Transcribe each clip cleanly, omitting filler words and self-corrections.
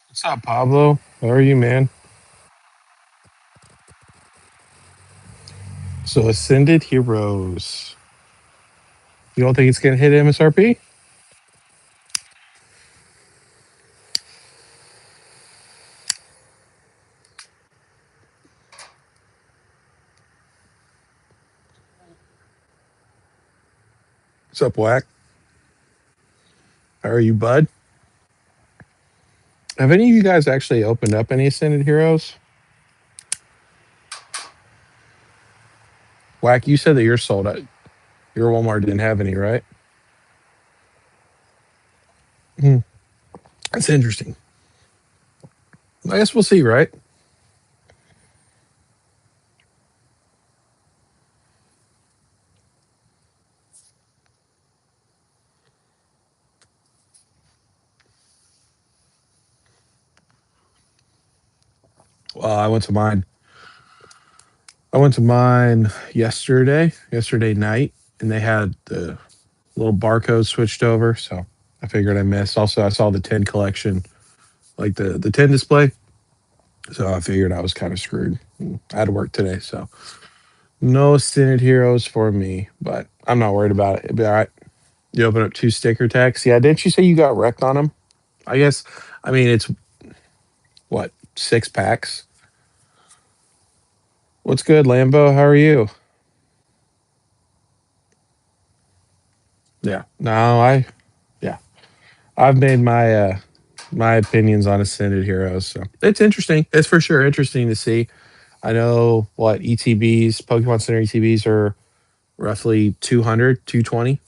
What's up, Pablo? How are you, man? So, Ascended Heroes. You don't think it's going to hit MSRP? What's up, Whack? How are you, bud? Have any of you guys actually opened up any Ascended Heroes? Whack, you said that you're sold out. Your Walmart didn't have any, right? Hmm. That's interesting. I guess we'll see, right? I went to mine. I went to mine yesterday night, and they had the little barcode switched over. So I figured I missed. Also, I saw the 10 collection, like the 10 display. So I figured I was kind of screwed. I had to work today, so no Synod Heroes for me, but I'm not worried about it. It'll be all right. You open up two sticker decks. Yeah, didn't you say you got wrecked on them? I guess. I mean, it's what, 6 packs? What's good, Lambo? How are you? Yeah. No, yeah. I've made my opinions on Ascended Heroes. So it's interesting. It's for sure interesting to see. I know what ETBs, Pokemon Center ETBs are roughly 200, 220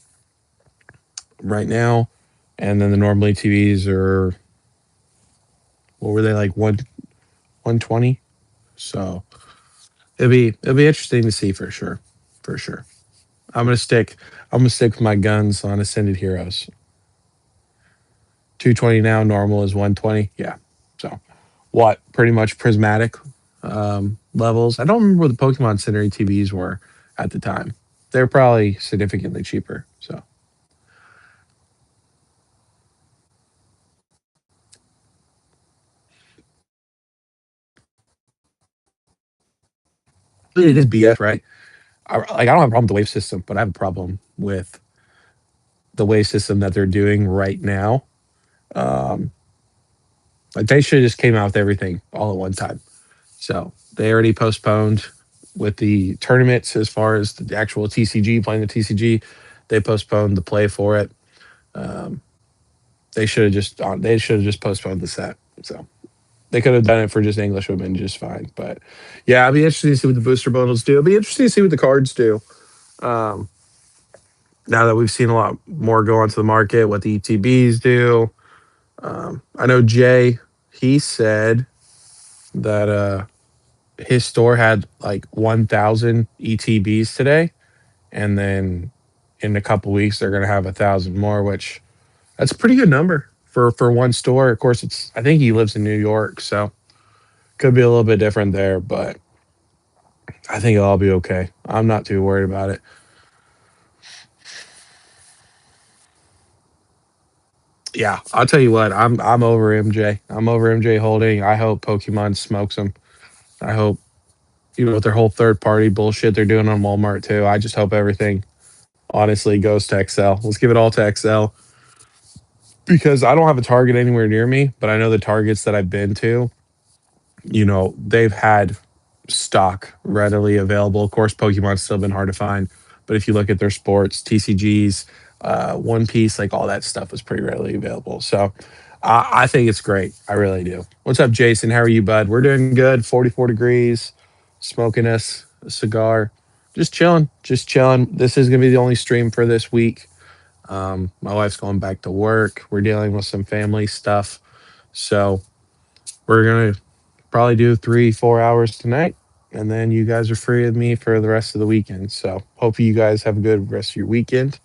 right now. And then the normal ETBs are, what were they, like 120? So it'll be interesting to see for sure. For sure. I'm gonna stick I'm gonna stick with my guns on Ascended Heroes. 220 now, normal is 120. Yeah. So what, pretty much prismatic levels. I don't remember what the Pokemon Center ETBs were at the time. They're probably significantly cheaper. So it is BS, right? I don't have a problem with the wave system, but I have a problem with the wave system that they're doing right now. Um, like they should have just came out with everything all at one time. So they already postponed with the tournaments as far as the actual TCG playing the TCG. They postponed the play for it. Um, they should have just postponed the set. So they could have done it for just English women just fine. But yeah, I'll be interested to see what the booster bundles do. It'll be interesting to see what the cards do. Um, now that we've seen a lot more go onto the market, what the ETBs do. I know Jay, he said that his store had like 1,000 ETBs today, and then in a couple weeks they're going to have 1,000 more, which that's a pretty good number for one store. Of course, it's I think he lives in New York, so could be a little bit different there, but I think it'll all be okay. I'm not too worried about it. Yeah, I'll tell you what, I'm over MJ. I'm over MJ Holding. I hope Pokemon smokes them. I hope with their whole third party bullshit they're doing on Walmart too. I just hope everything honestly goes to Excel. Let's give it all to Excel because I don't have a Target anywhere near me, but I know the Targets that I've been to, they've had stock readily available. Of course, Pokemon's still been hard to find, but if you look at their sports, TCGs, One Piece, like all that stuff was pretty readily available. So I think it's great. I really do. What's up, Jason? How are you, bud? We're doing good. 44 degrees, smoking us a cigar, just chilling, just chilling. This is gonna be the only stream for this week. My wife's going back to work. We're dealing with some family stuff, so we're gonna probably do 3, 4 hours tonight, and then you guys are free with me for the rest of the weekend. So hope you guys have a good rest of your weekend,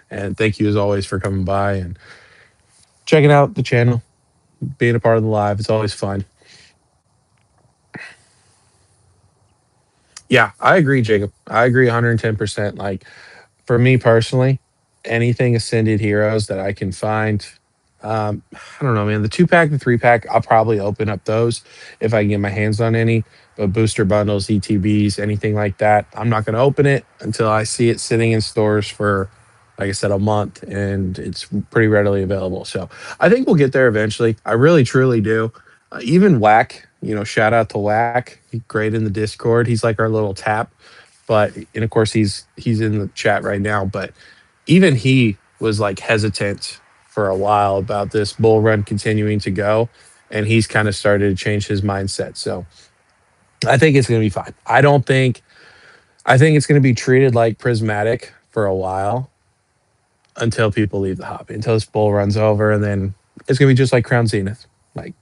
and thank you as always for coming by and checking out the channel, being a part of the live. It's always fun. Yeah, I agree, Jacob. I agree 110%. Like for me personally, anything Ascended Heroes that I can find, I don't know, man. The 2 pack, the 3 pack, I'll probably open up those if I can get my hands on any. But booster bundles, ETBs, anything like that, I'm not going to open it until I see it sitting in stores for, like I said, a month and it's pretty readily available. So I think we'll get there eventually. I really, truly do. Even Whack, shout out to Whack. He's great in the Discord. He's like our little tap. But and of course he's in the chat right now. But even he was like hesitant for a while about this bull run continuing to go, and he's kind of started to change his mindset. So I think it's going to be fine. I think it's going to be treated like prismatic for a while until people leave the hobby, until this bull runs over, and then it's going to be just like Crown Zenith. Like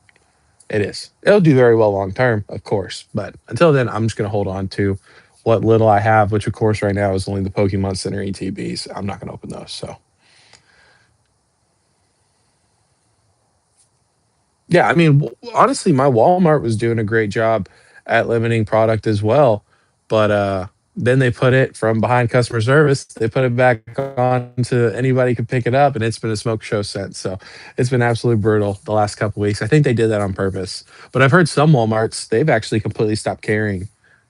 it is. It'll do very well long term, of course, but until then, I'm just going to hold on to what little I have, which of course right now is only the Pokemon Center ETBs. I'm not going to open those. So yeah, I mean, honestly, my Walmart was doing a great job at limiting product as well, but then they put it from behind customer service. They put it back on to anybody could pick it up, and it's been a smoke show since. So it's been absolutely brutal the last couple weeks. I think they did that on purpose, but I've heard some WalMarts they've actually completely stopped carrying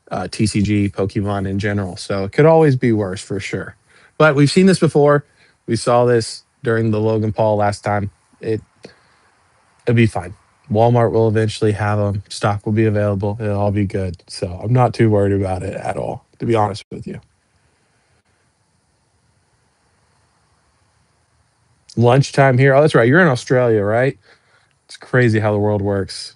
TCG Pokemon in general. So it could always be worse for sure. But we've seen this before. We saw this during the Logan Paul last time. It'll be fine. Walmart will eventually have them. Stock will be available. It'll all be good. So I'm not too worried about it at all, to be honest with you. Lunchtime here. Oh, that's right. You're in Australia, right? It's crazy how the world works.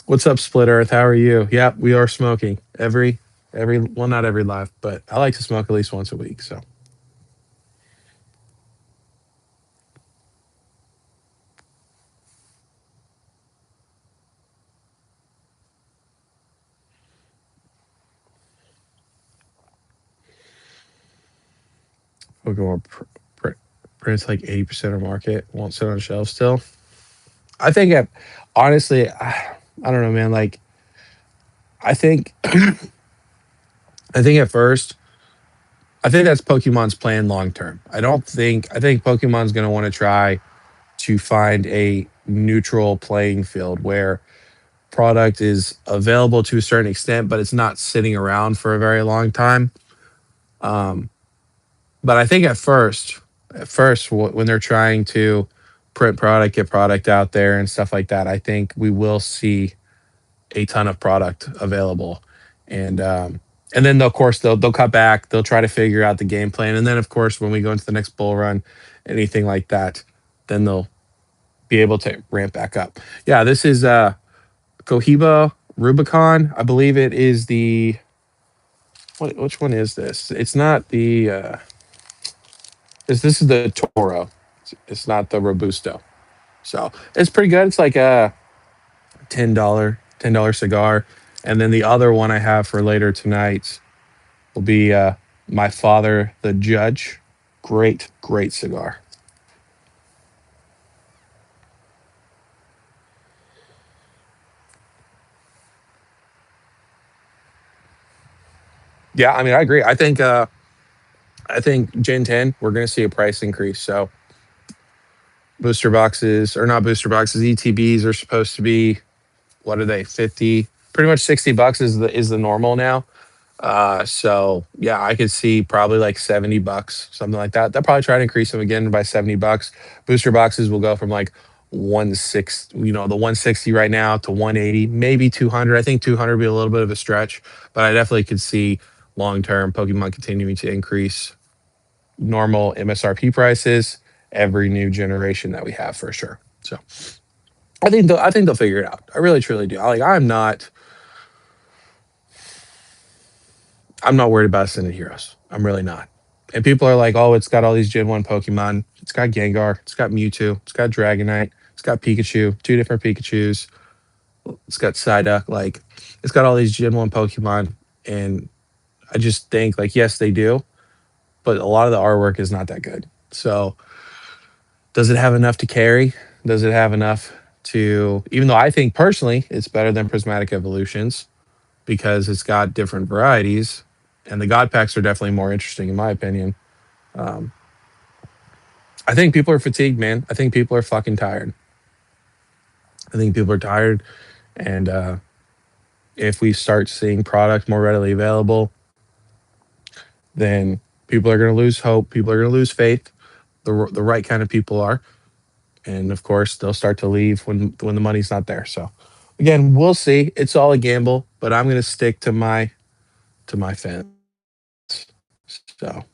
What's up, Split Earth? How are you? Yep, we are smoking well, not every live, but I like to smoke at least once a week. So Pokemon prints like 80% of market won't sit on shelves still. I think, honestly, I don't know, man. Like, I think, I think at first I think that's Pokemon's plan long term. I think Pokemon's going to want to try to find a neutral playing field where product is available to a certain extent, but it's not sitting around for a very long time. Um, but I think at first, when they're trying to print product, get product out there and stuff like that, I think we will see a ton of product available, and then of course they'll cut back. They'll try to figure out the game plan, and then of course when we go into the next bull run, anything like that, then they'll be able to ramp back up. Yeah, this is Cohiba Rubicon. I believe it is the which one is this? It's not the this is the Toro. It's not the Robusto. So it's pretty good. It's like a $10 cigar. And then the other one I have for later tonight will be My Father the Judge. Great, great cigar. Yeah, I mean I agree. I think Gen 10, we're gonna see a price increase. So booster boxes or not booster boxes, ETBs are supposed to be what are they, 50, pretty much $60 is the normal now. So yeah, I could see probably like $70, something like that. They'll probably try to increase them again by $70. Booster boxes will go from like 160, the 160 right now to 180, maybe 200. I think 200 would be a little bit of a stretch, but I definitely could see long term Pokemon continuing to increase normal MSRP prices every new generation that we have for sure. So I think they'll figure it out. I really truly do. I'm not worried about Ascended Heroes. I'm really not. And people are like, oh, it's got all these Gen 1 Pokemon. It's got Gengar. It's got Mewtwo. It's got Dragonite. It's got Pikachu. Two different Pikachus. It's got Psyduck. Like, it's got all these Gen 1 Pokemon. And I just think, like, yes, they do. But a lot of the artwork is not that good. So, does it have enough to carry? Does it have enough to, even though I think personally it's better than Prismatic Evolutions because it's got different varieties, and the God packs are definitely more interesting in my opinion. Um, I think people are fatigued, man. I think people are fucking tired. I think people are tired, and if we start seeing product more readily available, then people are going to lose hope. People are going to lose faith. The right kind of people are, and of course, they'll start to leave when the money's not there. So, again, we'll see. It's all a gamble, but I'm going to stick to my fence. So,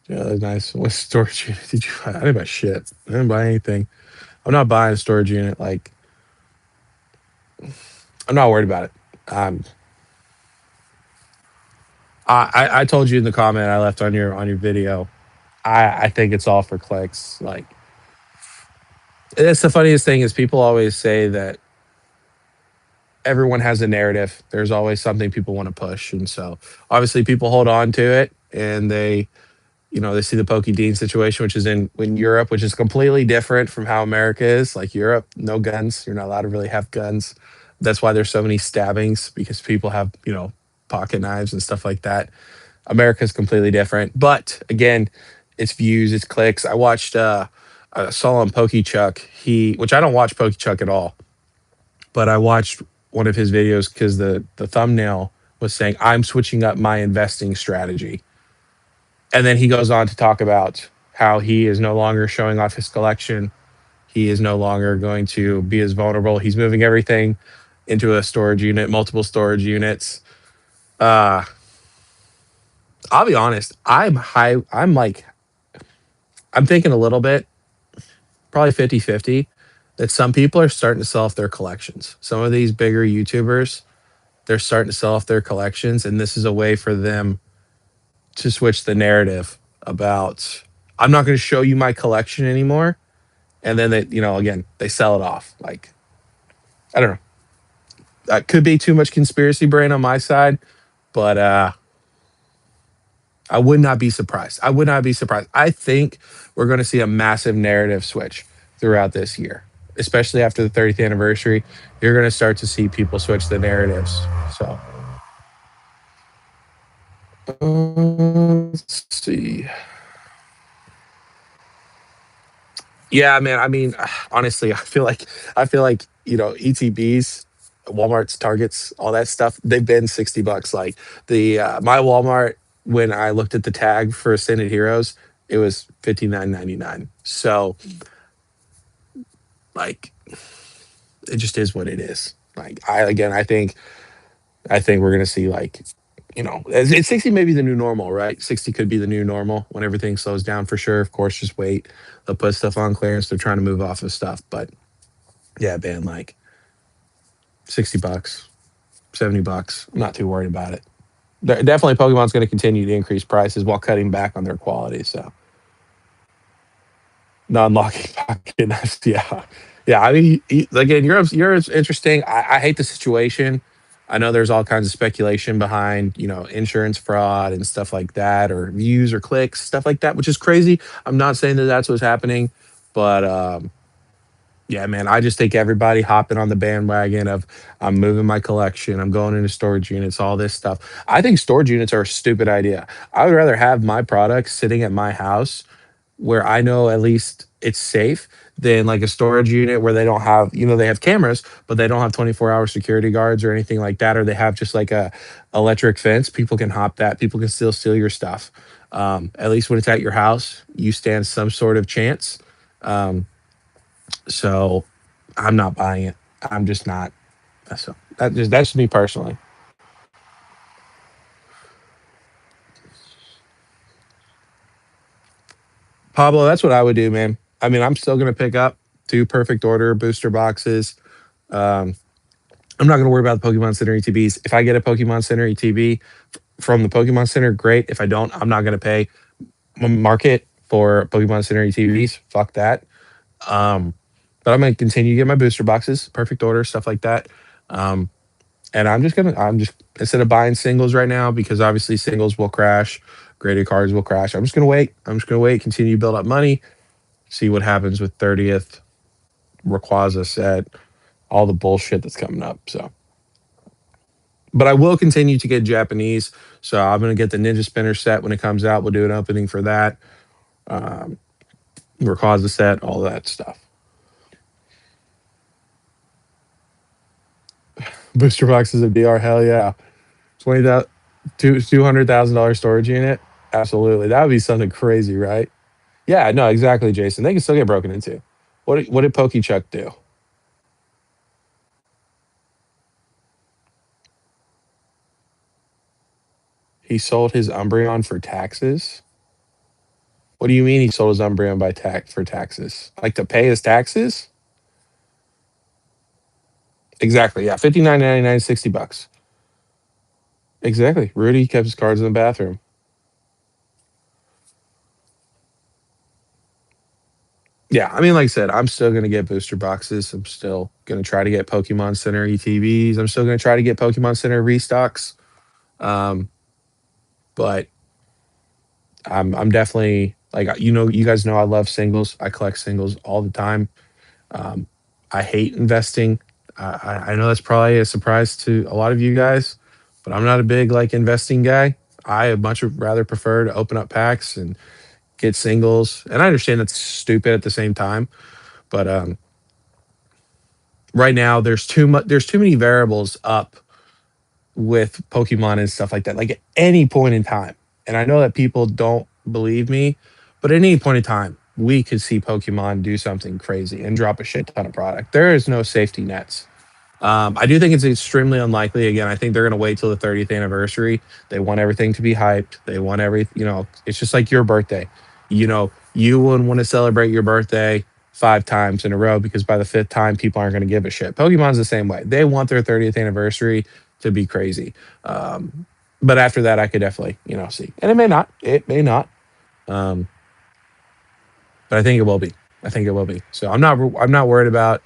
yeah, that's nice. What storage unit did you buy? I didn't buy shit. I didn't buy anything. I'm not buying a storage unit. Like, I'm not worried about it. Um, I told you in the comment I left on your video. I think it's all for clicks. Like, that's the funniest thing is people always say that everyone has a narrative. There's always something people want to push, and so obviously people hold on to it, and they see the Pokey Dean situation, which is in Europe, which is completely different from how America is. Like Europe, no guns. You're not allowed to really have guns. That's why there's so many stabbings because people have pocket knives and stuff like that. America's completely different. But again, it's views, it's clicks. I saw on PokeChuck, which I don't watch PokeChuck at all, but I watched one of his videos because the thumbnail was saying, I'm switching up my investing strategy. And then he goes on to talk about how he is no longer showing off his collection. He is no longer going to be as vulnerable. He's moving everything into a storage unit, multiple storage units. Uh, I'll be honest. I'm thinking a little bit, probably 50-50, that some people are starting to sell off their collections. Some of these bigger YouTubers, they're starting to sell off their collections. And this is a way for them to switch the narrative about, I'm not going to show you my collection anymore. And then again, they sell it off. Like, I don't know. That could be too much conspiracy brain on my side, but I would not be surprised. I would not be surprised. I think we're going to see a massive narrative switch throughout this year, especially after the 30th anniversary. You're going to start to see people switch the narratives. So, let's see. Yeah, man. I mean, honestly, I feel like ETBs, Walmart's, Targets, all that stuff. They've been $60. Like the my Walmart, when I looked at the tag for Ascended Heroes, it was 59.99. So like, it just is what it is. Like I think we're gonna see like, it's 60 maybe the new normal, right? 60 could be the new normal when everything slows down for sure. Of course, just wait. They'll put stuff on clearance. They're trying to move off of stuff, but yeah, man, like $60, $70. I'm not too worried about it. Definitely, Pokemon's going to continue to increase prices while cutting back on their quality. So, non-locking pocket knives, yeah, yeah. I mean, again, Europe's interesting. I hate the situation. I know there's all kinds of speculation behind, insurance fraud and stuff like that, or views or clicks, stuff like that, which is crazy. I'm not saying that that's what's happening, but yeah, man, I just think everybody hopping on the bandwagon of, I'm moving my collection, I'm going into storage units, all this stuff. I think storage units are a stupid idea. I would rather have my products sitting at my house where I know at least it's safe than like a storage unit where they don't have, they have cameras, but they don't have 24-hour security guards or anything like that, or they have just like a electric fence. People can hop that. People can still steal your stuff. At least when it's at your house, you stand some sort of chance. Um, so I'm not buying it. I'm just not. So that's me personally. Pablo, that's what I would do, man. I mean, I'm still gonna pick up two perfect order booster boxes. Um, I'm not gonna worry about the Pokemon Center ETBs. If I get a Pokemon Center ETB from the Pokemon Center, great. If I don't, I'm not gonna pay market for Pokemon Center ETBs. Fuck that. Um, but I'm gonna continue to get my booster boxes, perfect order, stuff like that. Um, and I'm just instead of buying singles right now because obviously singles will crash, graded cards will crash. I'm just gonna wait. I'm just gonna wait, continue to build up money, see what happens with 30th, Rayquaza set, all the bullshit that's coming up. So But I will continue to get Japanese. So I'm gonna get the Ninja Spinner set when it comes out. We'll do an opening for that. Um, Rayquaza set, all that stuff. Booster boxes of DR, hell yeah. 20,000, $200,000 storage unit. Absolutely, that would be something crazy, right? Yeah, no, exactly, Jason. They can still get broken into. What did Pokechuck do? He sold his Umbreon for taxes. What do you mean he sold his Umbreon by tax for taxes? Like to pay his taxes? Exactly. Yeah, 59.99, $60. Exactly. Rudy kept his cards in the bathroom. Yeah, I mean, like I said, I'm still gonna get booster boxes. I'm still gonna try to get Pokemon Center ETBs. I'm still gonna try to get Pokemon Center restocks. Um, but I'm definitely like you guys know I love singles. I collect singles all the time. Um, I hate investing. I know that's probably a surprise to a lot of you guys, but I'm not a big like investing guy. I much rather prefer to open up packs and get singles. And I understand that's stupid at the same time, but right now there's too much. There's too many variables up with Pokemon and stuff like that. Like at any point in time, and I know that people don't believe me, but at any point in time, we could see Pokemon do something crazy and drop a shit ton of product. There is no safety nets. I do think it's extremely unlikely. Again, I think they're going to wait till the 30th anniversary. They want everything to be hyped. They want it's just like your birthday. You wouldn't want to celebrate your birthday 5 times in a row because by the fifth time, people aren't going to give a shit. Pokemon's the same way. They want their 30th anniversary to be crazy. But after that, I could definitely, see. And it may not. It may not. Um, but I think it will be. I think it will be. So I'm not worried about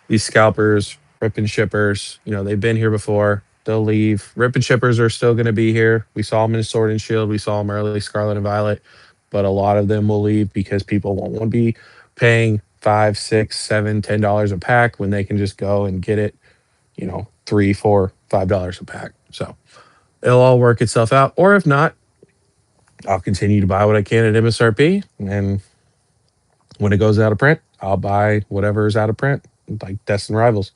these scalpers, rip and shippers. They've been here before. They'll leave. Rip and shippers are still going to be here. We saw them in Sword and Shield. We saw them early, Scarlet and Violet. But a lot of them will leave because people won't want to be paying 5, 6, 7, $10 a pack when they can just go and get it, 3, 4, $5 a pack. So it'll all work itself out. Or if not, I'll continue to buy what I can at MSRP. And when it goes out of print, I'll buy whatever is out of print, like Destin Rivals.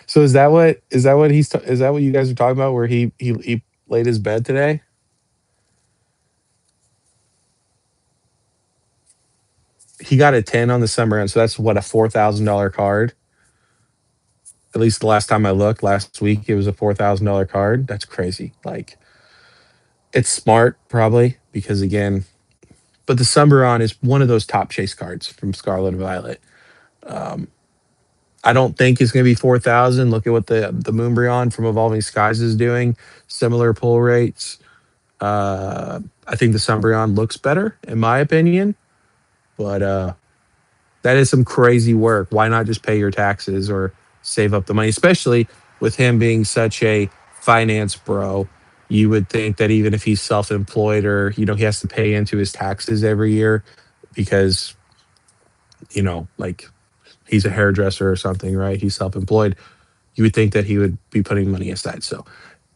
So is that what you guys are talking about? Where he laid his bed today? He got a 10 on the summer end, so that's what, a $4,000 card. At least the last time I looked, last week it was a $4,000 card. That's crazy. Like it's smart probably because again, but the Sunbaron is one of those top chase cards from Scarlet and Violet. Um, I don't think it's going to be 4,000. Look at what the Moonbryon from Evolving Skies is doing. Similar pull rates. I think the Sunbryon looks better in my opinion, but that is some crazy work. Why not just pay your taxes or save up the money? Especially with him being such a finance bro, you would think that even if he's self-employed or he has to pay into his taxes every year because like he's a hairdresser or something, right? He's self-employed. You would think that he would be putting money aside. So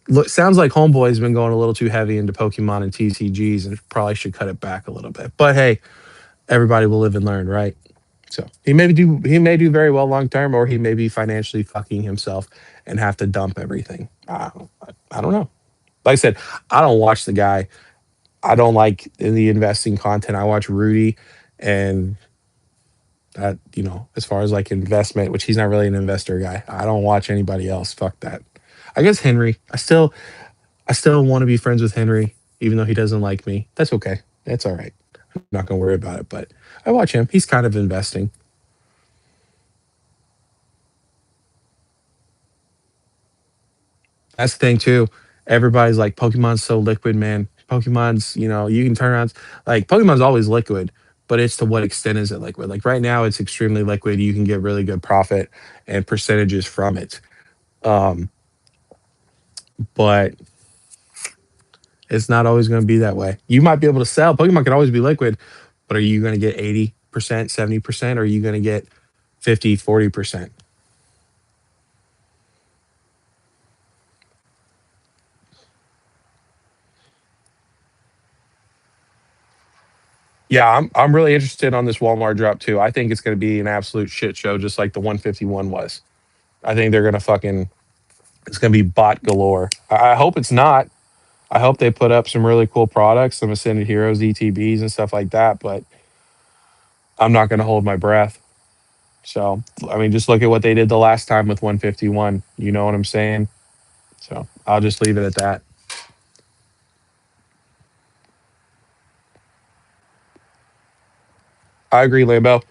look, sounds like Homeboy's been going a little too heavy into Pokemon and TCGs and probably should cut it back a little bit. But hey, everybody will live and learn, right? So he may do very well long term, or he may be financially fucking himself and have to dump everything. I don't know. Like I said, I don't watch the guy. I don't like the investing content. I watch Rudy, and that as far as like investment, which he's not really an investor guy. I don't watch anybody else. Fuck that. I guess Henry. I still want to be friends with Henry, even though he doesn't like me. That's okay. That's all right. I'm not gonna worry about it. But I watch him. He's kind of investing. That's the thing too. Everybody's like, Pokemon's so liquid, man. Pokemon's, you can turn around. Like Pokemon's always liquid, but it's to what extent is it liquid? Like right now, it's extremely liquid. You can get really good profit and percentages from it. Um, but it's not always going to be that way. You might be able to sell. Pokemon can always be liquid, but are you going to get 80%, 70%, or are you going to get 50, 40%? Yeah, I'm really interested on this Walmart drop too. I think it's going to be an absolute shit show, just like the 151 was. I think they're going to fucking, it's going to be bot galore. I hope it's not. I hope they put up some really cool products, some Ascended Heroes, ETBs, and stuff like that. But I'm not going to hold my breath. So, I mean, just look at what they did the last time with 151. You know what I'm saying? So, I'll just leave it at that. I agree, Lambo.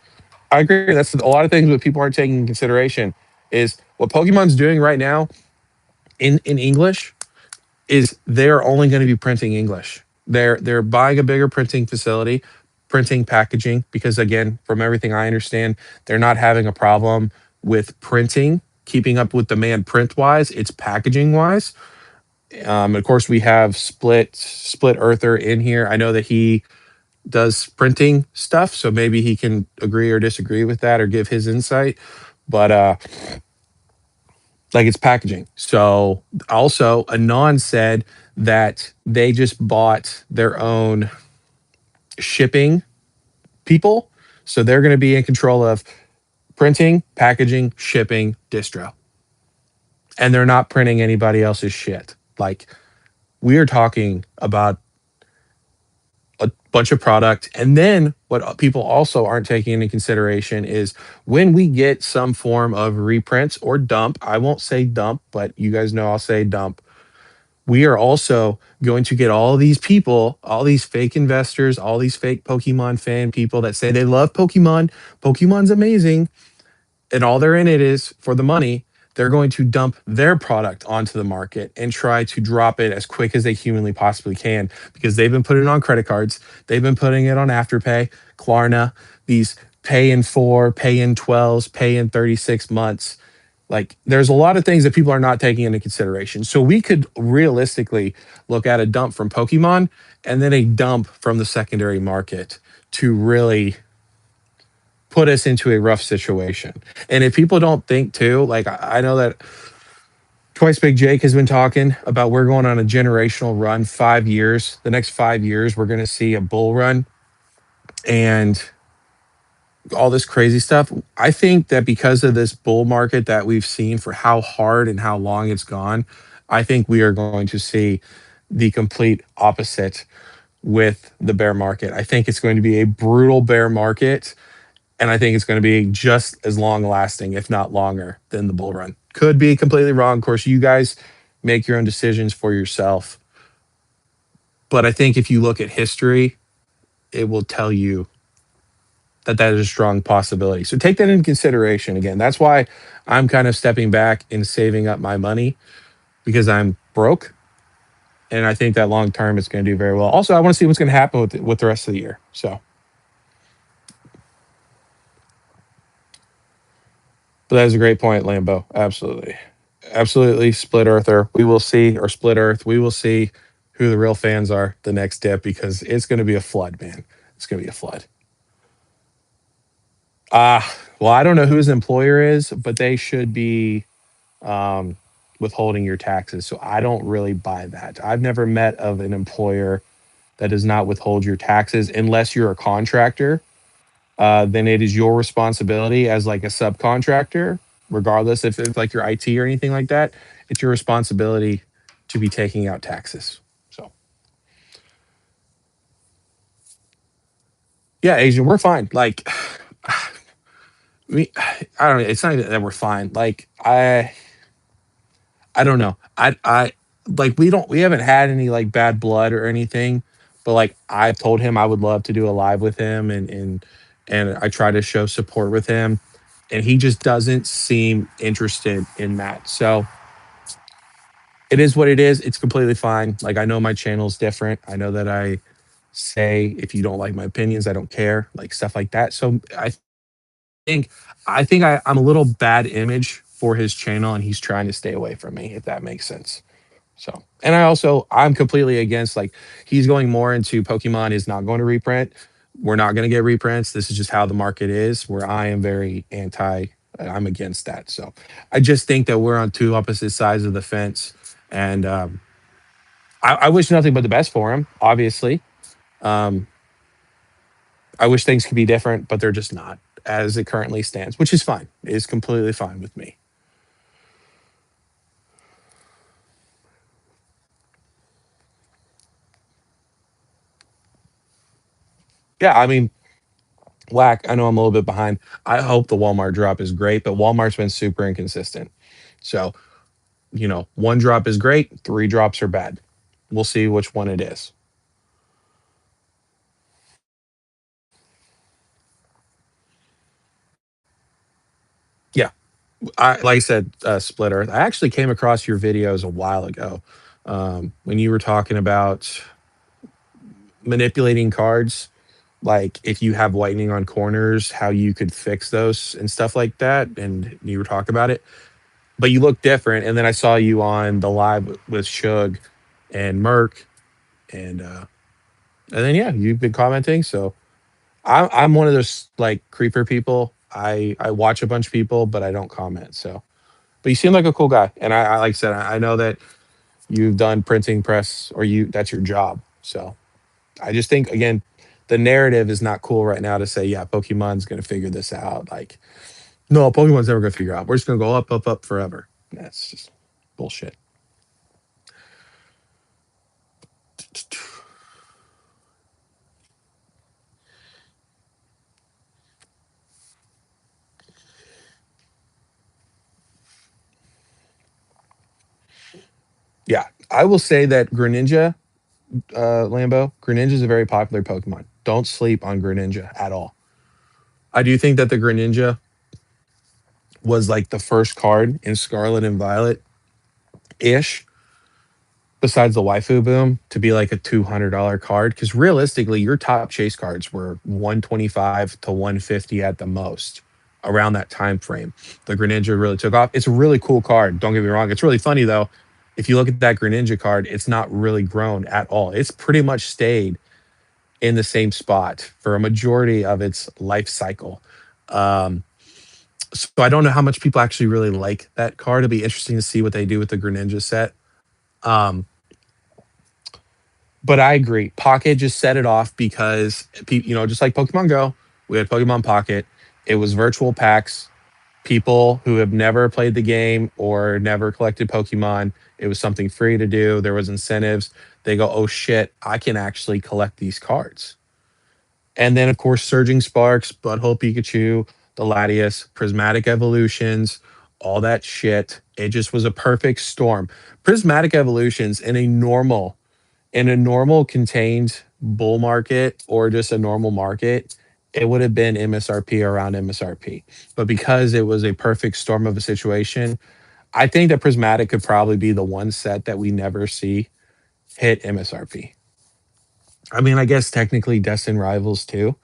I agree. That's a lot of things that people aren't taking in consideration is what Pokemon's doing right now in English is they're only going to be printing English. They're buying a bigger printing facility, printing packaging because again, from everything I understand, they're not having a problem with printing, keeping up with demand print wise. It's packaging wise. Of course, we have Split Earther in here. I know that he does printing stuff, so maybe he can agree or disagree with that or give his insight. But like it's packaging. So also Anon said that they just bought their own shipping people. So they're going to be in control of printing, packaging, shipping, distro. And they're not printing anybody else's shit. Like we are talking about a bunch of product. And then what people also aren't taking into consideration is when we get some form of reprints or dump, I won't say dump, but you guys know I'll say dump. We are also going to get all these people, all these fake investors, all these fake Pokemon fan people that say they love Pokemon. Pokemon's amazing. And all they're in it is for the money. They're going to dump their product onto the market and try to drop it as quick as they humanly possibly can because they've been putting it on credit cards. They've been putting it on Afterpay, Klarna, these pay in 4, pay in 12s, pay in 36 months. Like there's a lot of things that people are not taking into consideration. So we could realistically look at a dump from Pokemon and then a dump from the secondary market to really put us into a rough situation. And if people don't think too, like I know that Twice Big Jake has been talking about we're going on a generational run, 5 years. The next 5 years, we're going to see a bull run and all this crazy stuff. I think that because of this bull market that we've seen for how hard and how long it's gone, I think we are going to see the complete opposite with the bear market. I think it's going to be a brutal bear market. And I think it's going to be just as long lasting, if not longer, than the bull run. Could be completely wrong. Of course, you guys make your own decisions for yourself. But I think if you look at history, it will tell you that that is a strong possibility. So take that into consideration. Again, that's why I'm kind of stepping back and saving up my money because I'm broke. And I think that long term it's going to do very well. Also, I want to see what's going to happen with the rest of the year. So, but that is a great point, Lambo. Absolutely. Absolutely. Split Earther. We will see, or Split Earth. We will see who the real fans are the next dip because it's going to be a flood, man. It's going to be a flood. Well, I don't know who his employer is, but they should be um, withholding your taxes. So I don't really buy that. I've never met of an employer that does not withhold your taxes unless you're a contractor. Then it is your responsibility as like a subcontractor, regardless if it's like your IT or anything like that. It's your responsibility to be taking out taxes. So yeah, Asian, we're fine. Like I don't know. It's not even that we're fine. Like I don't know. I like we haven't had any like bad blood or anything, but like I've told him I would love to do a live with him and I try to show support with him and he just doesn't seem interested in that. So it is what it is. It's completely fine. Like I know my channel's different. I know that I say if you don't like my opinions, I don't care, like stuff like that. So think I'm a little bad image for his channel and he's trying to stay away from me, if that makes sense. So, and I'm completely against like he's going more into Pokemon is not going to reprint. We're not going to get reprints. This is just how the market is. Where I am very anti. I'm against that. So I just think that we're on two opposite sides of the fence, and I wish nothing but the best for him. Obviously, um, I wish things could be different, but they're just not as it currently stands, which is fine. It is completely fine with me. Yeah, I mean, whack. I know I'm a little bit behind. I hope the Walmart drop is great, but Walmart's been super inconsistent. So, one drop is great, three drops are bad. We'll see which one it is. Yeah, like I said, Split Earth. I actually came across your videos a while ago when you were talking about manipulating cards. Like if you have whitening on corners, how you could fix those and stuff like that. And you were talking about it, but you look different. And then I saw you on the live with Shug and Merc, and then yeah, you've been commenting. So I'm one of those like creeper people. I watch a bunch of people, but I don't comment. So, but you seem like a cool guy, and I like I said, I know that you've done printing press, or that's your job. So I just think again, the narrative is not cool right now to say, yeah, Pokemon's gonna figure this out. Like, no, Pokemon's never gonna figure out. We're just gonna go up, up, up forever. That's just bullshit. Yeah, I will say that Greninja, Lambo, Greninja is a very popular Pokemon. Don't sleep on Greninja at all. I do think that the Greninja was like the first card in Scarlet and Violet ish, besides the waifu boom, to be like a $200 card. Because realistically, your top chase cards were 125 to 150 at the most around that time frame. The Greninja really took off. It's a really cool card. Don't get me wrong. It's really funny though. If you look at that Greninja card, it's not really grown at all. It's pretty much stayed in the same spot for a majority of its life cycle. Um, so I don't know how much people actually really like that card. It'll be interesting to see what they do with the Greninja set. Um, but I agree. Pocket just set it off because just like Pokemon Go, we had Pokemon Pocket. It was virtual packs. People who have never played the game or never collected Pokemon, it was something free to do. There was incentives. They go, oh shit, I can actually collect these cards. And then, of course, Surging Sparks, Butthole Pikachu, the Latias, Prismatic Evolutions, all that shit. It just was a perfect storm. Prismatic Evolutions in a normal contained bull market or just a normal market, it would have been MSRP around MSRP. But because it was a perfect storm of a situation, I think that Prismatic could probably be the one set that we never see hit MSRP. I mean, I guess technically Destined Rivals too,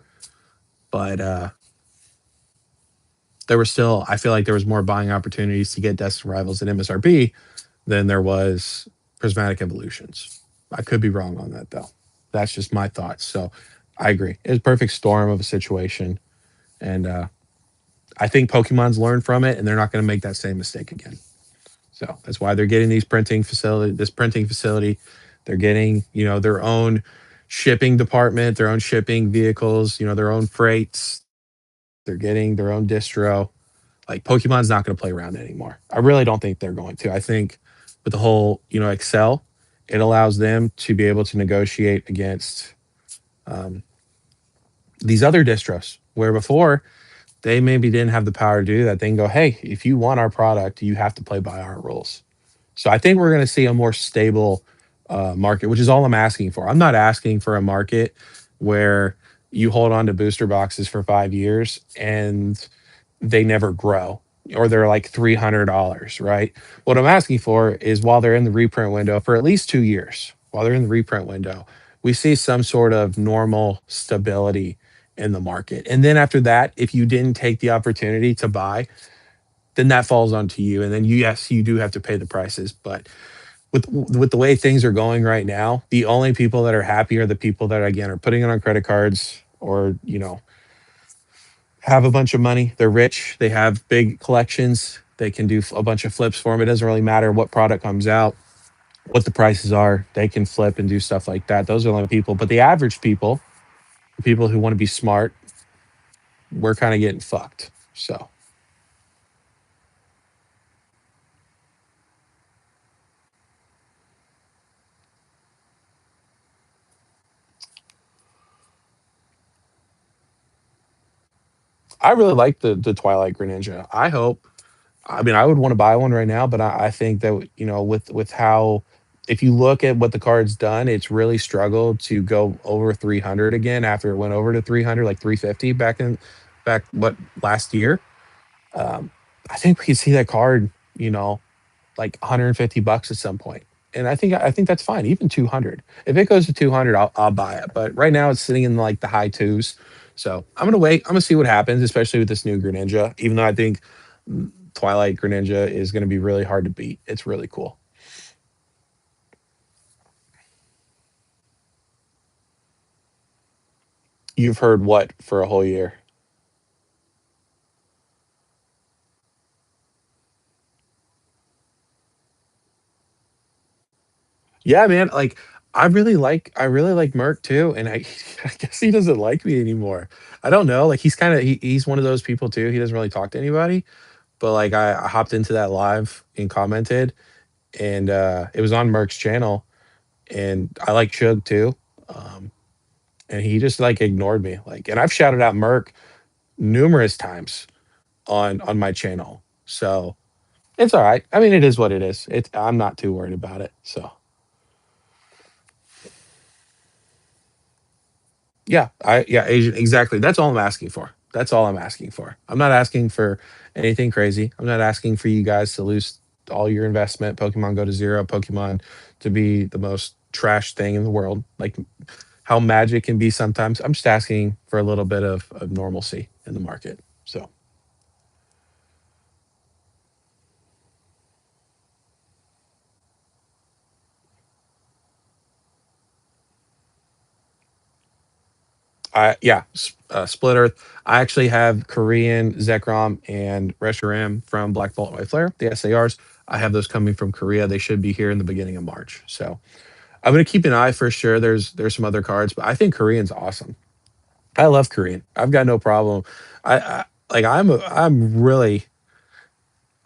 but there were still I feel like there was more buying opportunities to get Destined Rivals at MSRP than there was Prismatic Evolutions. I could be wrong on that though. That's just my thoughts. So I agree. It's a perfect storm of a situation. And I think Pokemon's learned from it and they're not going to make that same mistake again. So that's why they're getting this printing facility. They're getting, their own shipping department, their own shipping vehicles, their own freights. They're getting their own distro. Like Pokemon's not going to play around anymore. I really don't think they're going to. I think with the whole, Excel, it allows them to be able to negotiate against um, these other distros where before they maybe didn't have the power to do that. They can go, hey, if you want our product, you have to play by our rules. So I think we're going to see a more stable market, which is all I'm asking for. I'm not asking for a market where you hold on to booster boxes for 5 years and they never grow or they're like $300, right? What I'm asking for is while they're in the reprint window for at least 2 years, while they're in the reprint window, we see some sort of normal stability in the market. And then after that, if you didn't take the opportunity to buy, then that falls onto you. And then yes, you do have to pay the prices. But with the way things are going right now, the only people that are happy are the people that again are putting it on credit cards or have a bunch of money. They're rich. They have big collections. They can do a bunch of flips for them. It doesn't really matter what product comes out, what the prices are. They can flip and do stuff like that. Those are the only people. But the average people, people who want to be smart, we're kind of getting fucked. So I really like the Twilight Greninja. I hope. I mean, I would want to buy one right now, but I think that with how, if you look at what the card's done, it's really struggled to go over 300 again after it went over to 300, like 350 back what last year. Um, I think we could see that card, like 150 bucks at some point. And I think that's fine, even 200. If it goes to 200, I'll buy it. But right now it's sitting in like the high twos. So I'm gonna wait. I'm gonna see what happens, especially with this new Greninja. Even though I think Twilight Greninja is gonna be really hard to beat. It's really cool. You've heard what for a whole year? Yeah, man. Like I really like Merc too, and I I guess he doesn't like me anymore. I don't know. Like he's one of those people too. He doesn't really talk to anybody. But like I hopped into that live and commented, and it was on Merc's channel, and I like Chug too. Um, and he just like ignored me. Like, and I've shouted out Merc numerous times on my channel. So it's all right. I mean, it is what it is. I'm not too worried about it. So yeah, Asian, exactly. That's all I'm asking for. That's all I'm asking for. I'm not asking for anything crazy. I'm not asking for you guys to lose all your investment, Pokemon go to zero, Pokemon to be the most trash thing in the world, like how Magic can be sometimes. I'm just asking for a little bit of normalcy in the market. So Split Earth. I actually have Korean Zekrom and Reshiram from Black Bolt White Flare, the SARs. I have those coming from Korea. They should be here in the beginning of March. So I'm gonna keep an eye for sure. There's some other cards, but I think Korean's awesome. I love Korean. I've got no problem. I like I'm really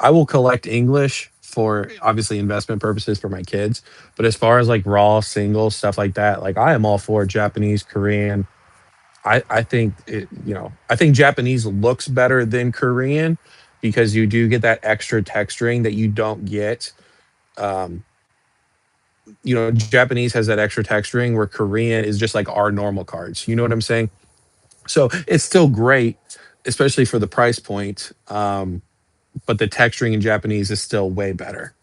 I will collect English for obviously investment purposes for my kids, but as far as like raw singles stuff like that, like I am all for Japanese, Korean. I think I think Japanese looks better than Korean because you do get that extra texturing that you don't get. Um, Japanese has that extra texturing where Korean is just like our normal cards. You know what I'm saying? So it's still great, especially for the price point. But the texturing in Japanese is still way better.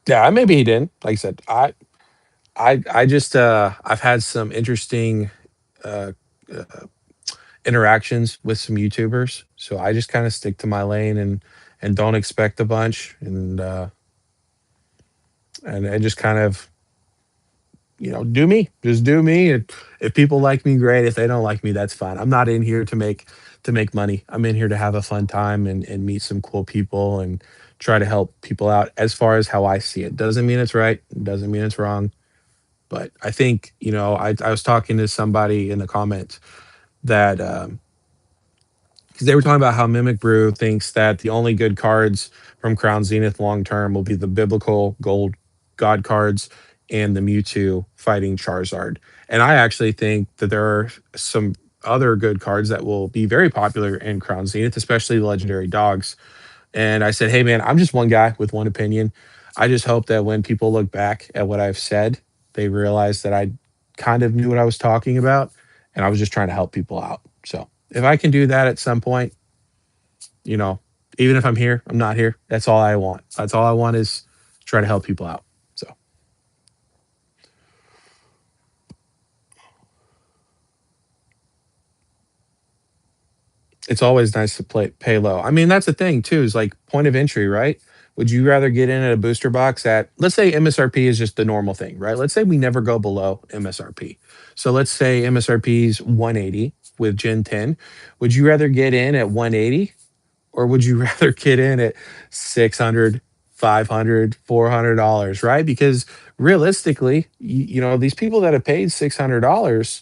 Yeah, maybe he didn't. Like I said, I just I've had some interesting uh, uh interactions with some YouTubers, so I just kind of stick to my lane and don't expect a bunch and just kind of do me, just do me. And if people like me, great. If they don't like me, that's fine. I'm not in here to make money. I'm in here to have a fun time and meet some cool people and try to help people out as far as how I see it. Doesn't mean it's right, doesn't mean it's wrong, but I think I was talking to somebody in the comments that because they were talking about how Mimic Brew thinks that the only good cards from Crown Zenith long term will be the biblical gold god cards and the Mewtwo fighting Charizard. And I actually think that there are some other good cards that will be very popular in Crown Zenith, especially the legendary dogs. And I said, hey, man, I'm just one guy with one opinion. I just hope that when people look back at what I've said, they realize that I kind of knew what I was talking about and I was just trying to help people out. So if I can do that at some point, you know, even if I'm here, I'm not here. That's all I want. That's all I want is try to help people out. So it's always nice to pay low. I mean, that's the thing too, is like point of entry, right? Would you rather get in at a booster box at, let's say MSRP is just the normal thing, right? Let's say we never go below MSRP. So let's say MSRP is 180 with Gen 10. Would you rather get in at 180, or would you rather get in at 600, 500, $400, right? Because realistically, these people that have paid $600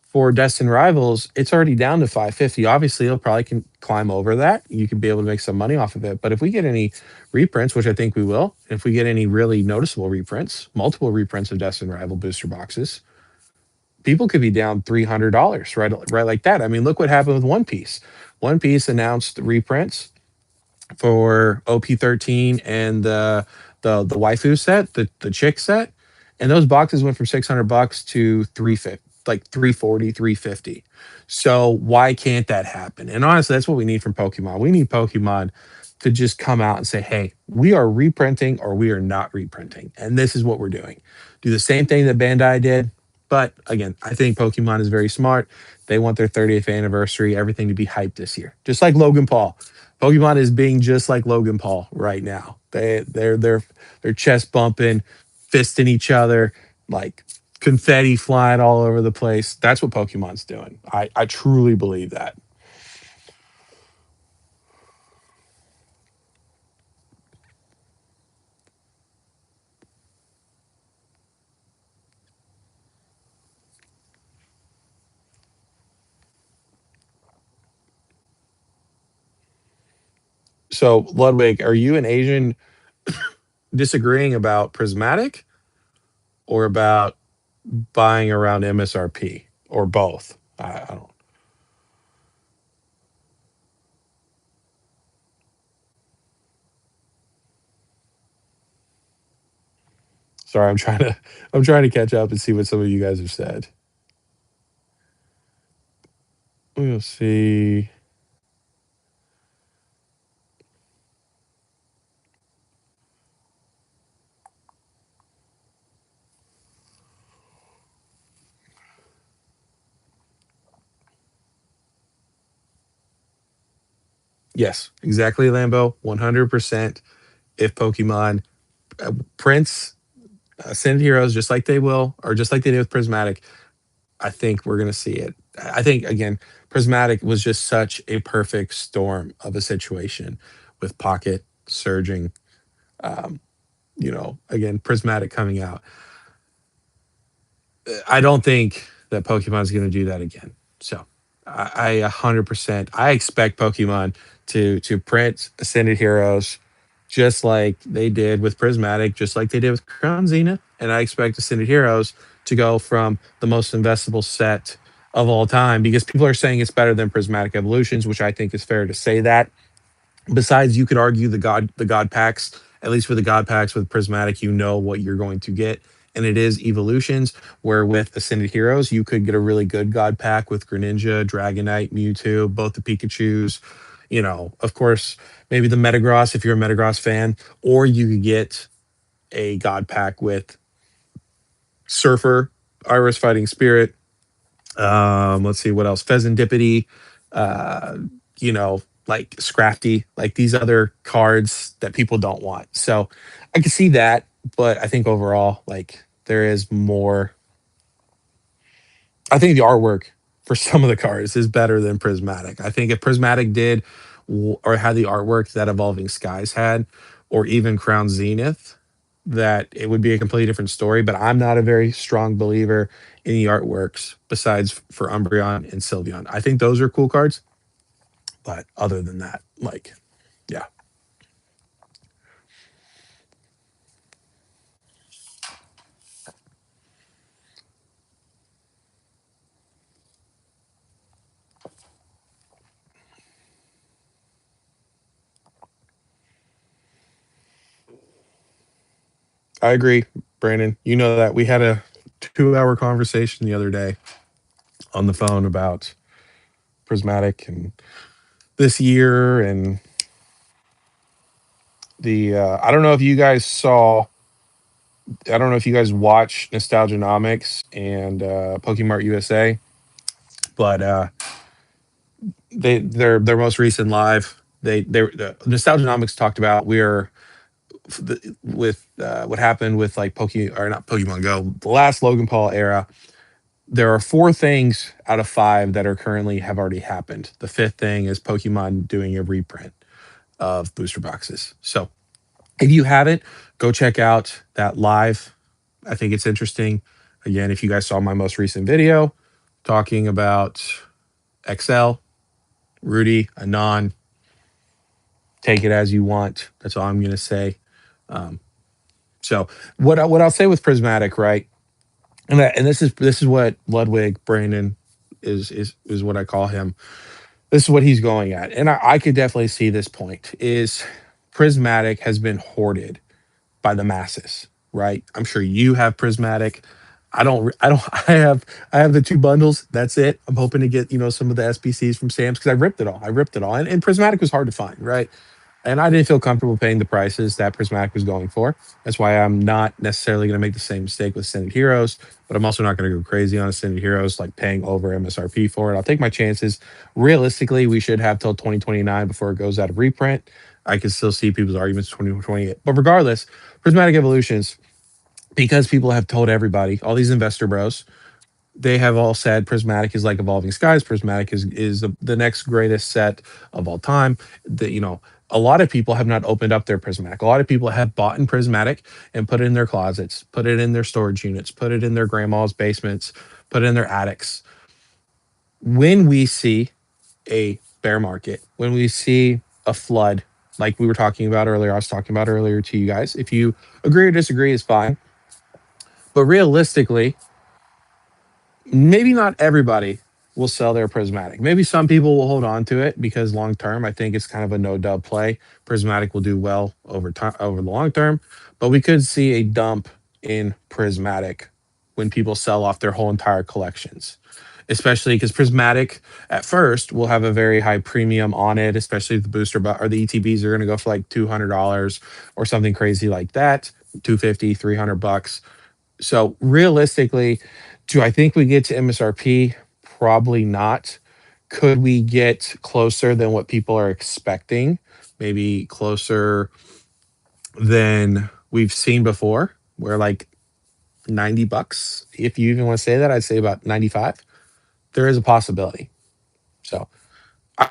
for Destin Rivals, it's already down to 550. Obviously, it'll probably can climb over that. You could be able to make some money off of it. But if we get any reprints, which I think we will, if we get any really noticeable reprints, multiple reprints of Destin Rival booster boxes, people could be down $300, right like that. I mean, look what happened with One Piece. One Piece announced reprints for OP13 and the waifu set, the chick set, and those boxes went from $600 to 350, like 340, 350. So why can't that happen? And honestly, that's what we need from Pokemon. We need Pokemon to just come out and say, "Hey, we are reprinting or we are not reprinting, and this is what we're doing." Do the same thing that Bandai did. But again, I think Pokemon is very smart. They want their 30th anniversary, everything to be hyped this year, just like Logan Paul. Pokemon is being just like Logan Paul right now. They're chest bumping, fisting each other, like confetti flying all over the place. That's what Pokemon's doing. I truly believe that. So Ludwig, are you and Asian disagreeing about prismatic or about buying around MSRP or both? I don't. Sorry, I'm trying to catch up and see what some of you guys have said. We'll see. Yes, exactly, Lambo. 100%. If Pokemon prints Ascended Heroes just like they will, or just like they did with Prismatic, I think we're going to see it. I think, again, Prismatic was just such a perfect storm of a situation with Pocket surging, um, again, Prismatic coming out. I don't think that Pokemon's going to do that again. So I 100%, I expect Pokemon to print Ascended Heroes just like they did with Prismatic, just like they did with Crown Zenith. And I expect Ascended Heroes to go from the most investable set of all time, because people are saying it's better than Prismatic Evolutions, which I think is fair to say that. Besides, you could argue the god packs. At least with the god packs with Prismatic, you know what you're going to get, and it is evolutions. Where with Ascended Heroes, you could get a really good god pack with Greninja, Dragonite, Mewtwo, both the Pikachu's. Of course, maybe the Metagross if you're a Metagross fan, or you could get a god pack with Surfer, Iris Fighting Spirit, let's see what else. Pheasantipity, uh, you know, like Scrafty, like these other cards that people don't want. So I can see that, but I think overall, like there is more. I think the artwork for some of the cards is better than Prismatic. I think if Prismatic did or had the artwork that Evolving Skies had, or even Crown Zenith, that it would be a completely different story. But I'm not a very strong believer in the artworks besides for Umbreon and Sylveon. I think those are cool cards, but other than that, like, yeah, I agree, Brandon. You know that we had a 2-hour conversation the other day on the phone about Prismatic and this year and the I don't know if you guys saw, I don't know if you guys watch Nostalgianomics and Pokemart USA, but their most recent live, they Nostalgianomics talked about we're with what happened with like Pokemon or not Pokemon Go, the last Logan Paul era, there are four things out of five that are currently have already happened. The fifth thing is Pokemon doing a reprint of booster boxes. So if you haven't, go check out that live. I think it's interesting. Again, if you guys saw my most recent video talking about XL, Rudy, Anon, take it as you want. That's all I'm going to say. Um, so what I'll say with Prismatic, right? And this is what Ludwig Brandon is what I call him. This is what he's going at, and I could definitely see this point. Is Prismatic has been hoarded by the masses, right? I'm sure you have Prismatic. I don't. I have the two bundles. That's it. I'm hoping to get some of the SBCs from Sam's because I ripped it all. I ripped it all, and Prismatic was hard to find, right? And I didn't feel comfortable paying the prices that Prismatic was going for. That's why I'm not necessarily going to make the same mistake with Ascended Heroes, but I'm also not going to go crazy on Ascended Heroes, like paying over MSRP for it. I'll take my chances. Realistically, we should have till 2029 before it goes out of reprint. I can still see people's arguments 2028. But regardless, Prismatic Evolutions, because people have told everybody, all these investor bros, they have all said Prismatic is like Evolving Skies. Prismatic is the next greatest set of all time. A lot of people have not opened up their Prismatic. A lot of people have bought in Prismatic and put it in their closets, put it in their storage units, put it in their grandma's basements, put it in their attics. When we see a bear market, when we see a flood, like we were talking about earlier, I was talking about earlier to you guys, if you agree or disagree is fine. But realistically, maybe not everybody will sell their Prismatic. Maybe some people will hold on to it because long term, I think it's kind of a no dub play. Prismatic will do well over time over the long term, but we could see a dump in Prismatic when people sell off their whole entire collections. Especially because Prismatic at first will have a very high premium on it, especially if the or the ETBs are going to go for like $200 or something crazy like that, 250, $300. So realistically, do I think we get to MSRP? Probably not. Could we get closer than what people are expecting? Maybe closer than we've seen before, where like $90, if you even want to say that, I'd say about 95. There is a possibility. So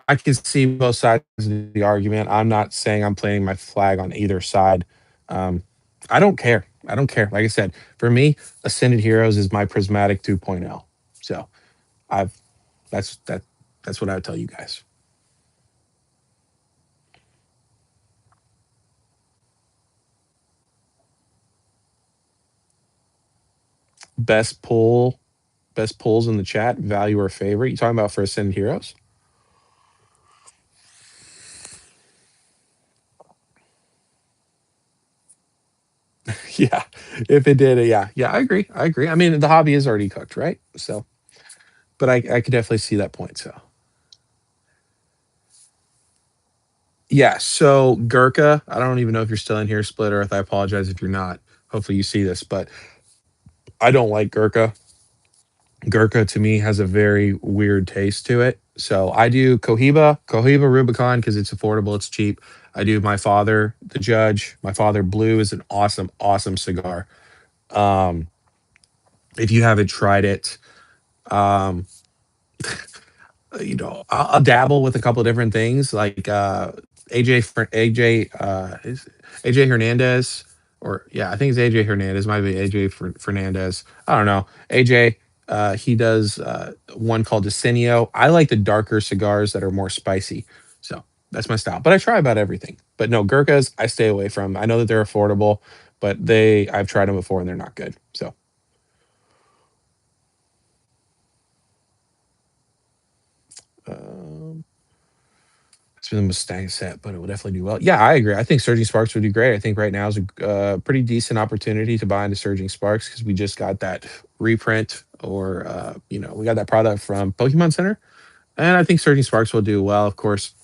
I can see both sides of the argument. I'm not saying I'm planting my flag on either side. Um, I don't care. I don't care. Like I said, for me, Ascended Heroes is my Prismatic 2.0. So I've that's that that's what I would tell you guys. Best pull, best pulls in the chat, value or favorite. You talking about for Ascended Heroes? Yeah. If it did, yeah. Yeah, I agree. I agree. I mean, the hobby is already cooked, right? So, but I could definitely see that point. So yeah, so Gurkha, I don't even know if you're still in here, Split Earth. I apologize if you're not. Hopefully you see this, but I don't like Gurkha. Gurkha to me has a very weird taste to it. So I do Cohiba Rubicon because it's affordable, it's cheap. I do My Father, the Judge. My Father Blue is an awesome, awesome cigar. Um, if you haven't tried it, um, I'll dabble with a couple of different things like AJ Hernandez, or yeah, I think it's AJ Hernandez. Might be AJ Fernandez. I don't know. AJ, he does one called Decenio. I like the darker cigars that are more spicy. So that's my style. But I try about everything. But no, Gurkhas, I stay away from. I know that they're affordable, but I've tried them before and they're not good. So um, it's been a Mustang set, but it will definitely do well. Yeah, I agree. I think Surging Sparks would do great. I think right now is a pretty decent opportunity to buy into Surging Sparks because we just got that reprint, or we got that product from Pokemon Center, and I think Surging Sparks will do well. Of course,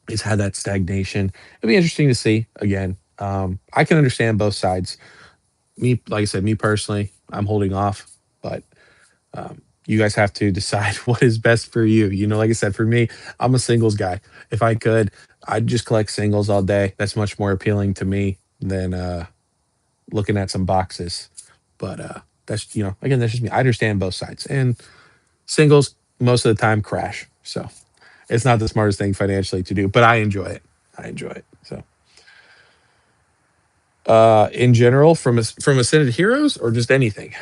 it's had that stagnation. It'll be interesting to see again. I can understand both sides. Me, like I said, me personally, I'm holding off, but you guys have to decide what is best for you. Like I said, for me, I'm a singles guy. If I could, I'd just collect singles all day. That's much more appealing to me than looking at some boxes. But that's again that's just me. I understand both sides, and singles most of the time crash. So it's not the smartest thing financially to do, but I enjoy it. I enjoy it. So in general, from Ascended Heroes or just anything.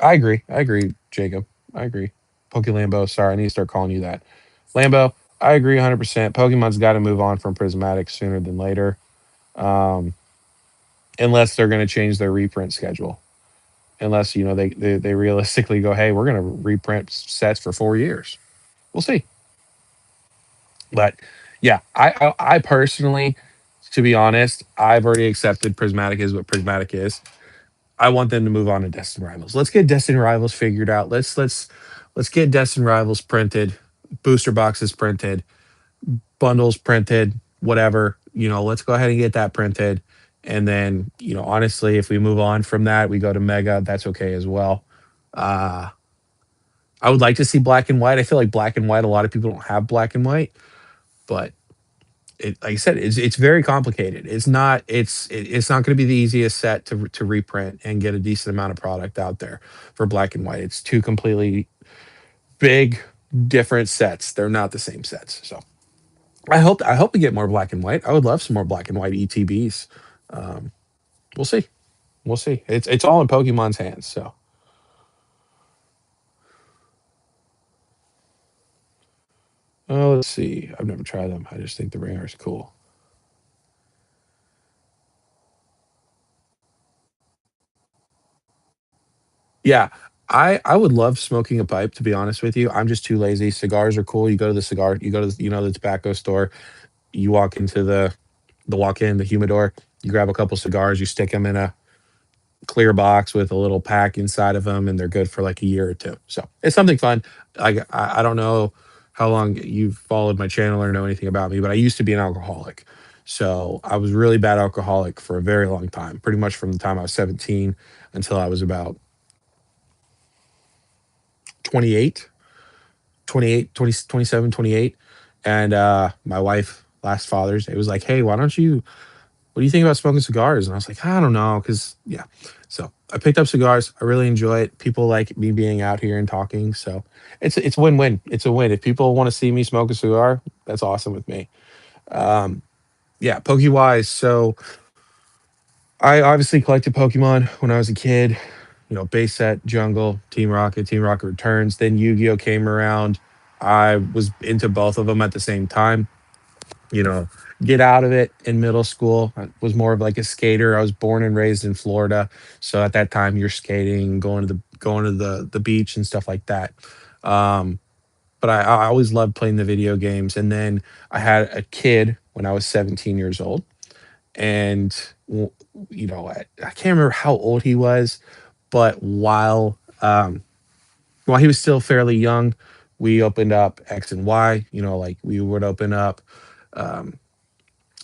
I agree. I agree, Jacob. I agree. Poke Lambo. Sorry, I need to start calling you that. Lambo. I agree 100%. Pokemon's got to move on from Prismatic sooner than later, um, unless they're going to change their reprint schedule. Unless they realistically go, hey, we're going to reprint sets for 4 years. We'll see. But yeah, I personally, to be honest, I've already accepted Prismatic is what Prismatic is. I want them to move on to Destin Rivals. Let's get Destin Rivals figured out. Let's get Destin Rivals printed, booster boxes printed, bundles printed, whatever. Let's go ahead and get that printed. And then, honestly, if we move on from that, we go to Mega, that's okay as well. Uh I would like to see black and white. I feel like black and white, a lot of people don't have black and white, but like I said, it's very complicated. It's not going to be the easiest set to reprint and get a decent amount of product out there for black and white. It's two completely big different sets. They're not the same sets. So I hope we get more black and white. I would love some more black and white ETBs. Um, we'll see. We'll see. It's all in Pokemon's hands. So let's see. I've never tried them. I just think the ringer is cool. Yeah, I would love smoking a pipe, to be honest with you. I'm just too lazy. Cigars are cool. You go to the tobacco store, you walk into the walk-in, the humidor, you grab a couple cigars, you stick them in a clear box with a little pack inside of them, and they're good for like a year or two. So it's something fun. I don't know how long you've followed my channel or know anything about me, but I used to be an alcoholic. So I was really bad alcoholic for a very long time, pretty much from the time I was 17 until I was about 28, 28, 20, 27, 28. And my wife, last Father's Day, was like, hey, what do you think about smoking cigars? And I was like, I don't know. Cause yeah. So I picked up cigars. I really enjoy it. People like me being out here and talking. So it's win-win. It's a win. If people want to see me smoke a cigar, that's awesome with me. Um, yeah, Pokewise. So I obviously collected Pokemon when I was a kid. Base set, Jungle, Team Rocket Returns. Then Yu-Gi-Oh came around. I was into both of them at the same time. You know, get out of it in middle school. I was more of like a skater. I was born and raised in Florida, so at that time you're skating, going to the beach and stuff like that. Um, but I always loved playing the video games. And then I had a kid when I was 17 years old, and I can't remember how old he was, but while he was still fairly young, we opened up X and Y. Like we would open up um,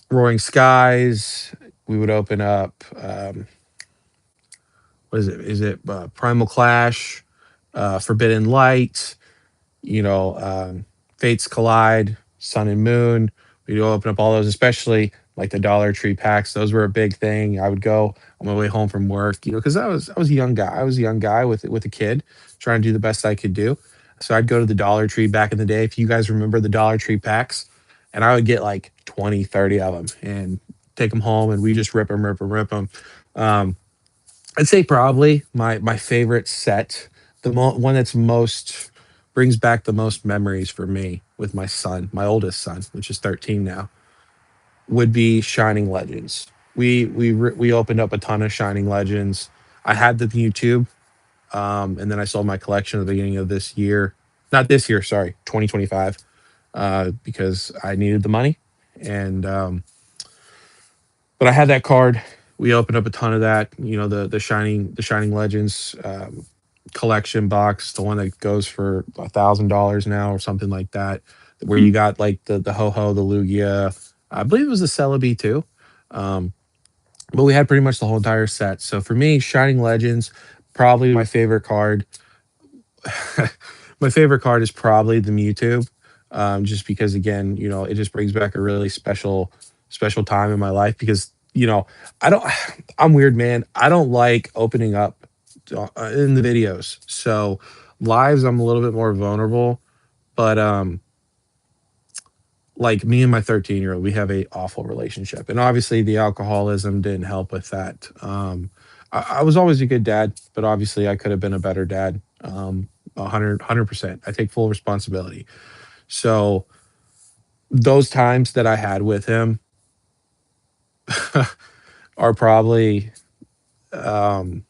Roaring Skies. We would open up what is it? Is it Primal Clash, Forbidden Light? Fates Collide, Sun and Moon. We'd open up all those, especially like the Dollar Tree packs. Those were a big thing. I would go on my way home from work, because I was a young guy. I was a young guy with a kid trying to do the best I could do. So I'd go to the Dollar Tree back in the day. If you guys remember the Dollar Tree packs, and I would get like 20, 30 of them and take them home, and we just rip them, rip them, rip them. Um, I'd say probably my favorite set, one that's most brings back the most memories for me with my son, my oldest son, which is 13 now, would be Shining Legends. We opened up a ton of Shining Legends. I had the YouTube, and then I sold my collection at the beginning of this year, not this year, sorry, 2025, because I needed the money, and but I had that card. We opened up a ton of that. The Shining Legends collection box, the one that goes for $1,000 now or something like that, where you got like the Ho Ho, the Lugia. I believe it was the Celebi too. Um, but we had pretty much the whole entire set. So for me, Shining Legends, probably my favorite card. My favorite card is probably the Mewtwo, just because again, it just brings back a really special time in my life because I don't. I'm weird, man. I don't like opening up in the videos. So lives, I'm a little bit more vulnerable, but like me and my 13-year-old, we have a awful relationship, and obviously the alcoholism didn't help with that. I was always a good dad, but obviously I could have been a better dad. 100%. I take full responsibility. So those times that I had with him are probably um,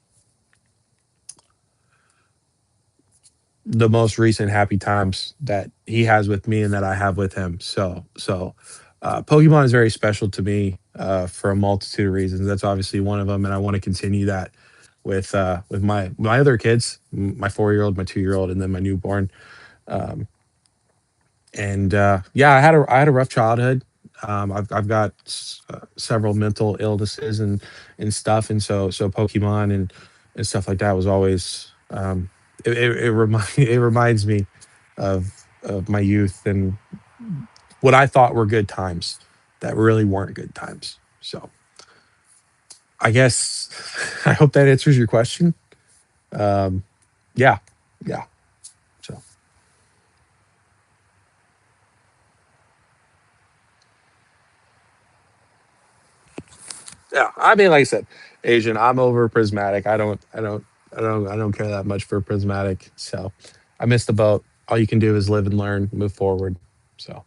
the most recent happy times that he has with me and that I have with him. Pokemon is very special to me for a multitude of reasons. That's obviously one of them, and I want to continue that with my other kids, my 4-year-old, my 2-year-old, and then my newborn. Um, and yeah, I had a rough childhood. I've got several mental illnesses and stuff, and so Pokemon and stuff like that was always it reminds me of my youth and what I thought were good times that really weren't good times. So I guess I hope that answers your question. Um, yeah, yeah. So yeah, I mean, like I said, Asian. I'm over prismatic. I don't care that much for prismatic. So I missed the boat. All you can do is live and learn, move forward. So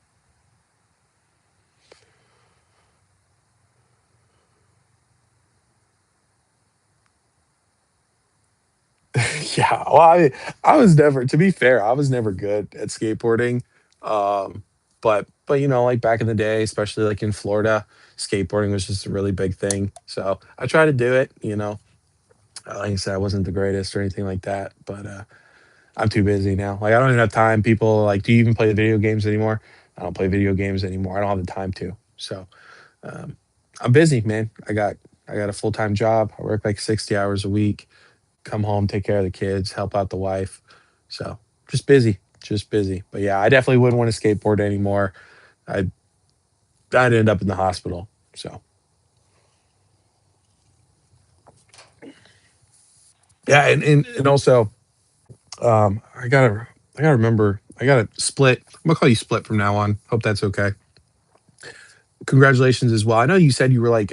yeah, well, I was never. To be fair, I was never good at skateboarding. Um, but like back in the day, especially like in Florida, skateboarding was just a really big thing. So I tried to do it. Like I said, I wasn't the greatest or anything like that, but I'm too busy now. Like I don't even have time. People are like, do you even play video games anymore? I don't play video games anymore. I don't have the time to. So um, I'm busy, man. I got a full time job. I work like 60 hours a week. Come home, take care of the kids, help out the wife. So just busy. But yeah, I definitely wouldn't want to skateboard anymore. I'd I'd end up in the hospital. So yeah, and also I gotta remember I gotta split. I'm gonna call you split from now on. Hope that's okay. Congratulations as well. I know you said you were like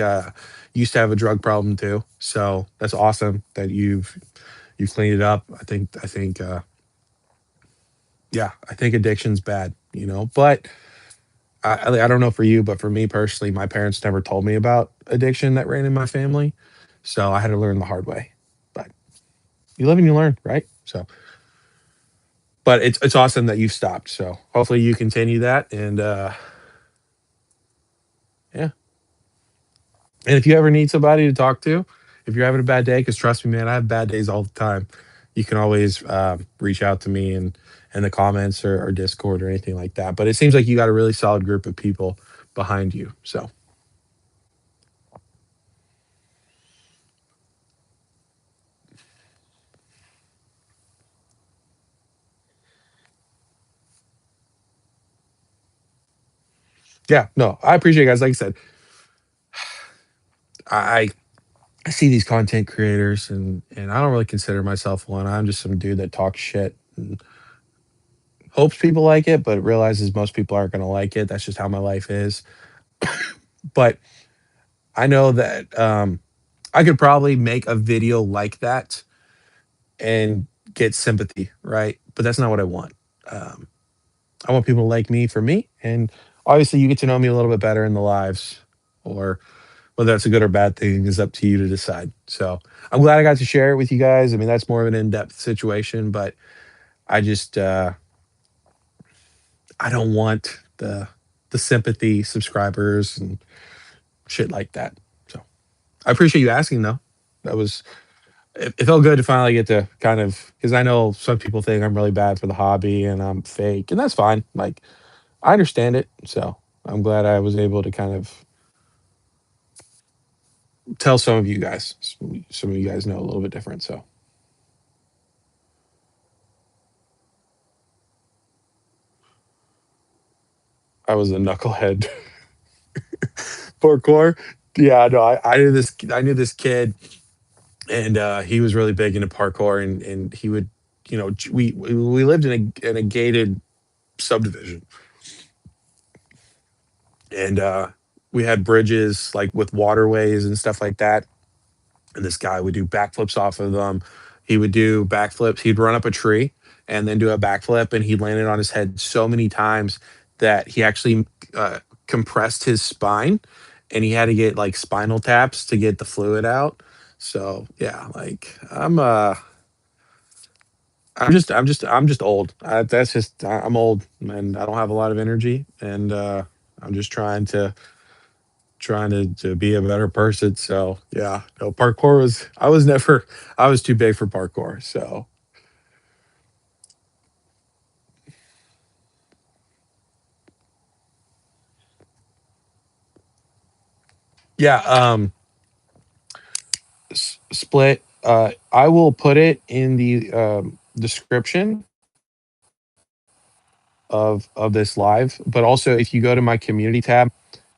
used to have a drug problem too. So that's awesome that you've cleaned it up. I think yeah, I think addiction's bad. But I don't know for you, but for me personally, my parents never told me about addiction that ran in my family. So I had to learn the hard way. But you live and you learn, right? So but it's awesome that you've stopped. So hopefully you continue that and yeah. And if you ever need somebody to talk to, if you're having a bad day, because trust me, man, I have bad days all the time. You can always reach out to me in the comments or Discord or anything like that. But it seems like you got a really solid group of people behind you. So yeah, no, I appreciate it, guys. Like I said, I I see these content creators and I don't really consider myself one. I'm just some dude that talks shit and hopes people like it, but realizes most people aren't going to like it. That's just how my life is. But I know that I could probably make a video like that and get sympathy, right? But that's not what I want. Um, I want people to like me for me, and obviously, you get to know me a little bit better in the lives, or whether that's a good or bad thing is up to you to decide. So I'm glad I got to share it with you guys. I mean, that's more of an in-depth situation, but I just I don't want the sympathy subscribers and shit like that. So I appreciate you asking though. That was it felt good to finally get to kind of because I know some people think I'm really bad for the hobby and I'm fake, and that's fine. Like I understand it, so I'm glad I was able to kind of tell some of you guys. Some of you guys know a little bit different. So I was a knucklehead parkour. Yeah, no, I knew this. I knew this kid, and he was really big into parkour, and he would, we lived in a gated subdivision, and we had bridges like with waterways and stuff like that. And this guy would do backflips off of them. He would do backflips. He'd run up a tree and then do a backflip, and he landed on his head so many times that he actually compressed his spine, and he had to get like spinal taps to get the fluid out. So yeah, like I'm just old. That's just I'm old, and I don't have a lot of energy, and I'm just trying to be a better person. So yeah, no, parkour was I was never I was too big for parkour. So yeah, split. I will put it in the description of this live. But also, if you go to my community tab,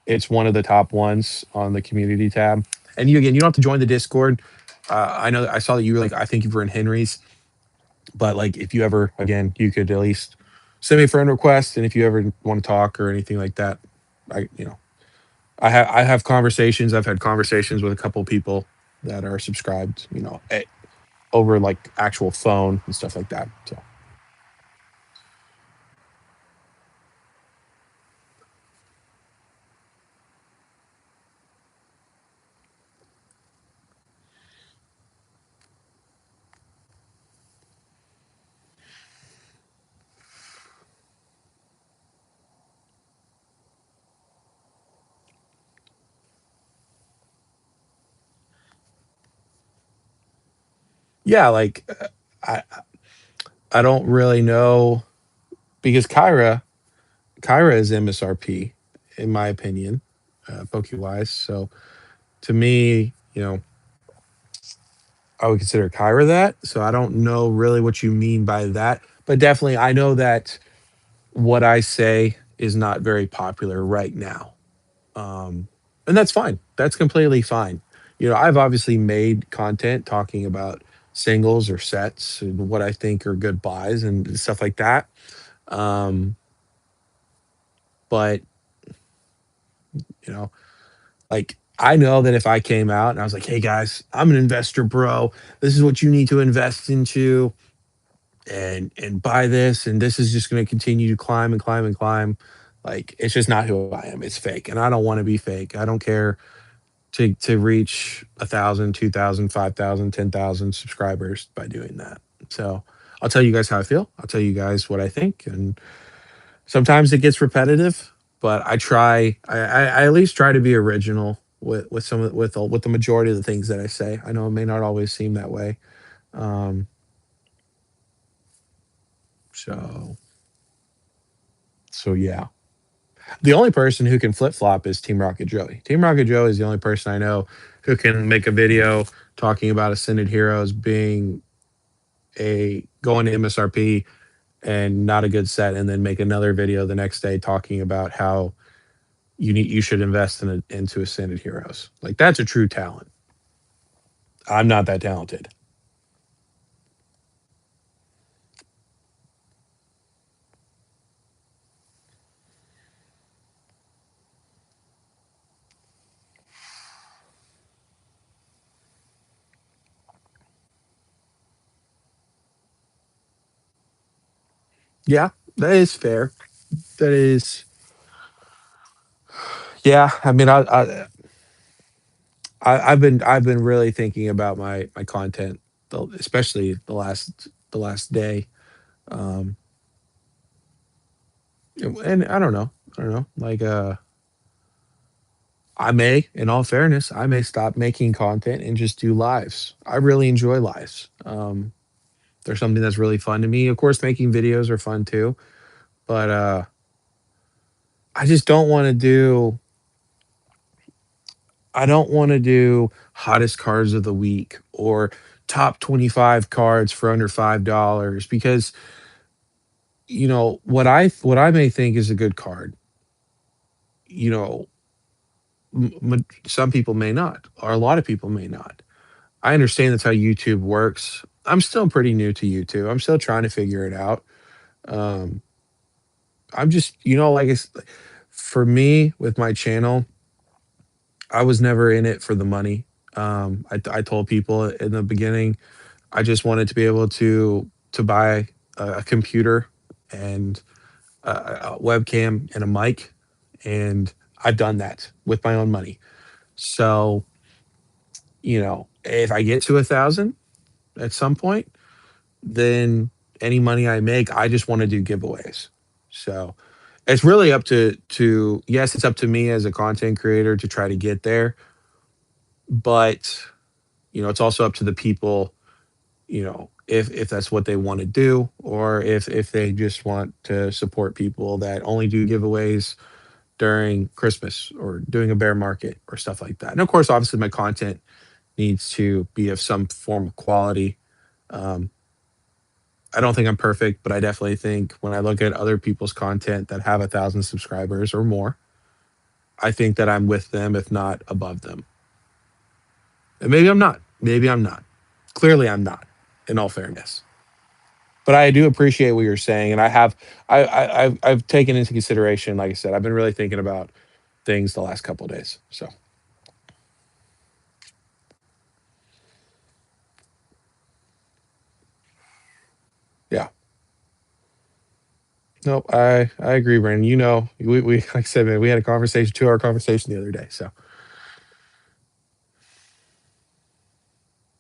it's one of the top ones on the community tab. And you don't have to join the Discord. I know I saw that you were like I think you were in Henry's. But like, if you ever, again, you could at least send me a friend request, and if you ever want to talk or anything like that, I have conversations. I've had conversations with a couple of people that are subscribed, over like actual phone and stuff like that. So yeah, like I I don't really know because Kyra is MSRP in my opinion, Poke wise. So to me, I would consider Kyra that. So I don't know really what you mean by that, but definitely I know that what I say is not very popular right now. And that's fine. That's completely fine. I've obviously made content talking about singles or sets and what I think are good buys and stuff like that. Um, but, you know, like I know that if I came out and I was like, hey guys, I'm an investor, bro. This is what you need to invest into and buy this, and this is just going to continue to climb and climb and climb. Like it's just not who I am. It's fake, and I don't want to be fake. I don't care to reach 1,000, 2,000, 5,000, 10,000 subscribers by doing that. So I'll tell you guys how I feel. I'll tell you guys what I think, and sometimes it gets repetitive, but I try. I at least try to be original with some of with the majority of the things that I say. I know it may not always seem that way. Um, so so yeah. The only person who can flip flop is Team Rocket Joey. Team Rocket Joey is the only person I know who can make a video talking about Ascended Heroes being a going to MSRP and not a good set, and then make another video the next day talking about how you should invest into Ascended Heroes. Like that's a true talent. I'm not that talented. Yeah, that is fair. That is yeah. I mean, I've been really thinking about my content, especially the last day. Um, and I don't know. Like I may, in all fairness, I may stop making content and just do lives. I really enjoy lives. They're something that's really fun to me. Of course, making videos are fun too, but I just don't want to do. I don't want to do hottest cards of the week or top 25 cards for under $5 because what I may think is a good card, you know, some people may not, or a lot of people may not. I understand that's how YouTube works. I'm still pretty new to YouTube. I'm still trying to figure it out. Um, I'm just, for me with my channel, I was never in it for the money. I told people in the beginning, I just wanted to be able to buy a computer and a webcam and a mic, and I've done that with my own money. So, if I get to 1,000 at some point, then any money I make, I just want to do giveaways. So it's really up to yes, it's up to me as a content creator to try to get there, but it's also up to the people, if that's what they want to do, or if they just want to support people that only do giveaways during Christmas or doing a bear market or stuff like that. And of course, obviously my content needs to be of some form of quality. Um, I don't think I'm perfect, but I definitely think when I look at other people's content that have 1,000 subscribers or more, I think that I'm with them, if not above them. And maybe I'm not. Maybe I'm not. Clearly, I'm not. In all fairness, but I do appreciate what you're saying, and I've taken into consideration. Like I said, I've been really thinking about things the last couple of days. So yeah, no, I agree, Brandon. We like I said, man, we had a conversation, 2 hour conversation the other day. So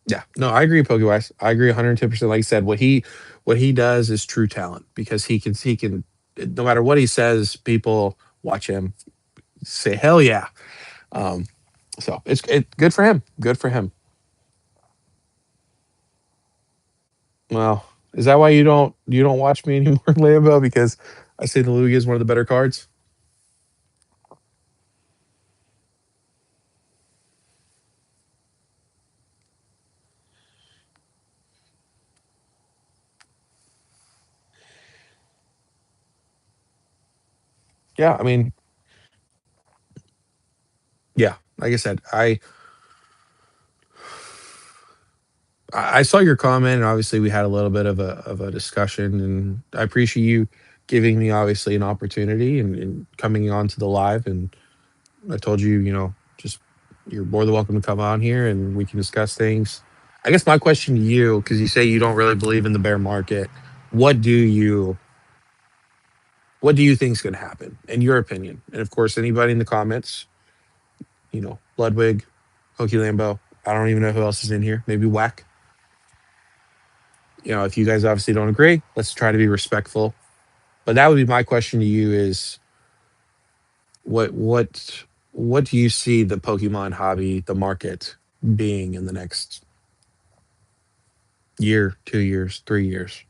yeah, no, I agree, Pokewise. I agree 110%. Like I said, what he does is true talent because he can no matter what he says, people watch him say hell yeah. Um, so it's good for him. Good for him. Well, is that why you don't watch me anymore, Lambo? Because I say the Lugia is one of the better cards. Yeah, I mean, yeah. Like I said, I saw your comment, and obviously we had a little bit of a discussion, and I appreciate you giving me obviously an opportunity and coming on to the live. And I told you, just you're more than welcome to come on here and we can discuss things. I guess my question to you, because you say you don't really believe in the bear market, what do you what do you think is going to happen in your opinion? And of course, anybody in the comments, Ludwig, Hokey Lambo. I don't even know who else is in here. Maybe Whack. If you guys obviously don't agree, let's try to be respectful. But that would be my question to you: is what do you see the Pokemon hobby, the market, being in the next year, 2 years, 3 years?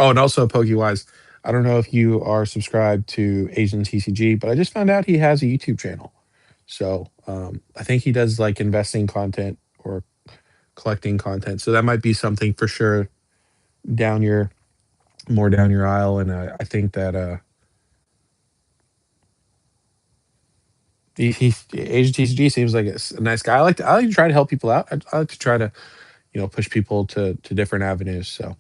Oh, and also Pokewise, I don't know if you are subscribed to Asian TCG, but I just found out he has a YouTube channel. So I think he does like investing content or collecting content. So that might be something for sure down your more down your aisle. And I think that Asian TCG seems like a nice guy. I like to try to help people out. I like to try to push people to different avenues. So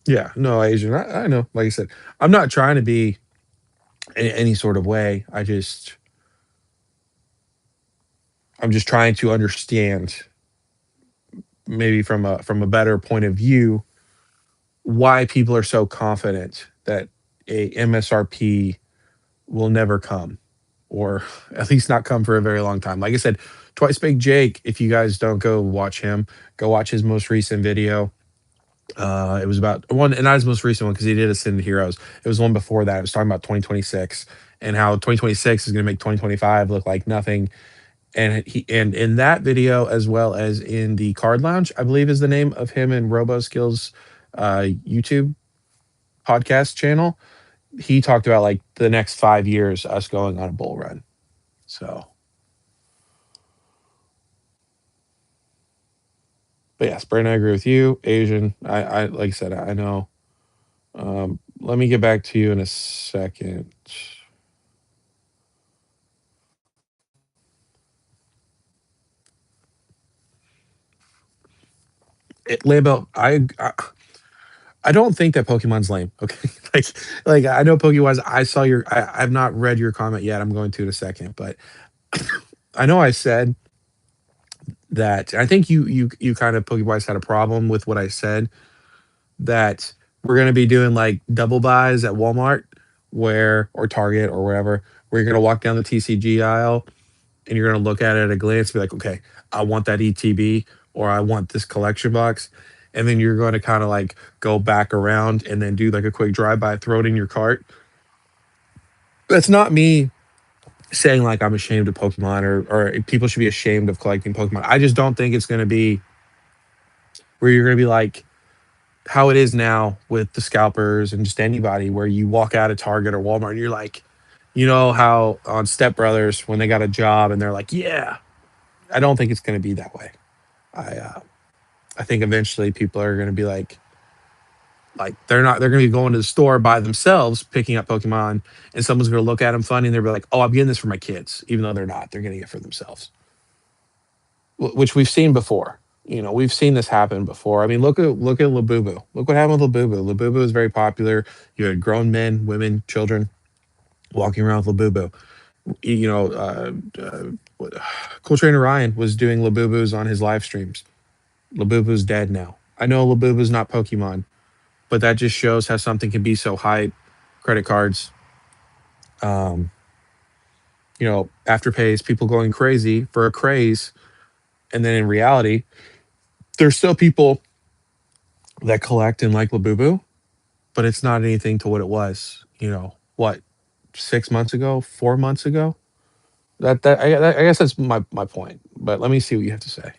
yeah, no, Asian. I know. Like I said, I'm not trying to be any sort of way. I'm just trying to understand maybe from a better point of view why people are so confident that a MSRP will never come, or at least not come for a very long time. Like I said, Twice Big Jake, if you guys don't go watch him, go watch his most recent video. It was about one, and not his most recent one because he did Ascended Heroes. It was one before that. It was talking about 2026 and how 2026 is going to make 2025 look like nothing. And in that video, as well as in the Card Lounge, I believe is the name of him and Robo Skills YouTube podcast channel. He talked about like the next 5 years us going on a bull run. So, but yes, Brandon, I agree with you. Asian, I like I said, I know. Let me get back to you in a second. Lambo, I don't think that Pokemon's lame. Okay, like I know Pokewise. I saw your. I've not read your comment yet. I'm going to in a second, but I know I said that. I think you kind of Pokewise had a problem with what I said, that we're going to be doing like double buys at Walmart, where or Target or wherever, where you're going to walk down the TCG aisle and you're going to look at it at a glance, be like, okay, I want that ETB, or I want this collection box. And then you're going to kind of like go back around and then do like a quick drive by, throw it in your cart. That's not me saying like I'm ashamed of Pokemon, or people should be ashamed of collecting Pokemon. I just don't think it's going to be where you're going to be like how it is now with the scalpers and just anybody, where you walk out of Target or Walmart and you're like, you know how on Step Brothers when they got a job and they're like, yeah. I don't think it's going to be that way. I uh, I think eventually people are going to be like they're going to be going to the store by themselves picking up Pokemon, and someone's going to look at them funny and they'll be like, oh, I'm getting this for my kids, even though they're not. They're getting it for themselves, which we've seen before. You know, we've seen this happen before. I mean, look at Labubu. Look what happened with Labubu. Labubu is very popular. You had grown men, women, children walking around with Labubu. You know, Cool Trainer Ryan was doing Labubus on his live streams. Labubu's dead now. I know Labubu's not Pokemon, but that just shows how something can be so hype. Credit cards, um, afterpays, people going crazy for a craze, and then in reality, there's still people that collect and like Labubu, but it's not anything to what it was. What, 6 months ago, 4 months ago. I guess that's my point. But let me see what you have to say.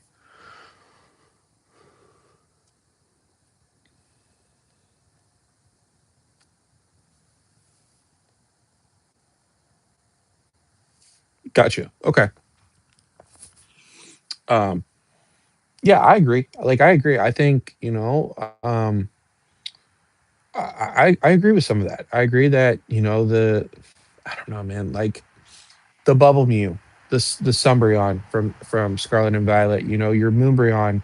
Got you. Okay. Um, yeah, I agree. Like I agree. I think I agree with some of that. I agree that the I don't know, man. Like the Bubble Mew, the Sumbreon from Scarlet and Violet. Your Moonbreon.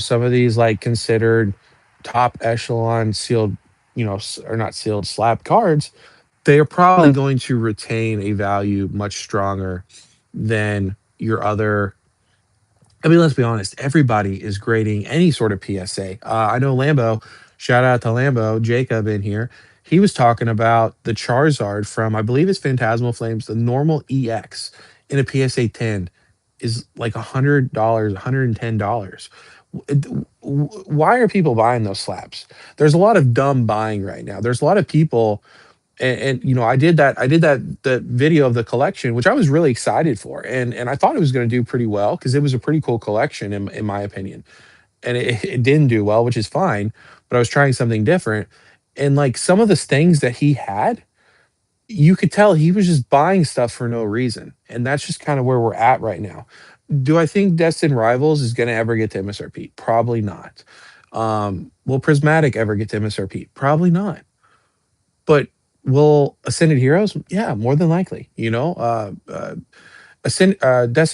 Some of these like considered top echelon sealed, or not sealed, slab cards. They are probably going to retain a value much stronger than your other. I mean, let's be honest. Everybody is grading any sort of PSA. I know Lambo. Shout out to Lambo, Jacob in here. He was talking about the Charizard from, I believe it's Phantasmal Flames. The normal EX in a PSA 10 is like $100, $110. Why are people buying those slabs? There's a lot of dumb buying right now. There's a lot of people, and I did that video of the collection, which I was really excited for, and I thought it was going to do pretty well because it was a pretty cool collection in my opinion, and it didn't do well, which is fine, but I was trying something different, and like some of the things that he had, you could tell he was just buying stuff for no reason, and that's just kind of where we're at right now. Do I think Destin Rivals is going to ever get to MSRP? Probably not. Will Prismatic ever get to MSRP? Probably not. But will Ascended Heroes? Yeah, more than likely. Destin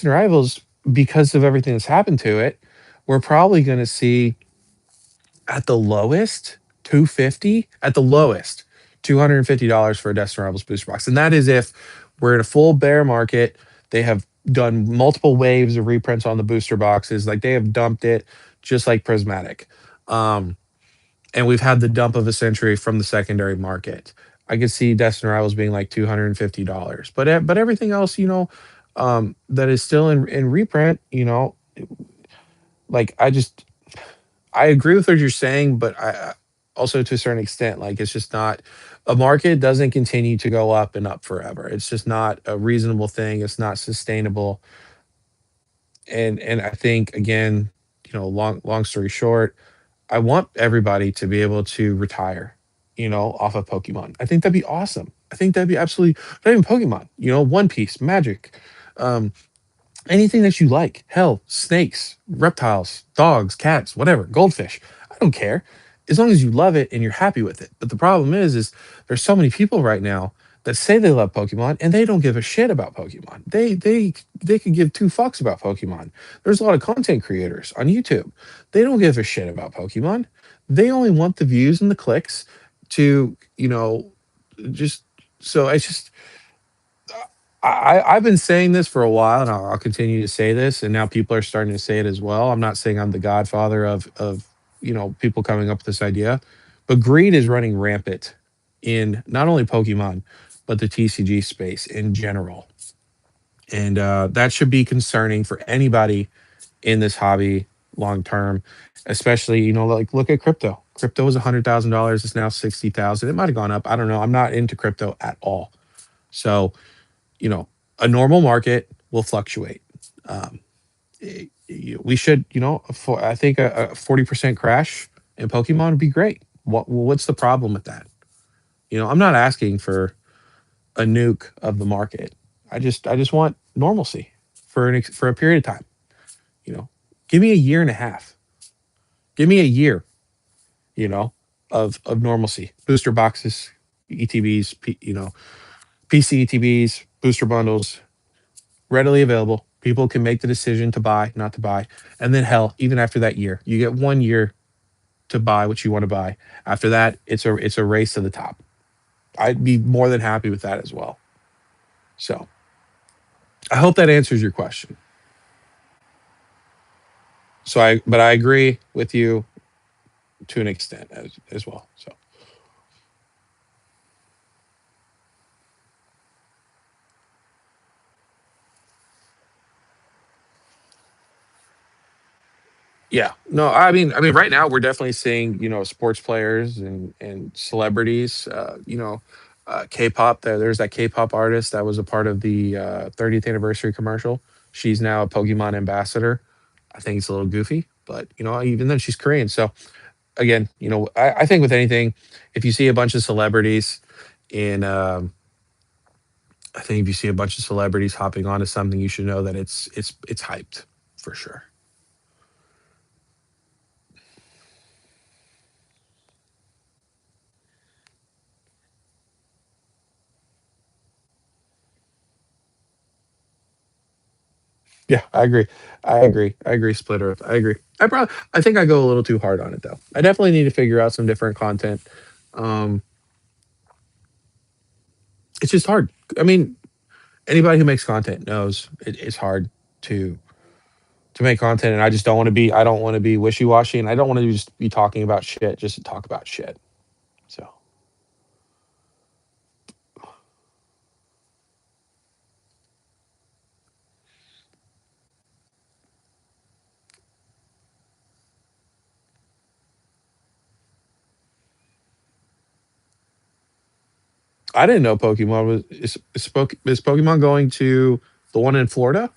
Rivals, because of everything that's happened to it, we're probably going to see at the lowest 250, at the lowest $250 for a Destin Rivals booster box, and that is if we're in a full bear market. They have done multiple waves of reprints on the booster boxes, like they have dumped it just like Prismatic. And we've had the dump of a century from the secondary market. I could see Destin Rivals being like $250. But everything else, that is still in reprint, like I agree with what you're saying, but also to a certain extent, like it's just not a market doesn't continue to go up and up forever. It's just not a reasonable thing. It's not sustainable. And I think again, long story short, I want everybody to be able to retire, off of Pokemon. I think that'd be awesome. I think that'd be absolutely not even Pokemon, One Piece, Magic, um, anything that you like. Hell, snakes, reptiles, dogs, cats, whatever, goldfish. I don't care. As long as you love it and you're happy with it. But the problem is there's so many people right now that say they love Pokemon and they don't give a shit about Pokemon. They could give two fucks about Pokemon. There's a lot of content creators on YouTube. They don't give a shit about Pokemon. They only want the views and the clicks to, just so it's just I've been saying this for a while, and I'll continue to say this, and now people are starting to say it as well. I'm not saying I'm the godfather of people coming up with this idea, but greed is running rampant in not only Pokemon but the TCG space in general, and that should be concerning for anybody in this hobby long term. Especially, like look at crypto. Crypto was $100,000. It's now 60,000. It might have gone up. I don't know. I'm not into crypto at all. So you know, a normal market will fluctuate. Um, we should, for I think a 40% crash in Pokemon would be great. What's the problem with that? I'm not asking for a nuke of the market. I just want normalcy for a period of time. You know, give me a year and a half. Give me a year. You know, of normalcy. Booster boxes, ETBs, PC ETBs, booster bundles, readily available. People can make the decision to buy, not to buy. And then hell, even after that year, you get 1 year to buy what you want to buy. After that, it's a race to the top. I'd be more than happy with that as well. So I hope that answers your question. But I agree with you to an extent as well. So yeah, no, I mean, right now we're definitely seeing sports players and celebrities. K-pop. There's that K-pop artist that was a part of the 30th anniversary commercial. She's now a Pokemon ambassador. I think it's a little goofy, but even then she's Korean. So again, I think with anything, if you see a bunch of celebrities in, I think if you see a bunch of celebrities hopping onto something, you should know that it's hyped for sure. Yeah, I agree. I agree. I agree. Split Earth. I agree. I think I go a little too hard on it though. I definitely need to figure out some different content. Um, it's just hard. I mean, anybody who makes content knows it's hard to to make content, and I just don't want to be. I don't want to be wishy washy, and I don't want to just be talking about shit just to talk about shit. So I didn't know Pokemon was is Pokemon going to the one in Florida?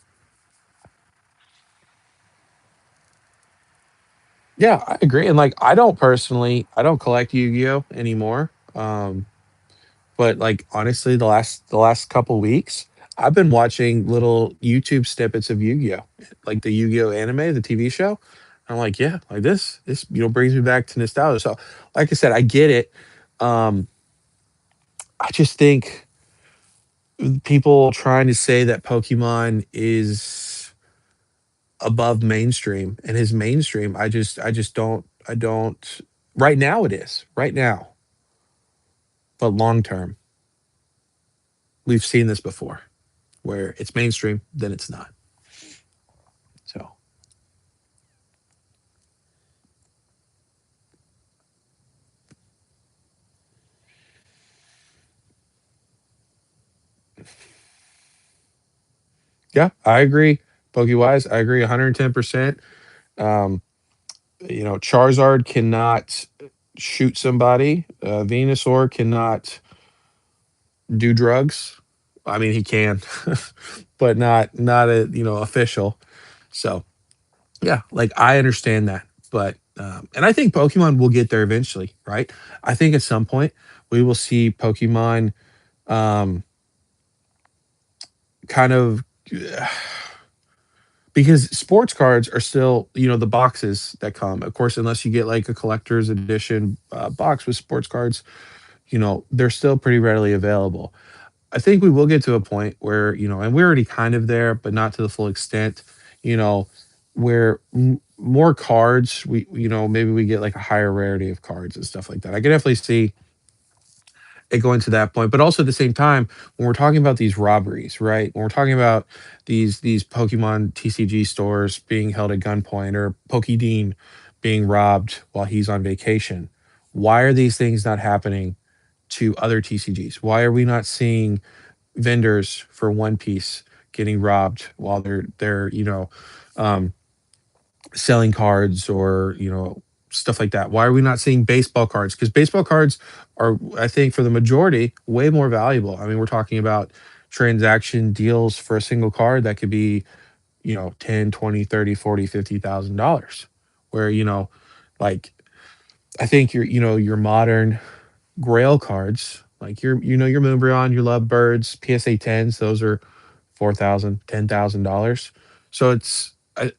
Yeah, I agree. And like, I don't collect Yu Gi Oh anymore. But like honestly, the last couple weeks, I've been watching little YouTube snippets of Yu-Gi-Oh, like the Yu-Gi-Oh anime, the TV show. I'm like, yeah, like this brings me back to nostalgia. So, like I said, I get it. Um, I just think people trying to say that Pokemon is above mainstream and his mainstream, I just don't. Right now, it is right now, but long term, we've seen this before, where it's mainstream, then it's not. So. Yeah, I agree. Pokewise, I agree 110%. Um, Charizard cannot shoot somebody. Venusaur cannot do drugs. I mean, he can, but not a official. So yeah, like I understand that, but and I think Pokemon will get there eventually, right? I think at some point we will see Pokemon um, kind of because sports cards are still the boxes that come, of course, unless you get like a collector's edition box with sports cards. They're still pretty readily available. I think we will get to a point where, and we're already kind of there, but not to the full extent, you know, where more cards, maybe we get like a higher rarity of cards and stuff like that. I can definitely see it going to that point. But also at the same time, when we're talking about these robberies, right? When we're talking about these Pokemon TCG stores being held at gunpoint or Pokédean being robbed while he's on vacation, why are these things not happening to other TCGs? Why are we not seeing vendors for One Piece getting robbed while they're um, selling cards or stuff like that? Why are we not seeing baseball cards? Because baseball cards are, I think, for the majority, way more valuable. I mean, we're talking about transaction deals for a single card that could be 10, 20, 30, 40, $50,000. Where like I think your modern Grail cards, like your Moonbreon, your Lovebirds, PSA 10s, those are 4,000, $10,000. So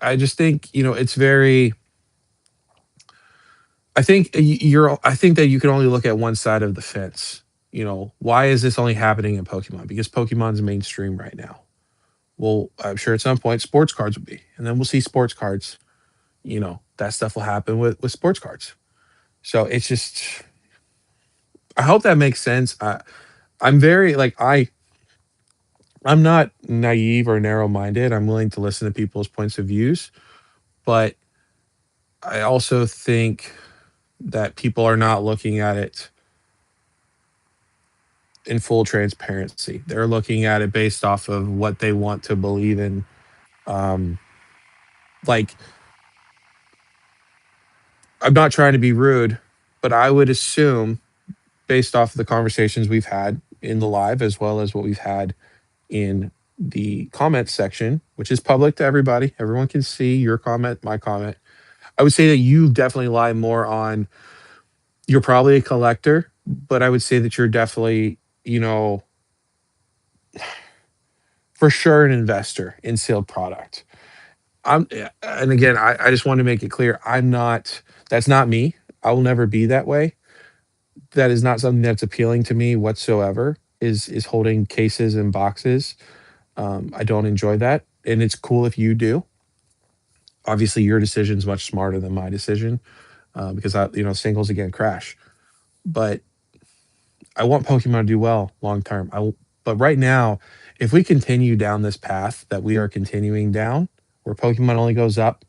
I just think, it's very, I think that you can only look at one side of the fence. Why is this only happening in Pokemon? Because Pokemon's mainstream right now. Well, I'm sure at some point sports cards will be, and then we'll see sports cards. That stuff will happen with sports cards. So it's just, I hope that makes sense. I'm very like I'm not naive or narrow minded. I'm willing to listen to people's points of views, but I also think that people are not looking at it in full transparency. They're looking at it based off of what they want to believe in. Um, like, I'm not trying to be rude, but I would assume, based off of the conversations we've had in the live, as well as what we've had in the comments section, which is public to everybody, everyone can see your comment, my comment. I would say that you definitely lie more on, you're probably a collector, but I would say that you're definitely, for sure an investor in sealed product. And again, I just want to make it clear, that's not me. I will never be that way. That is not something that's appealing to me whatsoever, is holding cases and boxes. I don't enjoy that. And it's cool if you do. Obviously, your decision is much smarter than my decision, because singles again crash. But I want Pokemon to do well long term. But right now, if we continue down this path that we are continuing down, where Pokemon only goes up,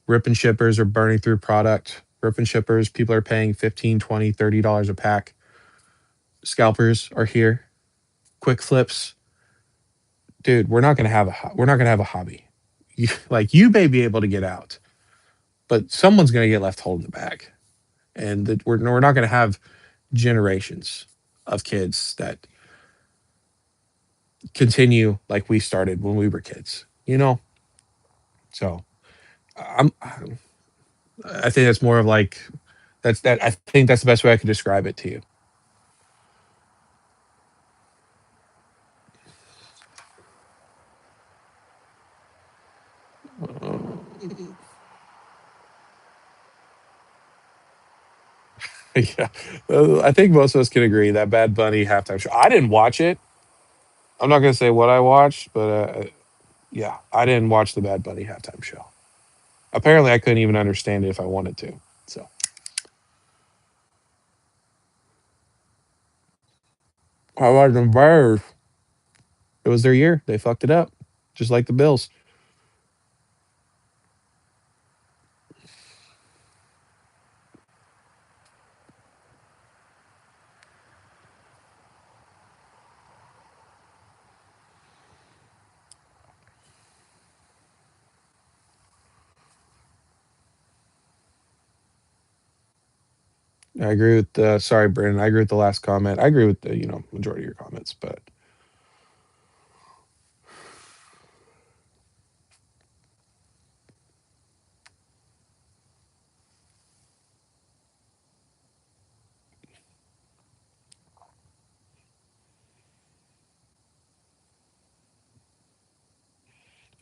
rip and shippers are burning through product, rip and shippers, people are paying 15, 20, $30 a pack. Scalpers are here, quick flips. Dude, we're not gonna have a hobby. You may be able to get out, but someone's gonna get left holding the bag, and we're not gonna have generations of kids that continue like we started when we were kids. So I think that's more of like that. I think that's the best way I could describe it to you. Yeah, I think most of us can agree that Bad Bunny halftime show. I didn't watch it. I'm not gonna say what I watched, but yeah, I didn't watch the Bad Bunny halftime show. Apparently, I couldn't even understand it if I wanted to. So how about the Bears? It was their year. They fucked it up, just like the Bills. I agree with the sorry, Brandon. I agree with the last comment. I agree with the majority of your comments, but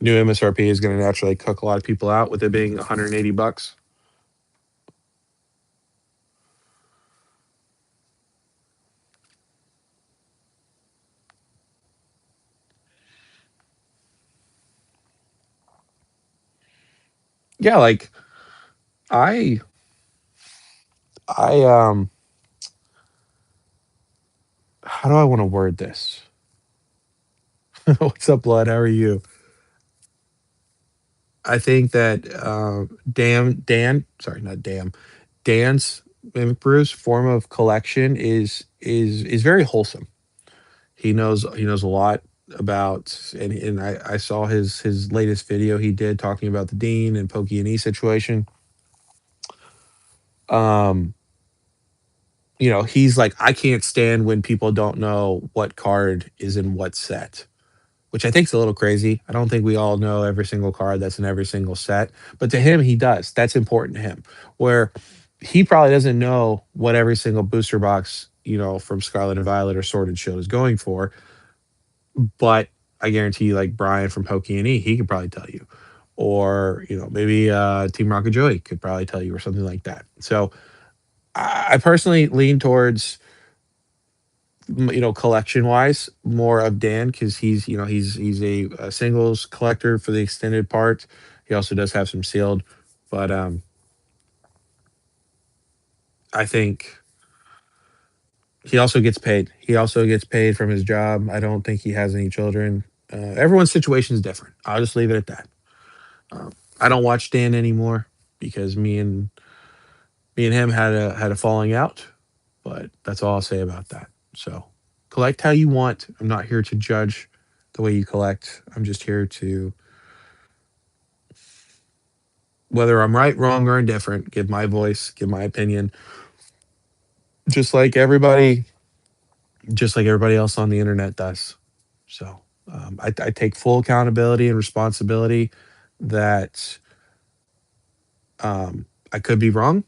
new MSRP is going to naturally cook a lot of people out with it being 180 bucks. Yeah, like I I how do I want to word this? What's up, blood? How are you? I think that sorry, not Dan's Mimic Brew's form of collection is very wholesome. He knows a lot about, and I saw his latest video he did talking about the Dean and Pokey and E situation. Um, he's like, I can't stand when people don't know what card is in what set, which I think is a little crazy. I don't think we all know every single card that's in every single set, but to him, he does. That's important to him. Where he probably doesn't know what every single booster box, from Scarlet and Violet or Sword and Shield is going for, but I guarantee you, like Brian from Pokey and E, he could probably tell you. Or, maybe Team Rocket Joey could probably tell you or something like that. So I personally lean towards collection wise more of Dan because he's a singles collector for the extended part. He also does have some sealed, but I think he also gets paid. He also gets paid from his job. I don't think he has any children. Everyone's situation is different. I'll just leave it at that. Um, I don't watch Dan anymore because me and him had a falling out, but that's all I'll say about that. So collect how you want. I'm not here to judge the way you collect. I'm just here to, whether I'm right, wrong, or indifferent, give my voice, give my opinion, just like everybody, just like everybody else on the internet does. So I take full accountability and responsibility that I could be wrong,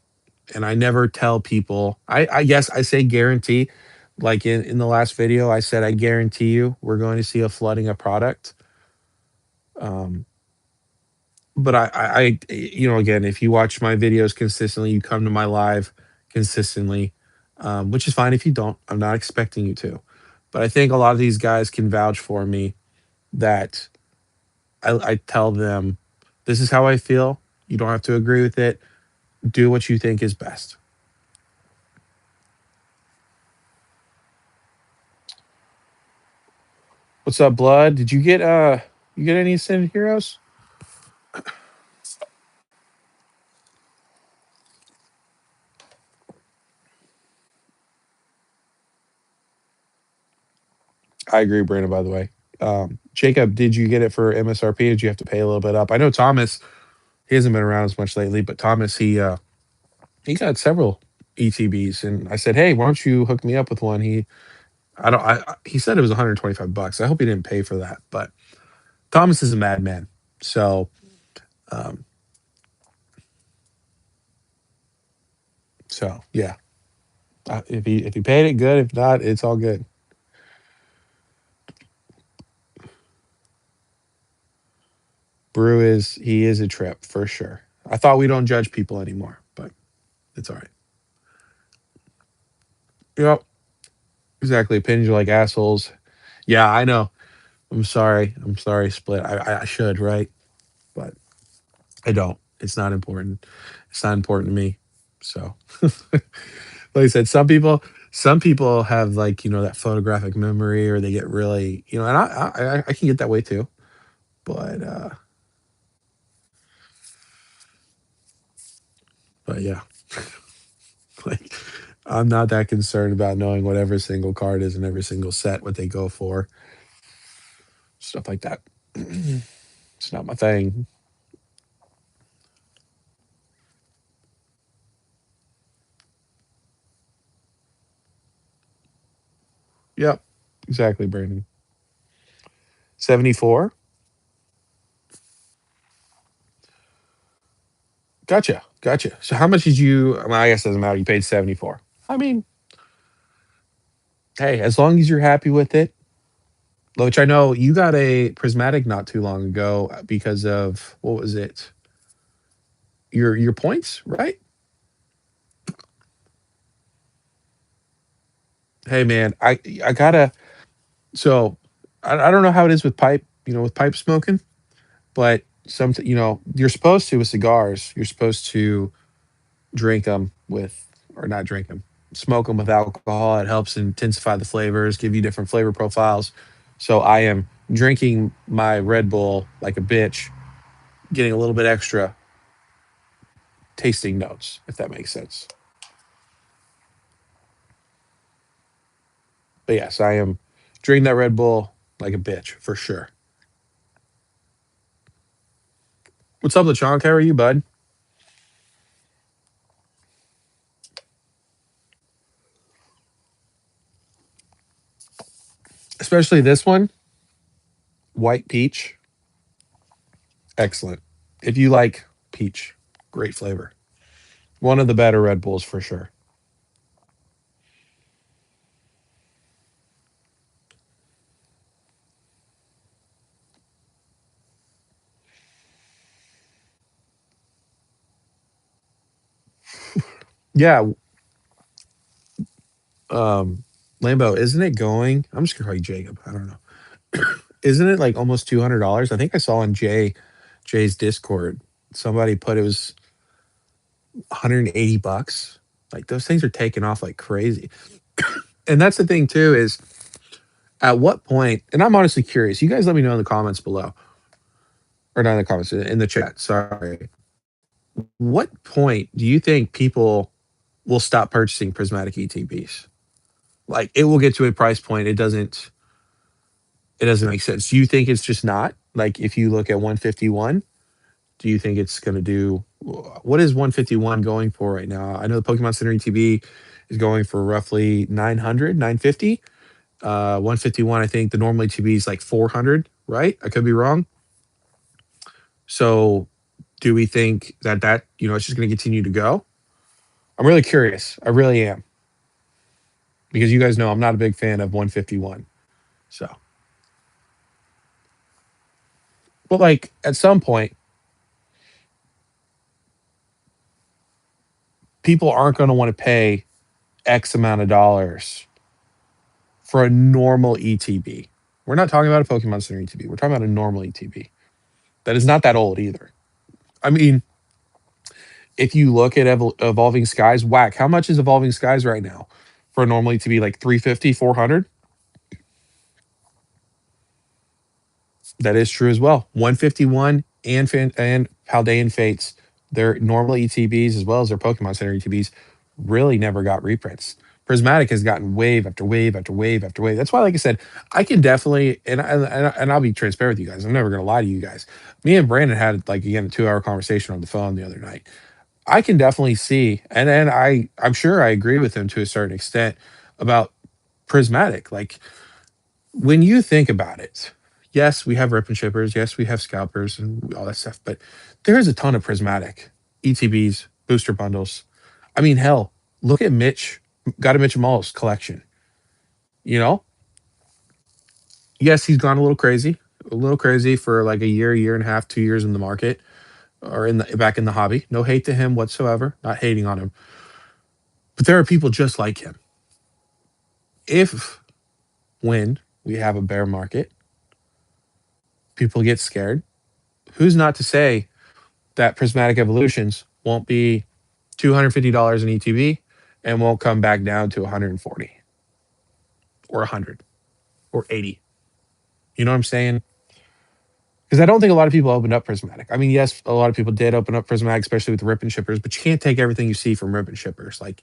and I never tell people. I guess I say guarantee. Like in the last video, I said I guarantee you we're going to see a flooding of product. Um, but again, if you watch my videos consistently, you come to my live consistently, which is fine if you don't. I'm not expecting you to, but I think a lot of these guys can vouch for me that I tell them, this is how I feel. You don't have to agree with it. Do what you think is best. What's up, blood? Did you get any Ascended Heroes? I agree, Brandon, by the way. Jacob, did you get it for MSRP? Did you have to pay a little bit up? I know Thomas, he hasn't been around as much lately, but Thomas, he got several ETBs, and I said, "Hey, why don't you hook me up with one?" I don't, he said it was 125 bucks. I hope he didn't pay for that, but Thomas is a madman. So, um, yeah, if he paid it, good. If not, it's all good. Brew he is a trip for sure. I thought we don't judge people anymore, but it's all right. Yep, exactly. Opinions are like assholes. Yeah, I know. I'm sorry. I'm sorry, Split. I should, right? But I don't. It's not important. It's not important to me. So, like I said, some people have, like, that photographic memory, or they get really, and I can get that way too. But yeah, like, I'm not that concerned about knowing what every single card is in every single set, what they go for, stuff like that. It's not my thing. Yep. Exactly, Brandon. 74. Gotcha. Gotcha. So how much did you, well, I guess it doesn't matter. You paid 74. I mean, hey, as long as you're happy with it, which I know you got a prismatic not too long ago because of what was it? Your points, right? Hey man, I gotta so I don't know how it is with pipe, with pipe smoking, but you're supposed to with cigars, you're supposed to drink them with, or not drink them, smoke them with alcohol. It helps intensify the flavors, give you different flavor profiles. So I am drinking my Red Bull like a bitch, getting a little bit extra tasting notes, if that makes sense. But yes, I am drinking that Red Bull like a bitch for sure. What's up, LeChonk? How are you, bud? Especially this one, white peach, excellent. If you like peach, great flavor. One of the better Red Bulls for sure. Yeah, Lambo, isn't it going? I'm just gonna call you Jacob. I don't know. Isn't it like almost $200? I think I saw on Jay's Discord somebody put it was 180 bucks. Like those things are taking off like crazy. And that's the thing too is at what point, and I'm honestly curious, you guys let me know in the comments below, or not in the comments, in the chat, sorry. What point do you think people will stop purchasing prismatic ETBs? Like it will get to a price point it doesn't make sense. Do you think it's just not? Like if you look at 151, do you think it's going to do what is 151 going for right now? I know the Pokemon Center ETB is going for roughly 900, 950. 151, I think the normal ETB is like 400, right? I could be wrong. So do we think that it's just going to continue to go? I'm really curious. I really am because you guys know I'm not a big fan of 151. So, but like at some point, people aren't going to want to pay X amount of dollars for a normal ETB. We're not talking about a Pokemon Center ETB. We're talking about a normal ETB that is not that old either. I mean, if you look at Evolving Skies, whack, how much is Evolving Skies right now for a normal ETB? Like 350, 400. That is true as well. 151 and Paldean Fates, their normal ETBs as well as their Pokemon Center ETBs really never got reprints. Prismatic has gotten wave after wave after wave after wave. That's why, like I said, I can definitely and I'll be transparent with you guys. I'm never going to lie to you guys. Me and Brandon had like again a 2 hour conversation on the phone the other night. I can definitely see, and I'm sure I agree with him to a certain extent about Prismatic. Like when you think about it, yes, we have rip and shippers, yes, we have scalpers and all that stuff, but there's a ton of prismatic ETBs, booster bundles. I mean, hell, look at Mitch, got a Mitch Moss collection. You know, yes, he's gone a little crazy for like a year and a half, 2 years in the market or in the back in the hobby. No hate to him whatsoever, not hating on him, but there are people just like him. If when we have a bear market, people get scared. Who's not to say that Prismatic Evolutions won't be $250 in ETB and won't come back down to 140 or 100 or 80. You know what I'm saying? Because I don't think a lot of people opened up Prismatic. I mean, yes, a lot of people did open up Prismatic, especially with rip and shippers, but you can't take everything you see from rip and shippers. Like,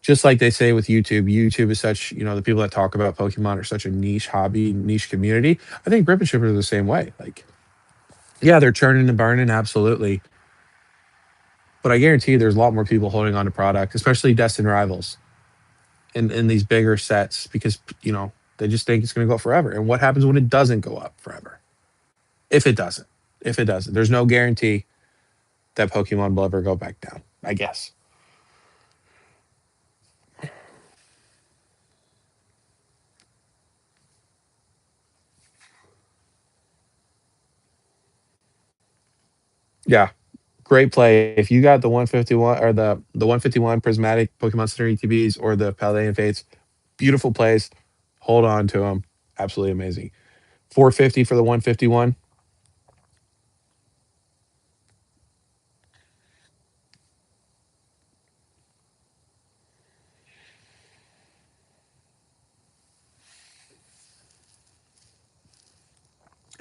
just like they say with YouTube, YouTube is such, the people that talk about Pokemon are such a niche hobby, niche community. I think rip and shippers are the same way. Like, yeah, they're churning and burning, absolutely. But I guarantee you there's a lot more people holding on to product, especially Destined Rivals. in these bigger sets because they just think it's going to go up forever. And what happens when it doesn't go up forever? If it doesn't, if it doesn't, there's no guarantee that Pokemon will ever go back down. I guess. Yeah, great play. If you got the 151 or the 151 prismatic Pokemon Center ETBs or the Paldean Fates, beautiful plays. Hold on to them. Absolutely amazing. 450 for the 151.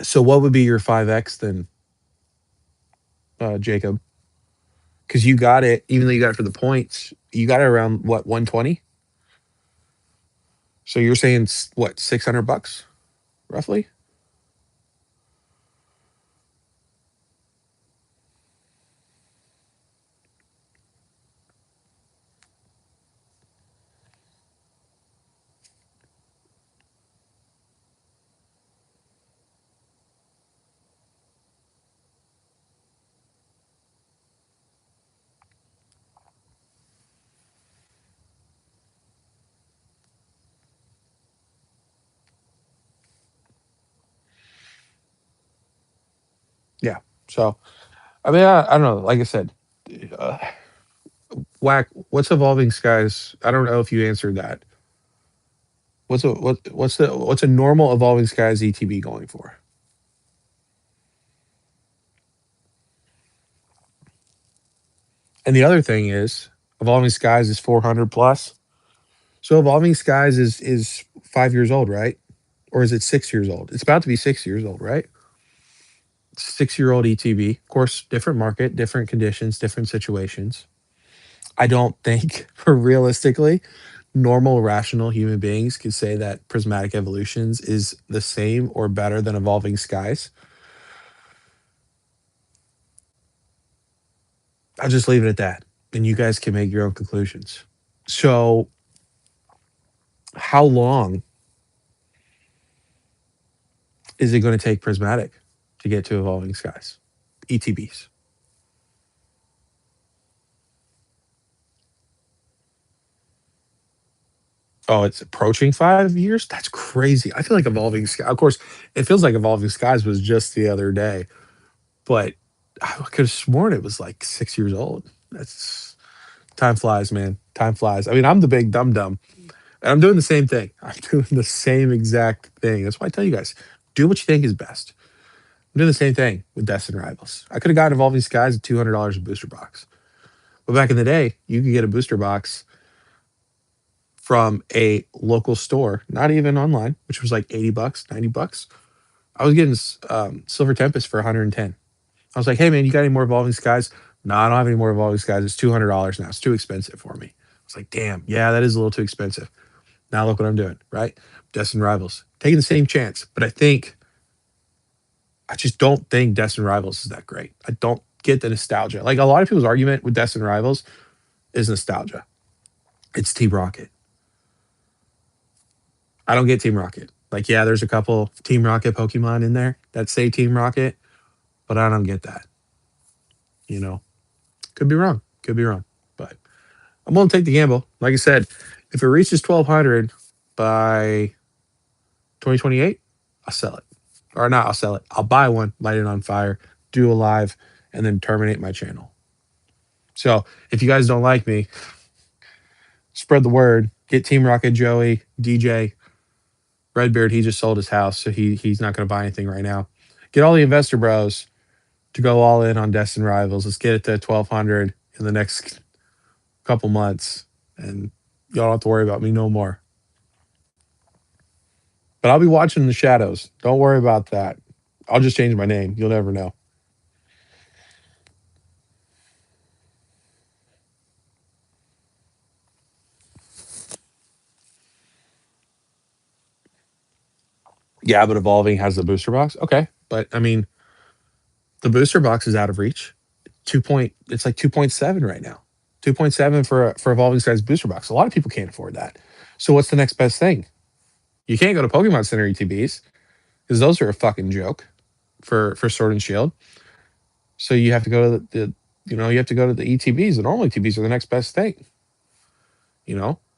So what would be your 5x then, Jacob? Because you got it, even though you got it for the points, you got it around what, 120? So you're saying what, $600 roughly? Yeah. So I mean, I don't know. Like I said, uh, whack. What's evolving skies? I don't know if you answered that. What's a normal evolving skies ETB going for? And the other thing is, evolving skies is 400 plus. So evolving skies is 5 years old, right? Or is it 6 years old? It's about to be 6 years old, right? 6 year old ETB. Of course, different market, different conditions, different situations. I don't think realistically normal rational human beings could say that prismatic evolutions is the same or better than evolving skies. I'll just leave it at that. And you guys can make your own conclusions. So, how long is it going to take prismatic to get to evolving skies? ETBs. Oh, it's approaching 5 years? That's crazy. I feel like evolving sky. Of course, it feels like evolving skies was just the other day, but I could have sworn it was like 6 years old. That's time flies, man. Time flies. I mean, I'm the big dum dum. And I'm doing the same thing. I'm doing the same exact thing. That's why I tell you guys, do what you think is best. I'm doing the same thing with Destin Rivals. I could have gotten Evolving Skies at $200 a booster box. But back in the day, you could get a booster box from a local store, not even online, which was like 80 bucks, 90 bucks. I was getting Silver Tempest for 110. I was like, hey, man, you got any more Evolving Skies? No, I don't have any more Evolving Skies. It's $200 now. It's too expensive for me. I was like, damn, yeah, that is a little too expensive. Now look what I'm doing, right? Destined Rivals. Taking the same chance. But I just don't think Destined Rivals is that great. I don't get the nostalgia. Like a lot of people's argument with Destined Rivals is nostalgia. It's Team Rocket. I don't get Team Rocket. Like, yeah, there's a couple Team Rocket Pokemon in there that say Team Rocket, but I don't get that. You know, could be wrong. Could be wrong. But I'm going to take the gamble. Like I said, if it reaches 1200 by 2028, I'll sell it. Or not, I'll sell it. I'll buy one, light it on fire, do a live, and then terminate my channel. So if you guys don't like me, spread the word. Get Team Rocket Joey, DJ, Redbeard. He just sold his house, so he's not going to buy anything right now. Get all the investor bros to go all in on Destin Rivals. Let's get it to 1200 in the next couple months, and y'all don't have to worry about me no more. But I'll be watching in the shadows. Don't worry about that. I'll just change my name. You'll never know. Yeah, but evolving has the booster box. Okay, but I mean, the booster box is out of reach. It's like 2.7 right now. 2.7 for Evolving Skies booster box. A lot of people can't afford that. So what's the next best thing? You can't go to Pokemon Center ETBs because those are a fucking joke for Sword and Shield. So you have to go to you have to go to the ETBs. The normal ETBs are the next best thing.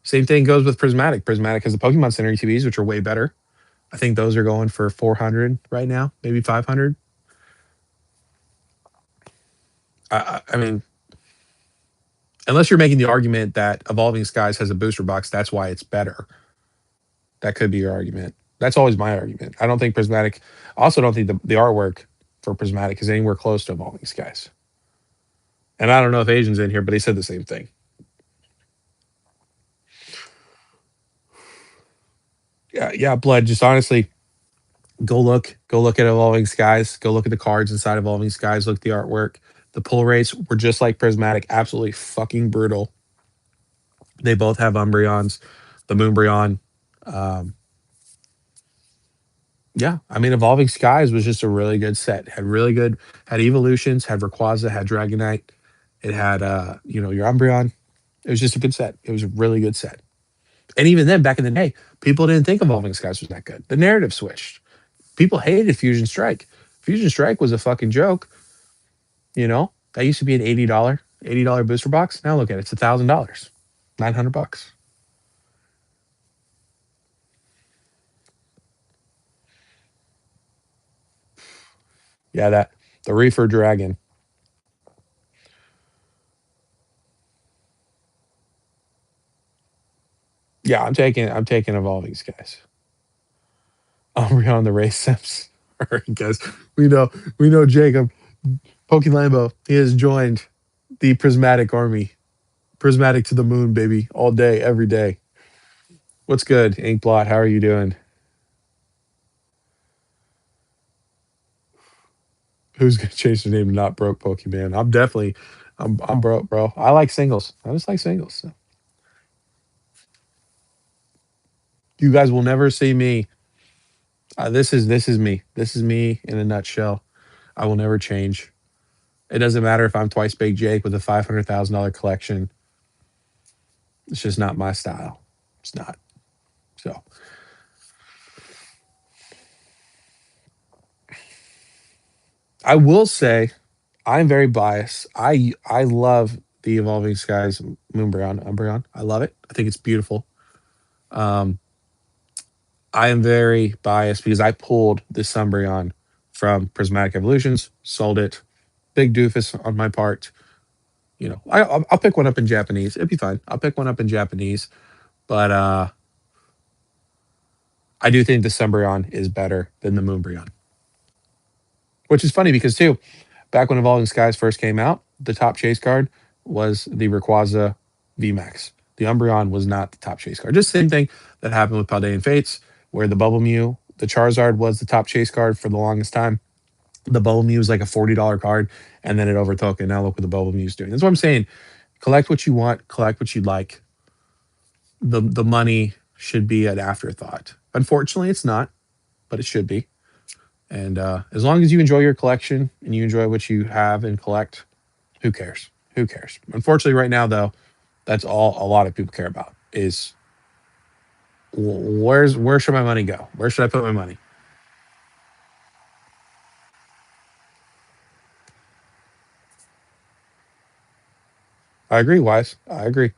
Same thing goes with Prismatic. Prismatic has the Pokemon Center ETBs, which are way better. I think those are going for 400 right now, maybe 500. I mean, unless you're making the argument that Evolving Skies has a booster box, that's why it's better. That could be your argument. That's always my argument. I don't think Prismatic. I also don't think the artwork for Prismatic is anywhere close to Evolving Skies. And I don't know if Asian's in here, but they said the same thing. Yeah, yeah, Blood. Just honestly, go look at Evolving Skies. Go look at the cards inside Evolving Skies. Look at the artwork. The pull rates were just like Prismatic, absolutely fucking brutal. They both have Umbreons, the Moonbreon. Um, yeah, I mean, Evolving Skies was just a really good set. Had really good, had evolutions, had Rayquaza, had Dragonite. It had, your Umbreon. It was just a good set. It was a really good set. And even then, back in the day, people didn't think Evolving Skies was that good. The narrative switched. People hated Fusion Strike. Fusion Strike was a fucking joke. That used to be an $80 booster box. Now look at it, it's $1,000, $900. Yeah, that the Reefer Dragon. Yeah, I'm taking Evolving Skies. Umbreon the race sims. All right, guys. We know we know Jacob Pokelambo. He has joined the Prismatic Army. Prismatic to the moon, baby, all day, every day. What's good, Inkblot? How are you doing? Who's gonna change the name to not broke Pokemon? I'm broke, bro. I like singles. I just like singles. So. You guys will never see me. This is me. This is me in a nutshell. I will never change. It doesn't matter if I'm twice baked Jake with a $500,000 collection. It's just not my style. It's not. So I will say I'm very biased. I love the Evolving Skies Moonbreon Umbreon. I love it. I think it's beautiful. Um, I am very biased because I pulled this Umbreon from Prismatic Evolutions, sold it. Big doofus on my part. I'll pick one up in Japanese. It'd be fine. I'll pick one up in Japanese, but I do think the Umbreon is better than the Moonbreon, which is funny because too, back when Evolving Skies first came out, the top chase card was the Rayquaza VMAX. The Umbreon was not the top chase card. Just the same thing that happened with Paldean Fates, where the Bubble Mew, the Charizard was the top chase card for the longest time. The Bubble Mew was like a $40 card, and then it overtook. And now look what the Bubble Mew is doing. That's what I'm saying. Collect what you want, collect what you'd like. The money should be an afterthought. Unfortunately, it's not, but it should be. And as long as you enjoy your collection and you enjoy what you have and collect, who cares? Who cares? Unfortunately, right now though, that's all a lot of people care about is where should my money go? Where should I put my money? I agree, Wise. I agree.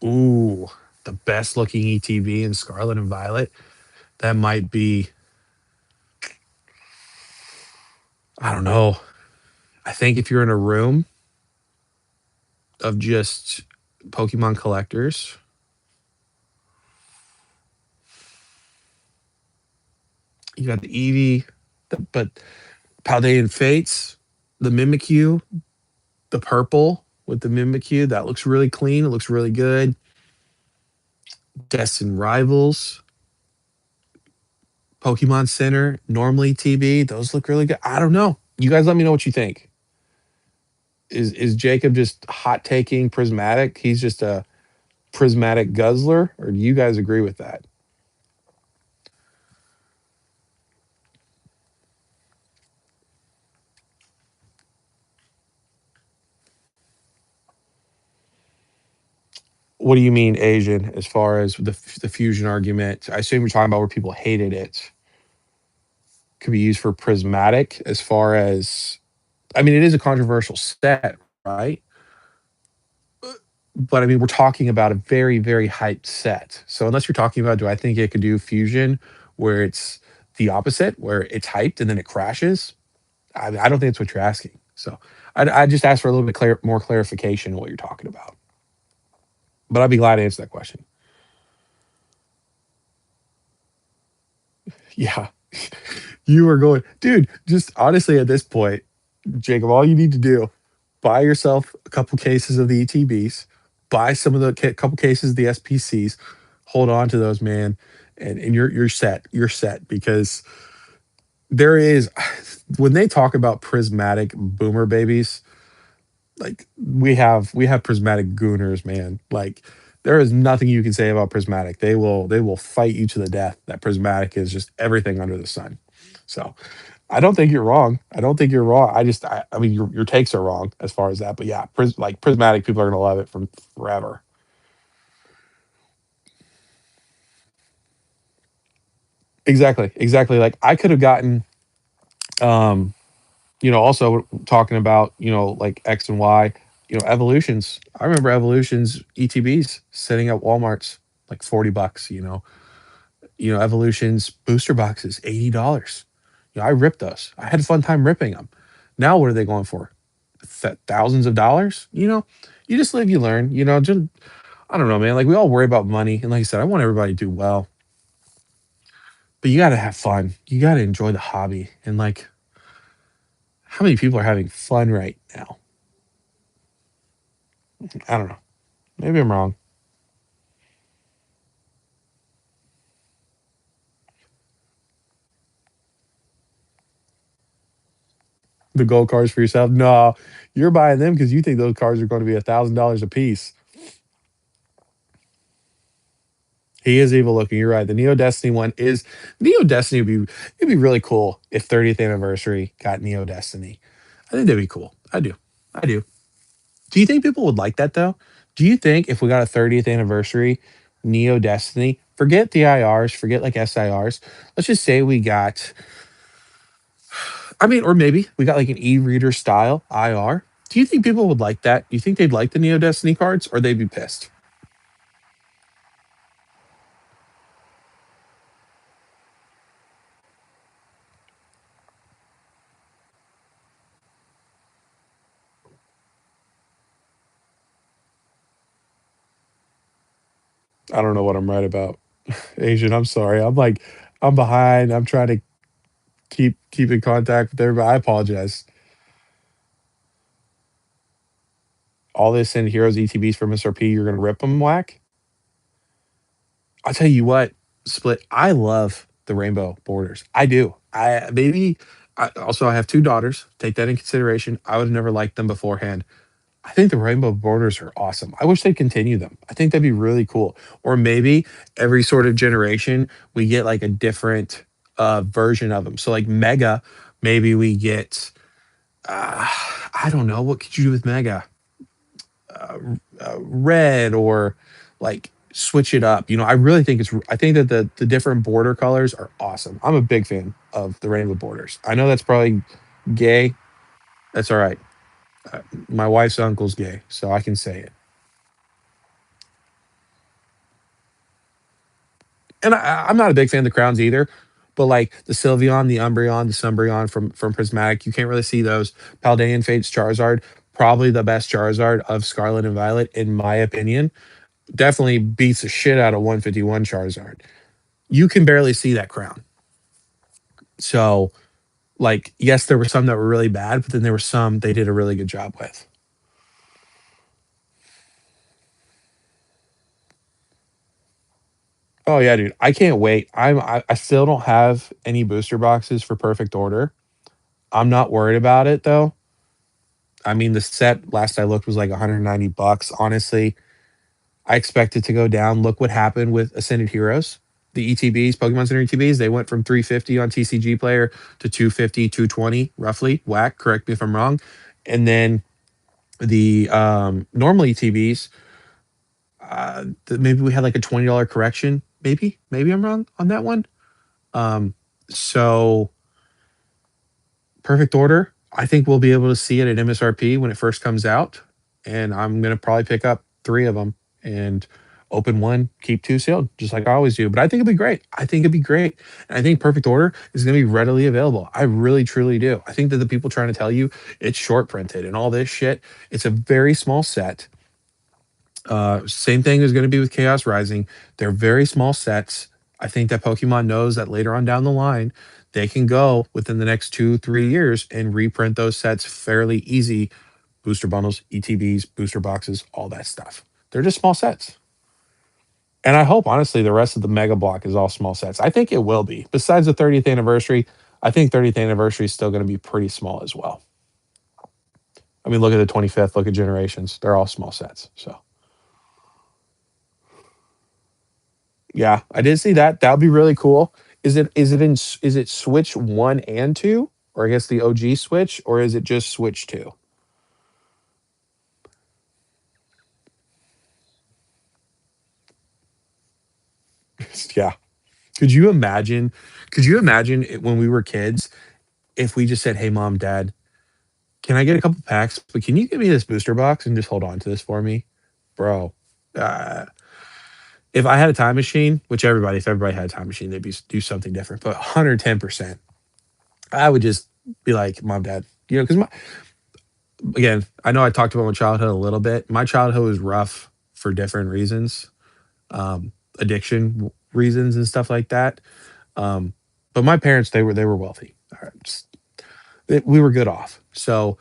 Ooh, the best looking ETV in Scarlet and Violet. That might be. I don't know. I think if you're in a room of just Pokemon collectors, you got the Eevee, but Paldean Fates, the Mimikyu, the purple with the Mimikyu, that looks really clean. It looks really good. Destined Rivals, Pokemon Center, normally TB, those look really good. I don't know. You guys let me know what you think. Is Jacob just hot taking Prismatic? He's just a Prismatic guzzler, or do you guys agree with that? What do you mean Asian as far as the fusion argument? I assume you're talking about where people hated it. Could be used for prismatic as far as, I mean, it is a controversial set, right? But I mean, we're talking about a very, very hyped set. So unless you're talking about, do I think it could do fusion where it's the opposite, where it's hyped and then it crashes? I don't think that's what you're asking. So I just asked for a little bit more clarification on what you're talking about. But I'd be glad to answer that question. Yeah. You are going, dude, just honestly at this point, Jacob, all you need to do, buy yourself a couple cases of the ETBs, buy some of the couple cases of the SPCs, hold on to those, man, and you're set. You're set because there is when they talk about prismatic boomer babies, like we have prismatic gooners, man. Like there is nothing you can say about prismatic. They will fight you to the death. That prismatic is just everything under the sun. So I don't think you're wrong. I don't think you're wrong. I mean, your takes are wrong as far as that. But yeah, like prismatic, people are gonna love it from forever. Exactly, exactly. Like I could have gotten, um, also talking about, like X and Y, evolutions. I remember evolutions ETBs sitting at Walmart's like $40. Evolutions booster boxes $80. I ripped those. I had a fun time ripping them. Now what are they going for? Thousands of dollars? You just live, you learn. Just I don't know, man. Like we all worry about money, and like I said, I want everybody to do well, but you got to have fun. You got to enjoy the hobby, and like, how many people are having fun right now? I don't know. Maybe I'm wrong. The gold cards for yourself? No, you're buying them because you think those cards are going to be $1,000 a piece. He is evil looking. You're right. The Neo Destiny one is Neo Destiny would be it'd be really cool if 30th anniversary got Neo Destiny. I think that'd be cool. I do. I do. Do you think people would like that though? Do you think if we got a 30th anniversary Neo Destiny, forget the IRs, forget like SIRs, let's just say we got, I mean, or maybe we got like an e-reader style IR. Do you think people would like that? Do you think they'd like the Neo Destiny cards or they'd be pissed? I don't know what I'm right about. Asian, I'm sorry. I'm behind. I'm trying to keep in contact with everybody. I apologize. All this in Heroes ETBs from SRP, you're gonna rip them whack? I'll tell you what, Split. I love the rainbow borders. I do. I maybe. I have two daughters. Take that in consideration. I would have never liked them beforehand. I think the rainbow borders are awesome. I wish they'd continue them. I think that'd be really cool. Or maybe every sort of generation we get like a different version of them. So like Mega, maybe we get. Uh, I don't know. What could you do with Mega? uh, Red or like switch it up. I really think I think that the different border colors are awesome. I'm a big fan of the rainbow borders. I know that's probably gay. That's all right. My wife's uncle's gay, so I can say it. And I'm not a big fan of the crowns either. But like the Sylveon, the Umbreon, the Sumbreon from Prismatic, you can't really see those. Paldean Fates Charizard, probably the best Charizard of Scarlet and Violet, in my opinion. Definitely beats the shit out of 151 Charizard. You can barely see that crown. So, like, yes, there were some that were really bad, but then there were some they did a really good job with. Oh yeah, dude, I can't wait. I still don't have any booster boxes for Perfect Order. I'm not worried about it though. I mean, the set last I looked was like 190 bucks. Honestly, I expect it to go down. Look what happened with Ascended Heroes. The ETBs, Pokemon Center ETBs, they went from 350 on TCG Player to 250, 220 roughly. Whack, correct me if I'm wrong. And then the normal ETBs, maybe we had like a $20 correction. Maybe I'm wrong on that one. Um, so perfect order. I think we'll be able to see it at MSRP when it first comes out, and I'm gonna probably pick up 3 of them and open 1, keep 2 sealed, just like I always do, but I think it'd be great. I think it'd be great, and I think perfect order is gonna be readily available. I really, truly do. I think that the people trying to tell you it's short printed and all this shit, it's a very small set. Same thing is gonna be with Chaos Rising. They're very small sets. I think that Pokemon knows that later on down the line, they can go within the next 2, 3 years and reprint those sets fairly easy. Booster bundles, ETBs, booster boxes, all that stuff. They're just small sets. And I hope, honestly, the rest of the mega block is all small sets. I think it will be. Besides the 30th anniversary, I think 30th anniversary is still going to be pretty small as well. I mean, look at the 25th, look at Generations. They're all small sets. So, yeah, I did see that. That would be really cool. Is it Switch 1 and 2? Or I guess the OG Switch, or is it just Switch 2? Yeah. Could you imagine? Could you imagine when we were kids if we just said, "Hey, mom, dad, can I get a couple packs? But can you give me this booster box and just hold on to this for me, bro?" Uh, if I had a time machine, which if everybody had a time machine, they'd do something different. But 110%, I would just be like, "Mom, dad," because again, I know I talked about my childhood a little bit. My childhood was rough for different reasons, addiction reasons and stuff like that. Um, but my parents, they were wealthy. We were good off. So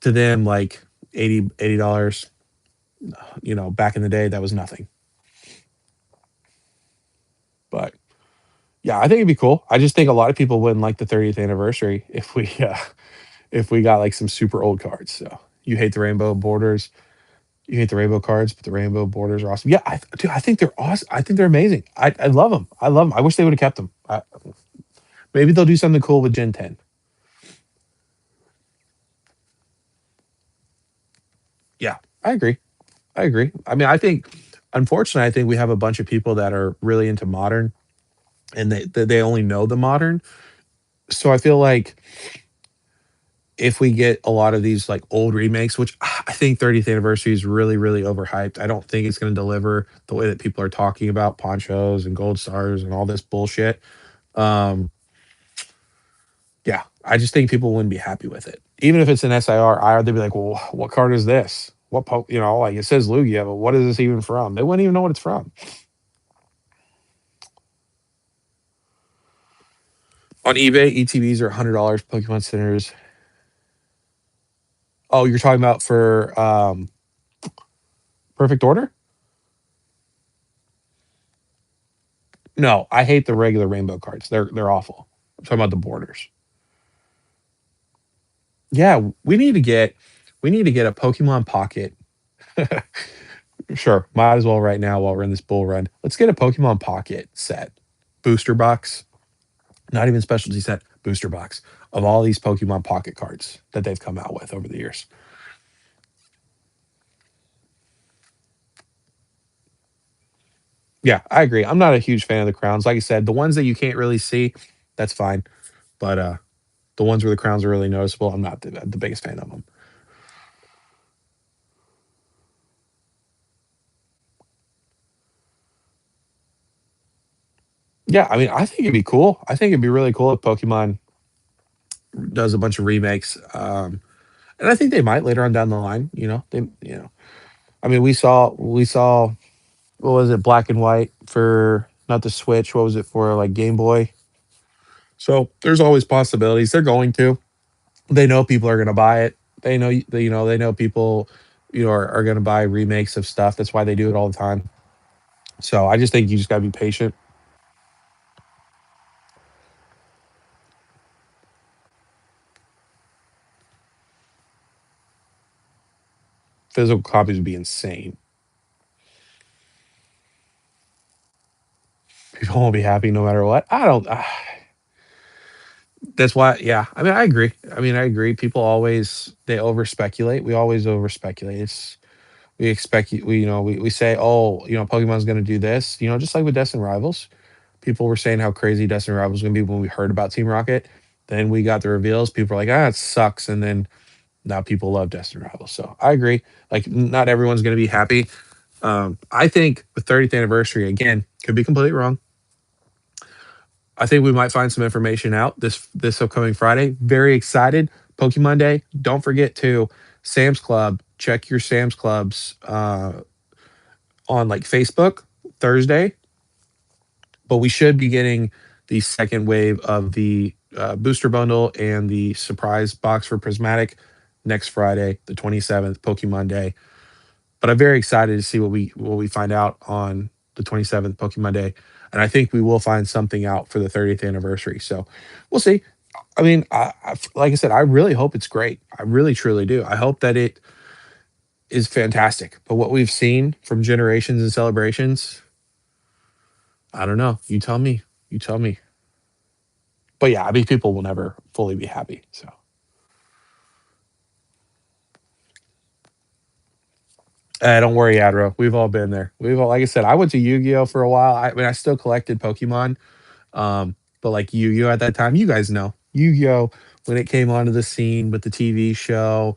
to them, like 80 dollars, back in the day, that was nothing. But yeah, I think it'd be cool. I just think a lot of people wouldn't like the 30th anniversary if we got like some super old cards. So you hate the rainbow borders, you hate the rainbow cards, but the rainbow borders are awesome. Yeah, dude, I think they're awesome. I think they're amazing. I love them. I love them. I wish they would have kept them. Maybe they'll do something cool with Gen 10. Yeah, I agree. I agree. I mean, unfortunately, I think we have a bunch of people that are really into modern, and they only know the modern. So I feel like if we get a lot of these like old remakes, which I think 30th anniversary is really, really overhyped. I don't think it's going to deliver the way that people are talking about ponchos and gold stars and all this bullshit. Um, yeah, I just think people wouldn't be happy with it. Even if it's an SIR, they'd be like, well, what card is this? Like it says Lugia, but what is this even from? They wouldn't even know what it's from. On eBay, ETBs are $100. Pokemon Centers. Oh, you're talking about for Perfect Order? No, I hate the regular rainbow cards. They're awful. I'm talking about the borders. Yeah, we need to get a Pokemon Pocket. Sure, might as well right now while we're in this bull run. Let's get a Pokemon Pocket set, booster box, not even specialty set, booster box of all these Pokemon Pocket cards that they've come out with over the years. Yeah, I agree. I'm not a huge fan of the crowns. Like I said, the ones that you can't really see, that's fine. But the ones where the crowns are really noticeable, I'm not the biggest fan of them. Yeah, I mean, I think it'd be cool. I think it'd be really cool if Pokemon does a bunch of remakes. And I think they might later on down the line. I mean, we saw what was it, Black and White for not the Switch. What was it for, like Game Boy? So there's always possibilities. They're going to. They know people are going to buy it. They know people, are going to buy remakes of stuff. That's why they do it all the time. So I just think you just got to be patient. Physical copies would be insane. People won't be happy no matter what. I don't. That's why. Yeah. I mean, I agree. I mean, I agree. People always they over speculate. We always over speculate. We expect we say, oh, Pokemon's going to do this, just like with Destin Rivals. People were saying how crazy Destin Rivals was going to be when we heard about Team Rocket. Then we got the reveals. People were like, it sucks. And then now people love Destin Rivals. So I agree. Like, not everyone's going to be happy. I think the 30th anniversary, again, could be completely wrong. I think we might find some information out this upcoming Friday. Very excited. Pokemon Day. Don't forget to Sam's Club. Check your Sam's Clubs on like Facebook Thursday. But we should be getting the second wave of the booster bundle and the surprise box for Prismatic next Friday, the 27th, Pokemon Day. But I'm very excited to see what we find out on the 27th, Pokemon Day. And I think we will find something out for the 30th anniversary. So we'll see. I mean, like I said, I really hope it's great. I really, truly do. I hope that it is fantastic. But what we've seen from generations and celebrations, I don't know. You tell me. You tell me. But yeah, I mean, people will never fully be happy. So don't worry, Adro. We've all been there. We've all, like I said, I went to Yu-Gi-Oh for a while. I still collected Pokemon. But like Yu-Gi-Oh at that time, you guys know Yu-Gi-Oh when it came onto the scene with the TV show.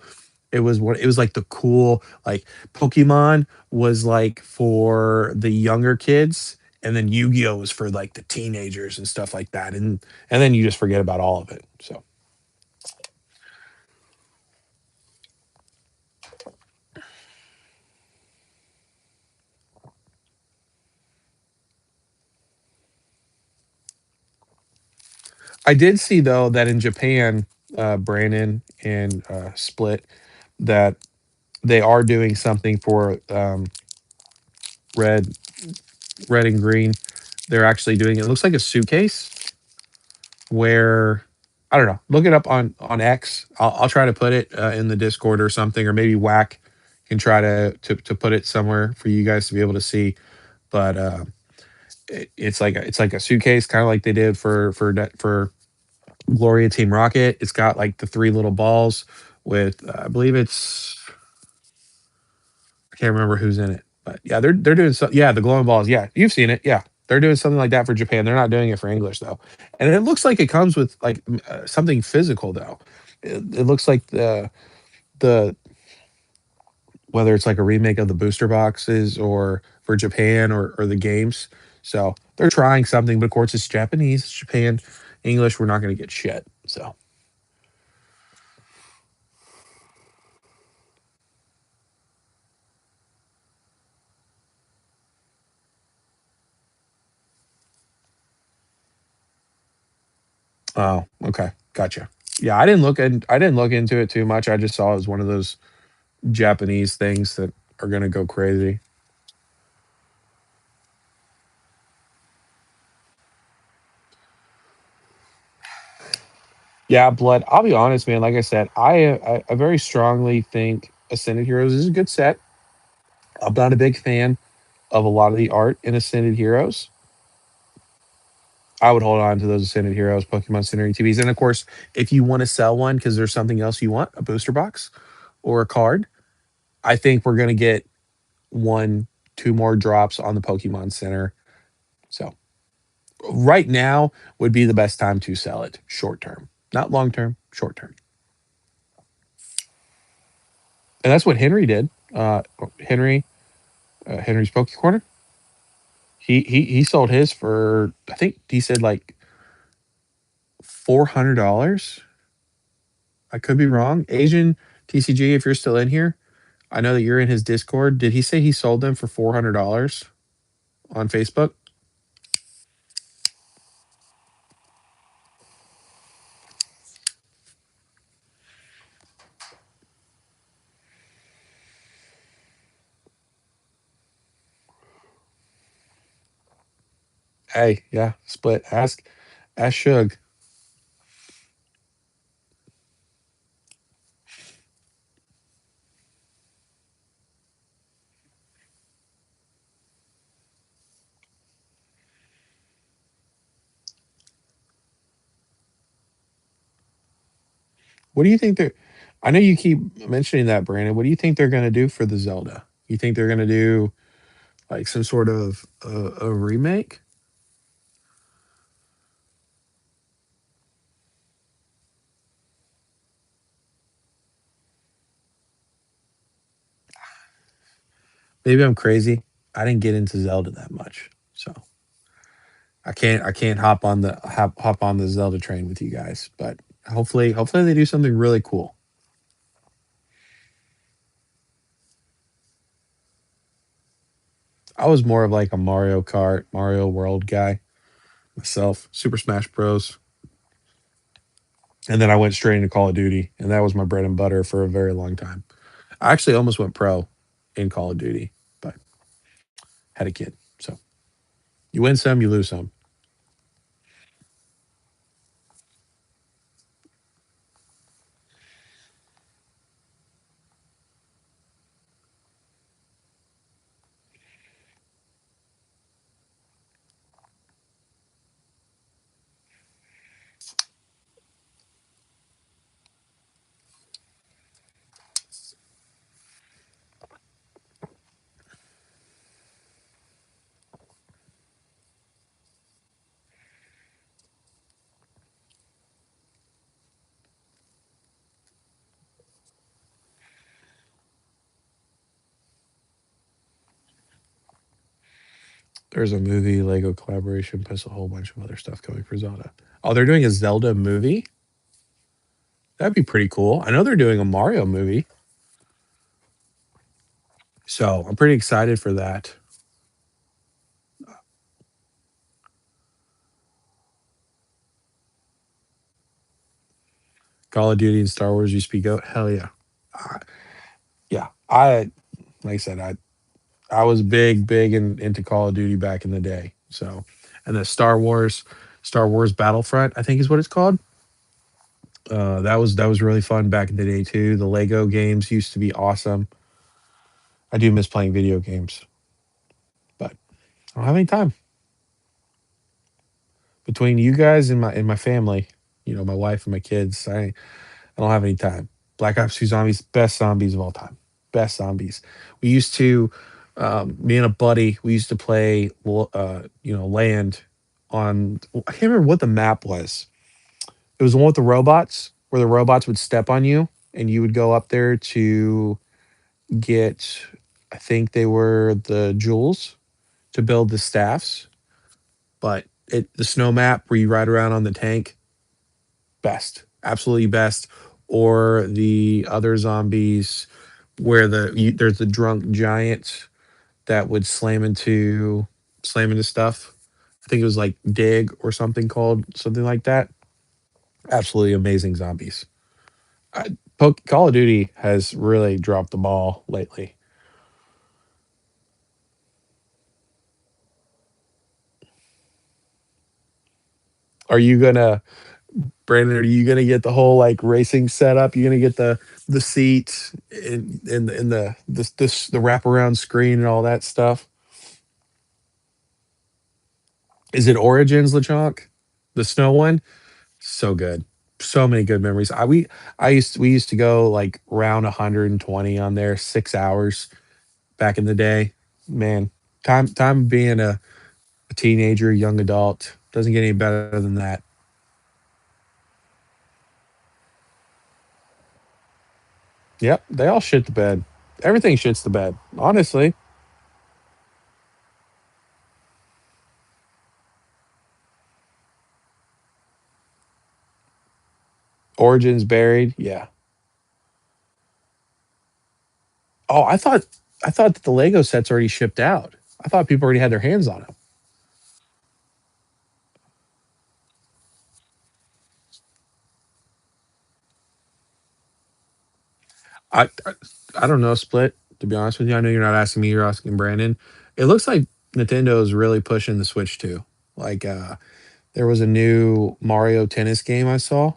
It was like the cool, like, Pokemon was like for the younger kids, and then Yu-Gi-Oh was for like the teenagers and stuff like that. And then you just forget about all of it. So I did see though that in Japan, Brandon and Split, that they are doing something for red, red and green. They're actually doing it. It looks like a suitcase where, I don't know. Look it up on X. I'll try to put it in the Discord or something, or maybe Whack can try to put it somewhere for you guys to be able to see. But it's like a suitcase, kind of like they did for Gloria Team Rocket. It's got like the three little balls with I believe it's, I can't remember who's in it, but yeah, they're doing so. Yeah, the glowing balls. Yeah, you've seen it. Yeah, they're doing something like that for Japan. They're not doing it for English though, and it looks like it comes with like something physical though. It looks like the whether it's like a remake of the booster boxes or for Japan or the games. So they're trying something, but of course it's Japanese, it's Japan, English. We're not going to get shit. So oh, okay, gotcha. Yeah, I didn't look into it too much. I just saw it was one of those Japanese things that are gonna go crazy. Yeah, Blood. I'll be honest, man. Like I said, I very strongly think Ascended Heroes is a good set. I'm not a big fan of a lot of the art in Ascended Heroes. I would hold on to those Ascended Heroes, Pokemon Center ETBs, and of course, if you want to sell one because there's something else you want, a booster box or a card, I think we're gonna get one, two more drops on the Pokemon Center. So right now would be the best time to sell it, short term, not long term, short term. And that's what Henry did. Henry's Poke Corner. He sold his for, I think he said like $400. I could be wrong. Asian TCG, if you're still in here, I know that you're in his Discord. Did he say he sold them for $400 on Facebook? Hey, yeah, split. Ask Shug. What do you think they're? I know you keep mentioning that, Brandon. What do you think they're going to do for the Zelda? You think they're gonna do like some sort of a remake? Maybe I'm crazy. I didn't get into Zelda that much, so I can't hop on the Zelda train with you guys. But hopefully they do something really cool. I was more of like a Mario Kart, Mario World guy myself. Super Smash Bros. And then I went straight into Call of Duty, and that was my bread and butter for a very long time. I actually almost went pro in Call of Duty, but had a kid. So you win some, you lose some. There's a movie, Lego collaboration, plus a whole bunch of other stuff coming for Zelda. Oh, they're doing a Zelda movie? That'd be pretty cool. I know they're doing a Mario movie, so I'm pretty excited for that. Call of Duty and Star Wars, you speak out? Hell yeah. Uh, yeah. Like I said, I was big into Call of Duty back in the day. So, and the Star Wars Battlefront, I think is what it's called. That was really fun back in the day too. The Lego games used to be awesome. I do miss playing video games, but I don't have any time between you guys and my family. You know, my wife and my kids. I don't have any time. Black Ops 2 Zombies, best zombies of all time. Best zombies. We used to, me and a buddy, we used to play, land on, I can't remember what the map was. It was the one with the robots, where the robots would step on you and you would go up there to get, I think they were the jewels to build the staffs. But the snow map where you ride around on the tank, best, absolutely best. Or the other zombies where there's the drunk giant that would slam into stuff. I think it was like Dig or something like that. Absolutely amazing zombies. Call of Duty has really dropped the ball lately. Are you gonna Brandon? Are you gonna get the whole like racing setup? You gonna get the seat in the wraparound screen and all that stuff? Is it Origins, LeChonk? The snow one? So good. So many good memories. We used to go like round 120 on there, 6 hours back in the day. Man, time being a teenager, young adult doesn't get any better than that. Yep, they all shit the bed. Everything shits the bed. Honestly, Origins buried. Yeah. Oh, I thought that the Lego sets already shipped out. I thought people already had their hands on them. I I don't know, Split. To be honest with you, I know you're not asking me. You're asking Brandon. It looks like Nintendo is really pushing the Switch too. Like, there was a new Mario tennis game I saw,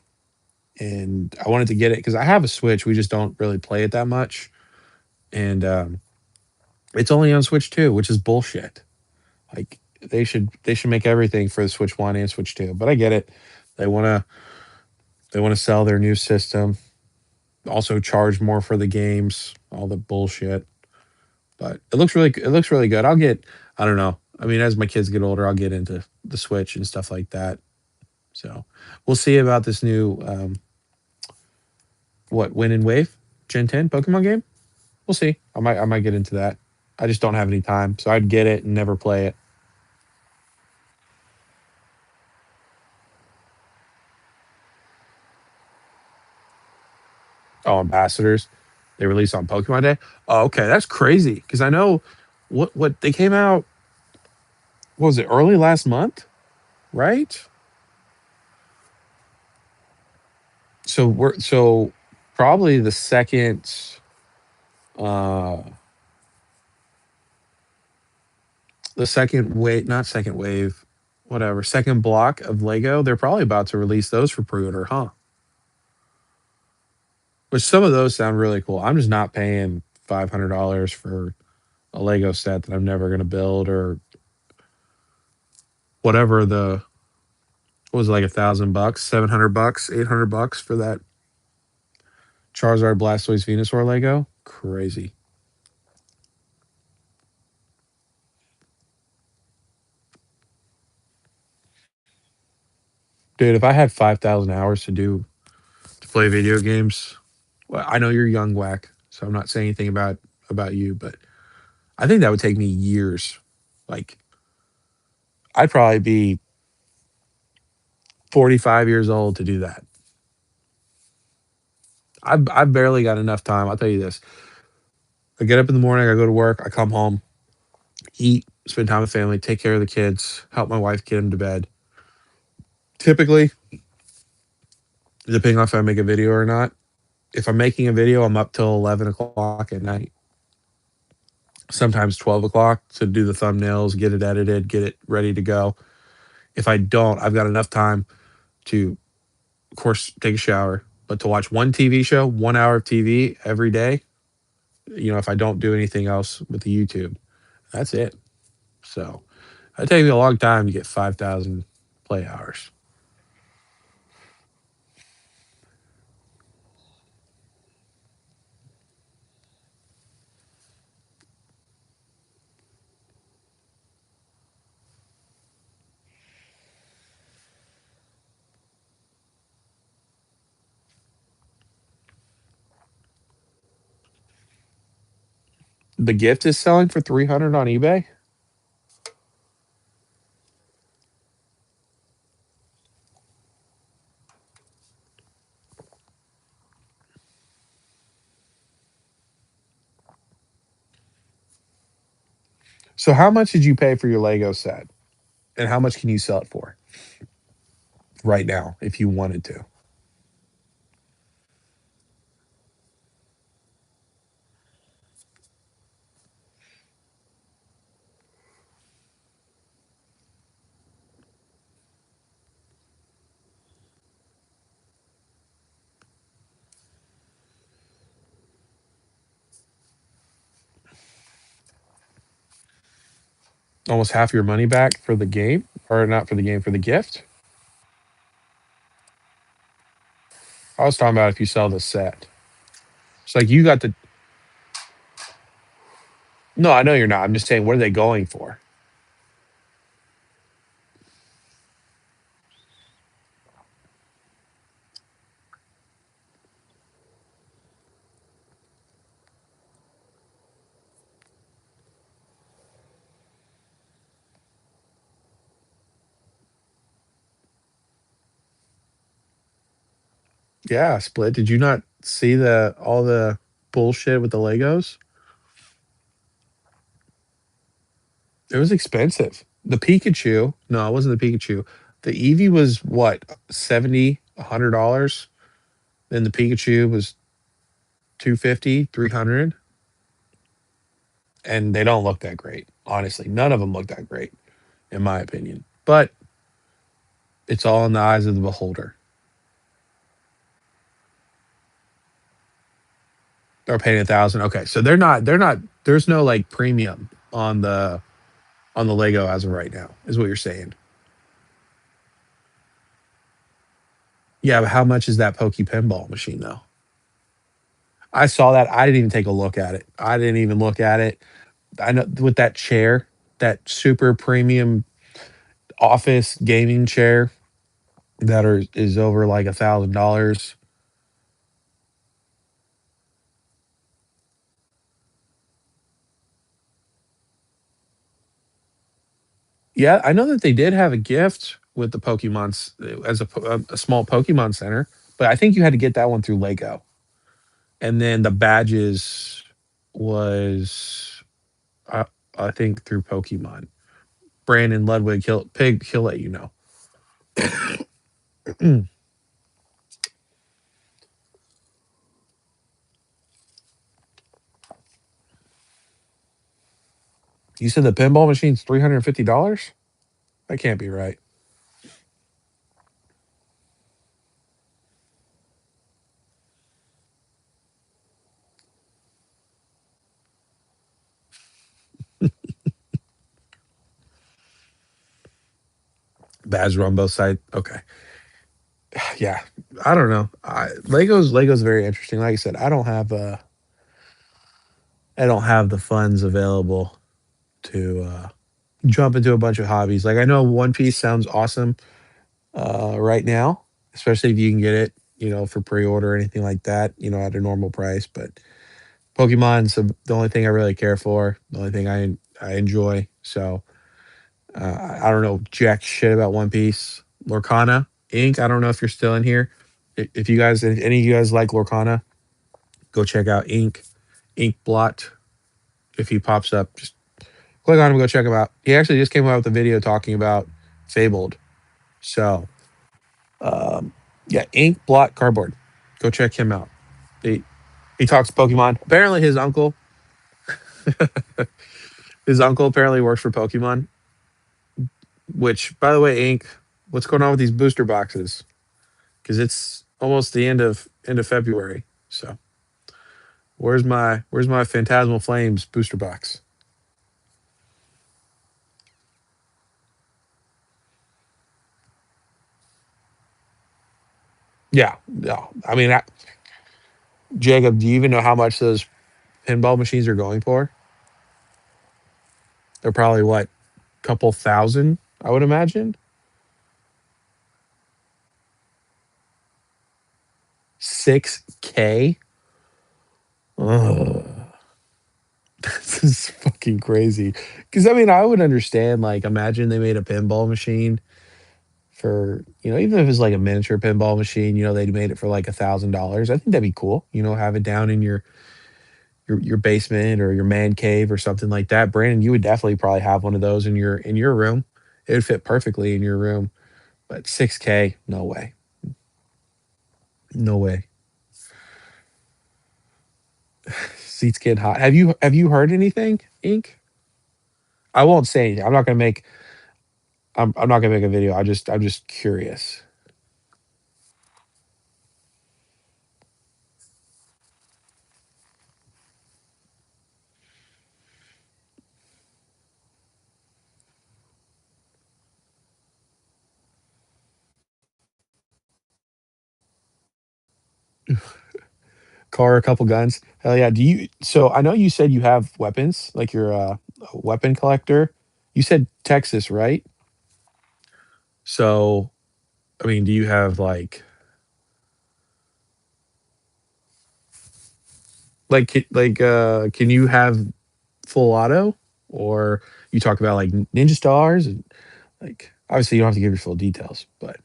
and I wanted to get it because I have a Switch. We just don't really play it that much, and it's only on Switch too, which is bullshit. Like, they should make everything for the Switch One and Switch Two. But I get it. They wanna they wanna sell their new system. Also charge more for the games. All the bullshit. But it looks really good. I don't know. I mean, as my kids get older, I'll get into the Switch and stuff like that. So we'll see about this new what Win and Wave Gen 10 Pokemon game. We'll see. I might get into that. I just don't have any time, so I'd get it and never play it. Oh, ambassadors, they release on Pokemon Day. Oh, okay, that's crazy because I know what they came out. What was it, early last month, right? So probably uh the second wave, not second wave, whatever, second block of Lego. They're probably about to release those for pre-order, huh? Which some of those sound really cool. I'm just not paying $500 for a Lego set that I'm never going to build or whatever the what was it, like $1,000, $700, $800 for that Charizard Blastoise Venusaur Lego. Crazy, dude. If I had 5,000 hours to play video games, well, I know you're young, whack, so I'm not saying anything about you, but I think that would take me years. Like I'd probably be 45 years old to do that. I've barely got enough time. I'll tell you this: I get up in the morning, I go to work, I come home, eat, spend time with family, take care of the kids, help my wife get them to bed. Typically, depending on if I make a video or not, if I'm making a video, I'm up till 11 o'clock at night, sometimes 12 o'clock to do the thumbnails, get it edited, get it ready to go. If I don't, I've got enough time to, of course, take a shower, but to watch one TV show, 1 hour of TV every day, if I don't do anything else with the YouTube, that's it. So it takes me a long time to get 5,000 play hours. The gift is selling for 300 on eBay. So how much did you pay for your Lego set? And how much can you sell it for right now if you wanted to? Almost half your money back for the game, or not for the game, for the gift. I was talking about if you sell the set. It's like you got the. No, I know you're not. I'm just saying, what are they going for? Yeah, split. Did you not see the all the bullshit with the Legos? It was expensive. The Pikachu, no, it wasn't the Pikachu. The Eevee was what, 70, $100. Then the Pikachu was 250, 300, and they don't look that great. Honestly, none of them look that great in my opinion. But it's all in the eyes of the beholder. They're paying 1,000. Okay, so they're not there's no like premium on the Lego as of right now, is what you're saying. Yeah, but how much is that Poke Pinball machine though? I saw that. I didn't even take a look at it. I didn't even look at it. I know with that chair, that super premium office gaming chair that are is over like $1,000. Yeah, I know that they did have a gift with the Pokemon's as a small Pokemon center, but I think you had to get that one through Lego. And then the badges was, uh, I think, through Pokemon. Brandon Ludwig, he'll let you know. You said the pinball machine's $350? That can't be right. Badge are on both sides. Okay. Yeah. I don't know. Lego's very interesting. Like I said, I don't have the funds available to jump into a bunch of hobbies. Like I know One Piece sounds awesome right now, especially if you can get it, for pre-order or anything like that, at a normal price. But Pokemon's the only thing I really care for, the only thing I enjoy. So I don't know jack shit about One Piece. Lorcana Inc. I don't know if you're still in here. If any of you guys like Lorcana, go check out Ink Blot. If he pops up, just click on him, go check him out. He actually just came out with a video talking about Fabled. So yeah, Ink Blot Cardboard. Go check him out. He he talks Pokemon. Apparently his uncle apparently works for Pokemon. Which, by the way, Ink, what's going on with these booster boxes? Because it's almost the end of February. So where's my Phantasmal Flames booster box? Yeah, no. I mean, Jacob, do you even know how much those pinball machines are going for? They're probably what, couple thousand, I would imagine. 6K. Ugh, this is fucking crazy. Because I mean, I would understand. Like, imagine they made a pinball machine for even if it's like a miniature pinball machine. They made it for like $1,000. I think that'd be cool. Have it down in your basement or your man cave or something like that. Brandon, you would definitely probably have one of those in your room. It would fit perfectly in your room. But 6K, no way. No way. Seats get hot. Have you heard anything, Ink? I won't say anything. I'm not gonna make a video. I'm just curious. Car, a couple guns. Hell yeah. So I know you said you have weapons, like you're a weapon collector. You said Texas, right? So I mean, do you have can you have full auto, or you talk about like ninja stars, and like obviously you don't have to give your full details, but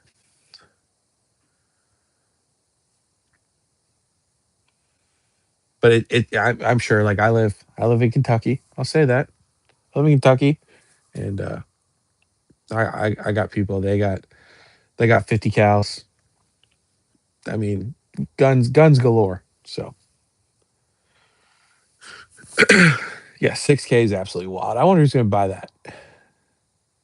I'm sure, like I live in Kentucky. I'll say that. I live in Kentucky, and I got people. They got 50 cals. I mean, guns galore. So yeah, 6K is absolutely wild. I wonder who's gonna buy that.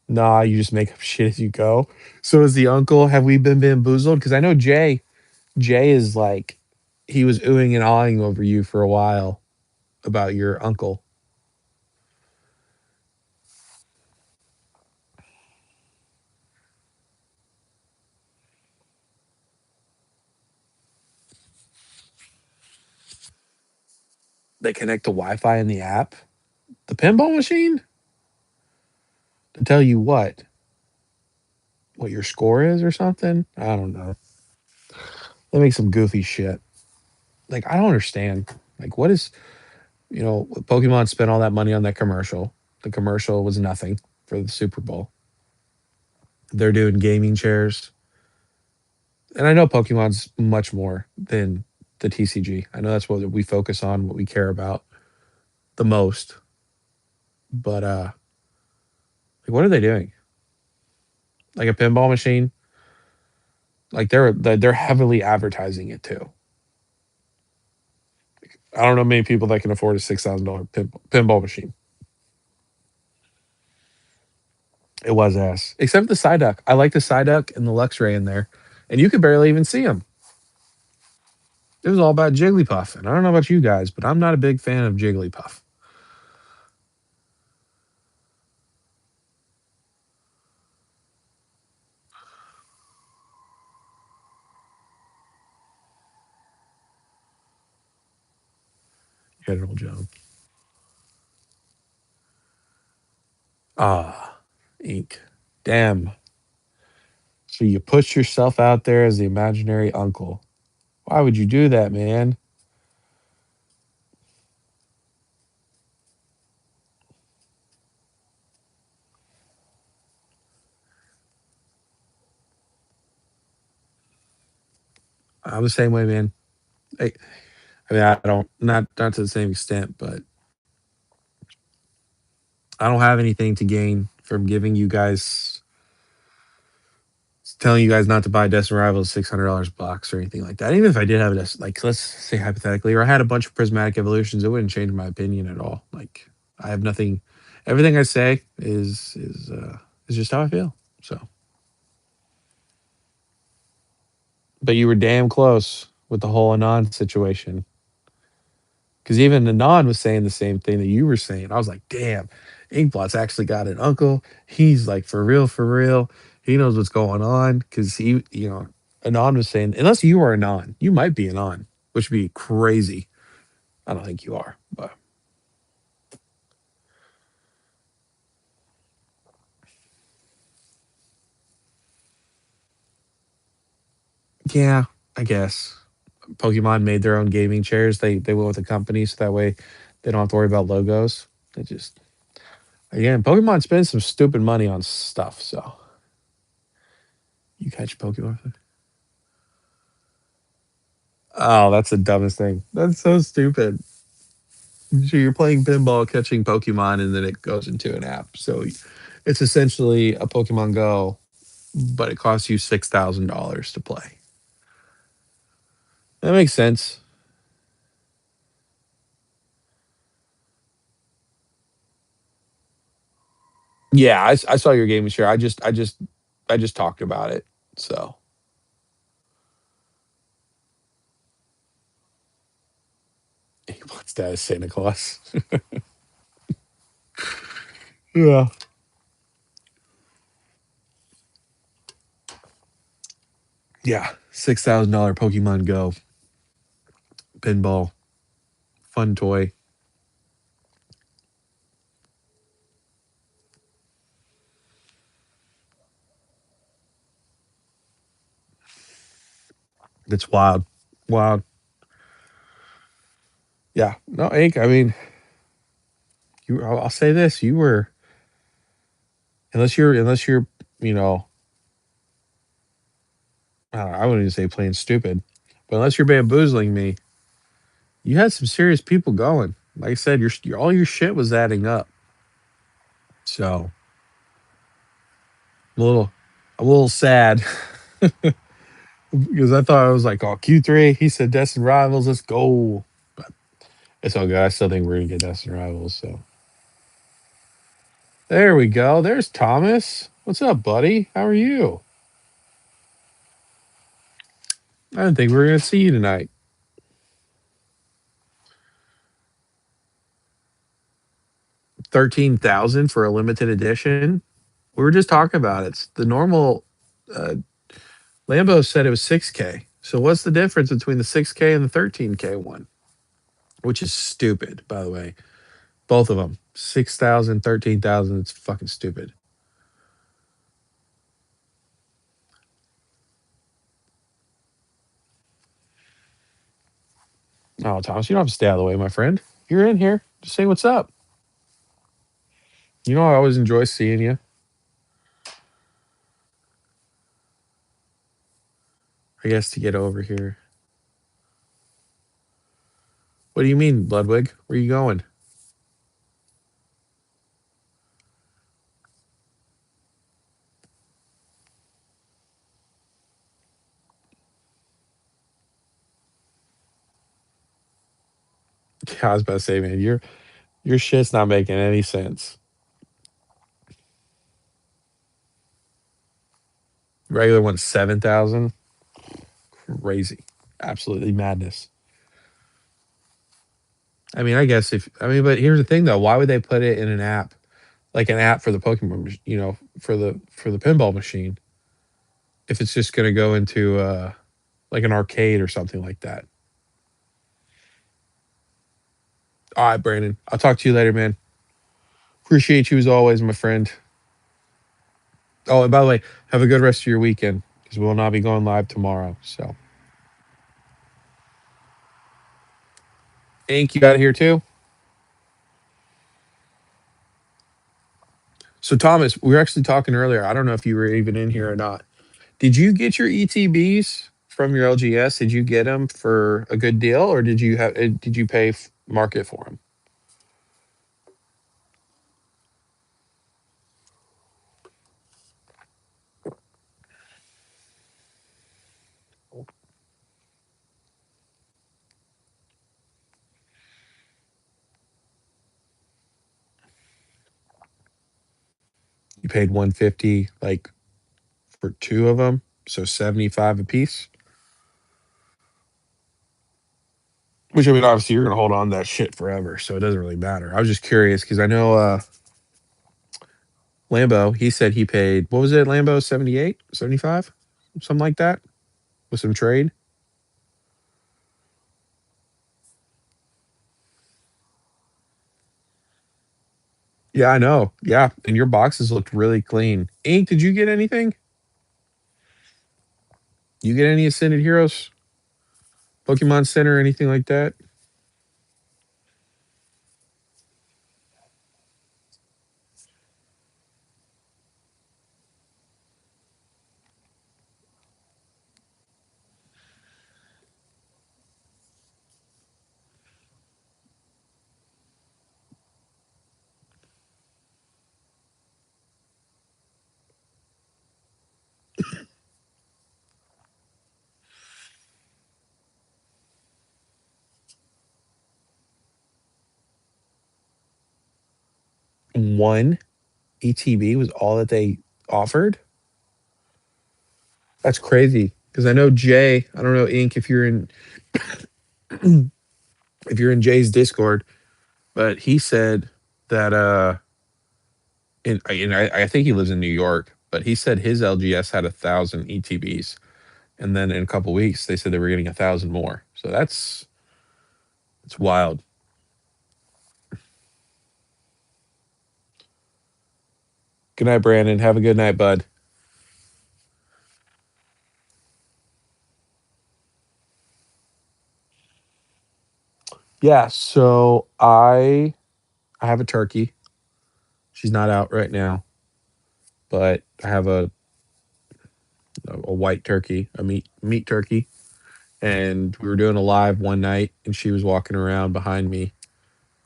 Nah, you just make up shit as you go. So is the uncle? Have we been bamboozled? Because I know Jay. Jay is like, he was oohing and awing over you for a while about your uncle. They connect to Wi-Fi in the app. The pinball machine to tell you what your score is or something. I don't know. They make some goofy shit. Like I don't understand. Like what is Pokemon spent all that money on that commercial. The commercial was nothing for the Super Bowl. They're doing gaming chairs. And I know Pokemon's much more than the TCG. I know that's what we focus on, what we care about the most. But like what are they doing? Like a pinball machine? Like they're heavily advertising it too. I don't know many people that can afford a $6,000 pinball machine. It was ass. Except the Psyduck. I like the Psyduck and the Luxray in there. And you could barely even see them. It was all about Jigglypuff. And I don't know about you guys, but I'm not a big fan of Jigglypuff. General Joe. Ah, ink. Damn. So you put yourself out there as the imaginary uncle. Why would you do that, man? I'm the same way, man. I mean, I don't not to the same extent, but I don't have anything to gain from giving you guys telling you guys not to buy Destin Rivals $600 box or anything like that. Even if I did have it, like let's say hypothetically, or I had a bunch of prismatic evolutions, it wouldn't change my opinion at all. Like I have nothing. Everything I say is just how I feel. So, but you were damn close with the whole Anon situation. Because even Anon was saying the same thing that you were saying. I was like, damn, Inkblot's actually got an uncle. He's like, for real, for real. He knows what's going on. Because Anon was saying, unless you are Anon, you might be Anon, which would be crazy. I don't think you are. But yeah, I guess. Pokemon made their own gaming chairs. They went with the company so that way they don't have to worry about logos. They just, again, Pokemon spends some stupid money on stuff. So you catch Pokemon. Oh, that's the dumbest thing. That's so stupid. So you're playing pinball, catching Pokemon, and then it goes into an app. So it's essentially a Pokemon Go, but it costs you $6,000 to play. That makes sense. Yeah, I saw your game share. I just talked about it. So he wants that as Santa Claus. Yeah. Yeah. $6,000 Pokemon Go pinball fun toy. It's wild. Wild. Yeah. No, Ink, I mean, I'll say this. You were unless you're, you know, I wouldn't even say playing stupid, but unless you're bamboozling me, you had some serious people going. Like I said, all your shit was adding up. So a little, a little sad because I thought I was like, oh, Q3. He said Destin Rivals, let's go. But it's all good. I still think we're gonna get Destin Rivals. So there we go. There's Thomas. What's up, buddy? How are you? I didn't think we were gonna see you tonight. 13,000 for a limited edition. We were just talking about it. It's the normal. Uh, Lambo said it was 6K. So what's the difference between the 6K and the 13K one? Which is stupid, by the way. Both of them. 6,000, 13,000. It's fucking stupid. Oh, Thomas, you don't have to stay out of the way, my friend. You're in here. Just say what's up. You know, I always enjoy seeing you. I guess to get over here. What do you mean, Ludwig? Where you going? I was about to say, man, your shit's not making any sense. Regular one's 7,000. Crazy. Absolutely madness. I mean, I guess if I mean, but here's the thing though. Why would they put it in an app? Like an app for the Pokemon, for the pinball machine, if it's just going to go into like an arcade or something like that. All right, Brandon. I'll talk to you later, man. Appreciate you as always, my friend. Oh, and by the way, have a good rest of your weekend because we'll not be going live tomorrow. So, Ink, you got here too. So, Thomas, we were actually talking earlier. I don't know if you were even in here or not. Did you get your ETBs from your LGS? Did you get them for a good deal, or did you pay market for them? You paid 150 like for two of them, so 75 a piece. Which I mean, obviously, you're gonna hold on to that shit forever, so it doesn't really matter. I was just curious because I know Lambo. He said he paid what was it, Lambo 78, 75, something like that, with some trade. Yeah, I know. Yeah, and your boxes looked really clean. Ink, did you get anything? You get any Ascended Heroes, Pokemon Center, anything like that? One ETB was all that they offered. That's crazy. Because I know Jay. I don't know Ink if you're in Jay's Discord, but he said that I think he lives in New York, but he said his LGS had 1,000 ETBs, and then in a couple weeks they said they were getting 1,000 more. So it's wild. Good night, Brandon. Have a good night, bud. Yeah. So I have a turkey. She's not out right now, but I have a white turkey, a meat turkey, and we were doing a live one night, and she was walking around behind me,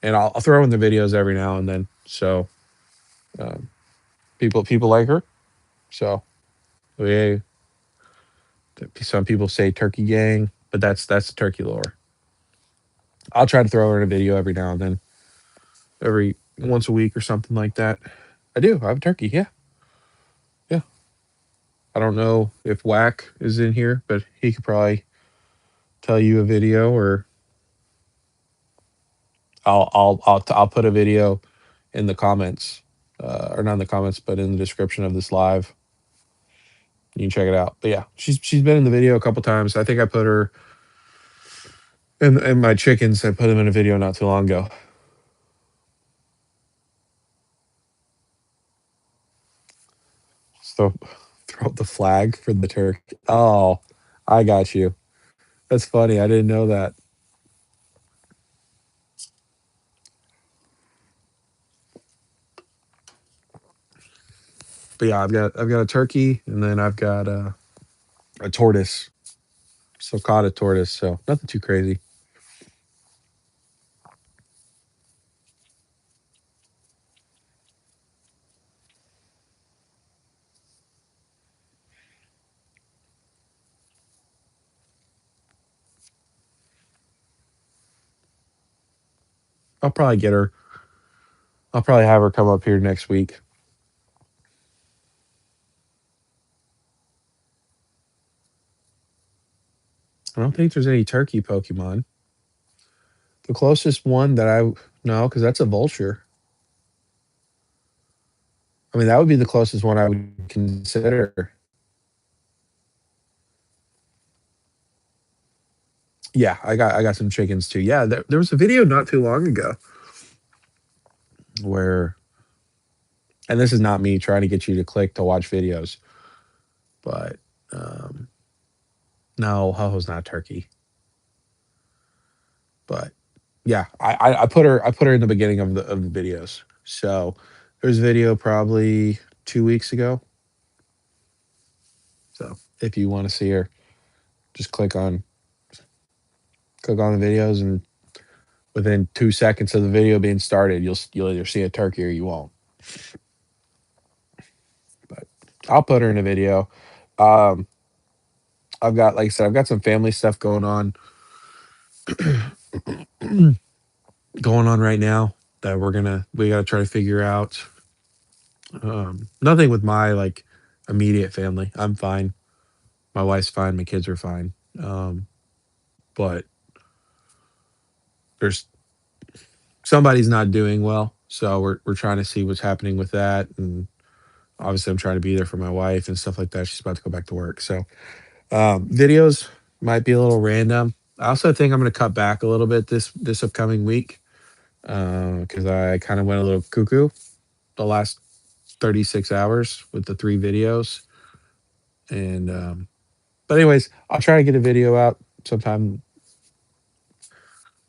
and I'll throw in the videos every now and then. So um, people like her. So we some people say turkey gang, but that's turkey lore. I'll try to throw her in a video every now and then, every once a week or something like that. I do. I have a turkey. Yeah, yeah. I don't know if Whack is in here, but he could probably tell you a video, or I'll put a video in the comments, or not in the comments, but in the description of this live. You can check it out. But yeah, she's been in the video a couple times. I think I put her and my chickens. I put them in a video not too long ago. throw throw up the flag for the turkey. Oh, I got you. That's funny. I didn't know that. But yeah, I've got a turkey, and then I've got a tortoise. So caught a tortoise. So nothing too crazy. I'll probably get her. I'll probably have her come up here next week. I don't think there's any turkey Pokemon. The closest one that I no, because that's a vulture. I mean, that would be the closest one I would consider. Yeah, I got some chickens too. Yeah, there was a video not too long ago where, and this is not me trying to get you to click to watch videos, but um, no, Ho-Ho's not turkey. But yeah, I put her in the beginning of the videos. So there's a video probably 2 weeks ago. So if you want to see her, just click on the videos, and within 2 seconds of the video being started, you'll either see a turkey or you won't. But I'll put her in a video. Um, I've got, like I said, I've got some family stuff going on right now that we gotta try to figure out. Nothing with my like immediate family. I'm fine. My wife's fine. My kids are fine. But there's somebody's not doing well, so we're trying to see what's happening with that, and obviously I'm trying to be there for my wife and stuff like that. She's about to go back to work, so videos might be a little random. I also think I'm going to cut back a little bit this upcoming week because I kind of went a little cuckoo the last 36 hours with the 3 videos. And but anyways, I'll try to get a video out sometime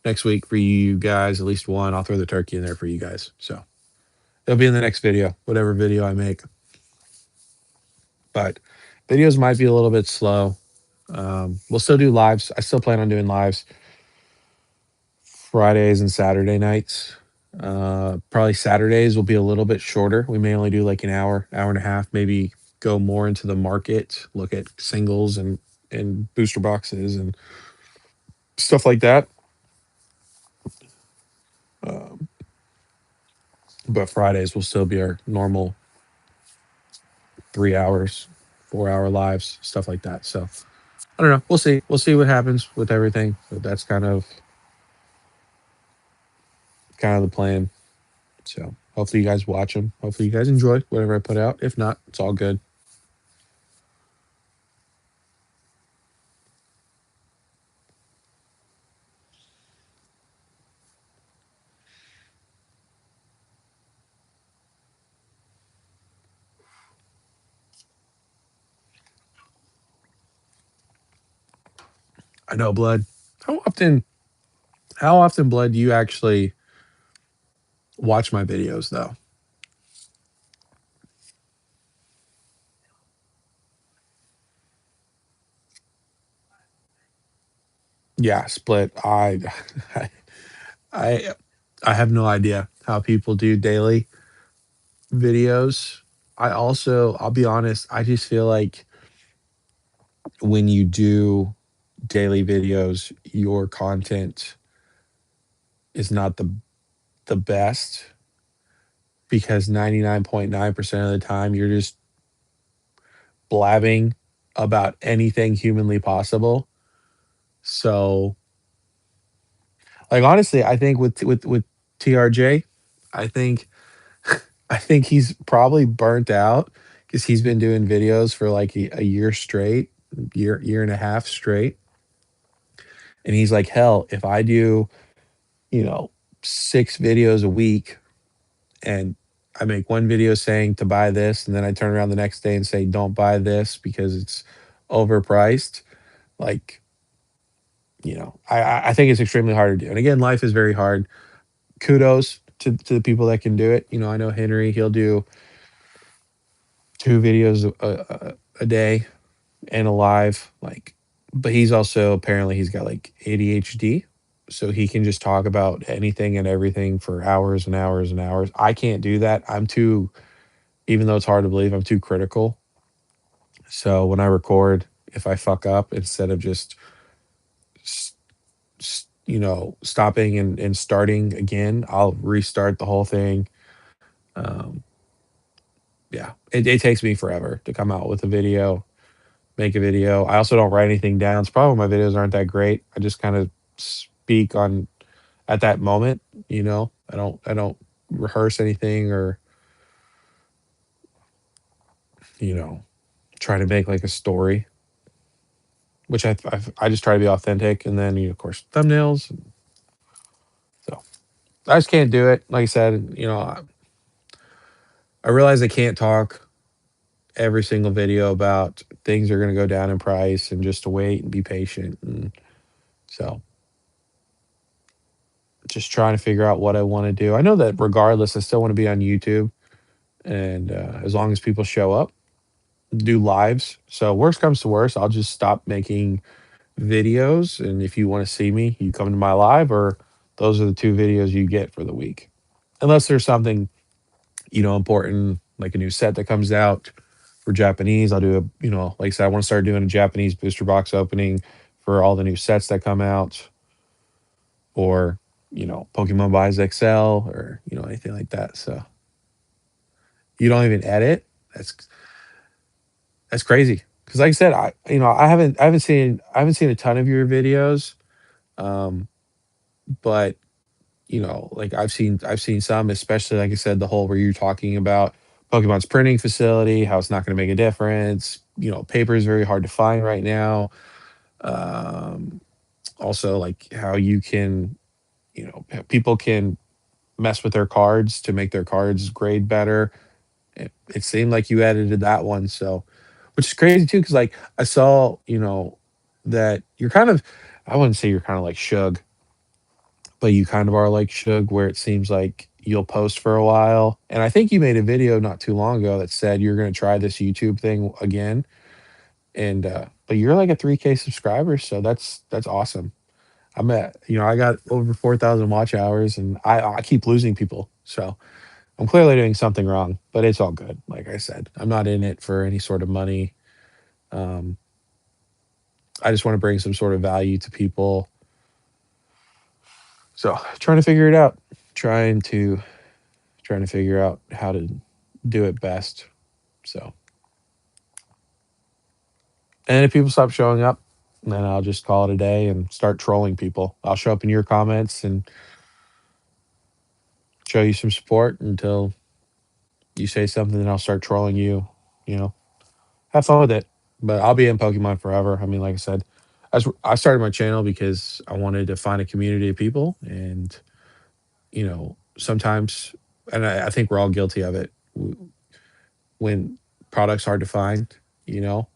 next week for you guys, at least one. I'll throw the turkey in there for you guys. So it'll be in the next video, whatever video I make. But videos might be a little bit slow. We'll still do lives. I still plan on doing lives Fridays and Saturday nights. Probably Saturdays will be a little bit shorter. We may only do like an hour, hour and a half, maybe go more into the market, look at singles and booster boxes and stuff like that. Um, but Fridays will still be our normal 3 hours, 4 hour lives, stuff like that. So I don't know. We'll see. We'll see what happens with everything. But that's kind of the plan. So hopefully you guys watch them. Hopefully you guys enjoy whatever I put out. If not, it's all good. I know, blood. How often how often, blood, do you actually watch my videos though? Yeah, split. I I have no idea how people do daily videos. I'll be honest, I just feel like when you do daily videos, your content is not the best because 99.9% of the time you're just blabbing about anything humanly possible. So, like honestly, I think with TRJ, I think I think he's probably burnt out because he's been doing videos for like a year straight, year and a half straight, and he's like, hell, if I do, you know, 6 videos a week and I make one video saying to buy this, and then I turn around the next day and say, don't buy this because it's overpriced. Like, I think it's extremely hard to do. And again, life is very hard. Kudos to the people that can do it. I know Henry, he'll do 2 videos a day and a live, like, but he's also apparently he's got like ADHD. So he can just talk about anything and everything for hours and hours and hours. I can't do that. I'm too, even though it's hard to believe, I'm too critical. So when I record, if I fuck up, instead of just stopping and starting again, I'll restart the whole thing. Um, yeah, it takes me forever to come out with a video, make a video. I also don't write anything down. It's probably my videos aren't that great. I just kind of speak on at that moment. I don't rehearse anything or you know try to make like a story, which I just try to be authentic. And then of course thumbnails. So I just can't do it. Like I said, I realize I can't talk every single video about things are going to go down in price and just to wait and be patient. And so just trying to figure out what I want to do. I know that regardless, I still want to be on YouTube. And as long as people show up, do lives. So worst comes to worst, I'll just stop making videos. And if you want to see me, you come to my live, or those are the 2 videos you get for the week. Unless there's something, important, like a new set that comes out for Japanese. I'll do like I said, I want to start doing a Japanese booster box opening for all the new sets that come out, or, Pokemon Buys XL, or, anything like that. So you don't even edit. That's crazy. Because like I said, I haven't seen a ton of your videos. Um, but like I've seen some, especially like I said, the whole where you're talking about Pokemon's printing facility, how it's not going to make a difference. Paper is very hard to find right now. Um, Also, like how you can, people can mess with their cards to make their cards grade better. It seemed like you edited that one, so which is crazy too, because like I saw, that you're kind of, I wouldn't say you're kind of like Shug, but you kind of are like Shug, where it seems like you'll post for a while. And I think you made a video not too long ago that said you're going to try this YouTube thing again. And but you're like a 3K subscribers, so that's awesome. I got over 4,000 watch hours, and I keep losing people. So I'm clearly doing something wrong, but it's all good. Like I said, I'm not in it for any sort of money. Um, I just want to bring some sort of value to people. So trying to figure it out, trying to trying to figure out how to do it best. So, and if people stop showing up, then I'll just call it a day and start trolling people. I'll show up in your comments and show you some support until you say something, and I'll start trolling you. You know, have fun with it. But I'll be in Pokemon forever. I mean, like I said, I started my channel because I wanted to find a community of people, and sometimes, and I think we're all guilty of it. When products hard to find, you know,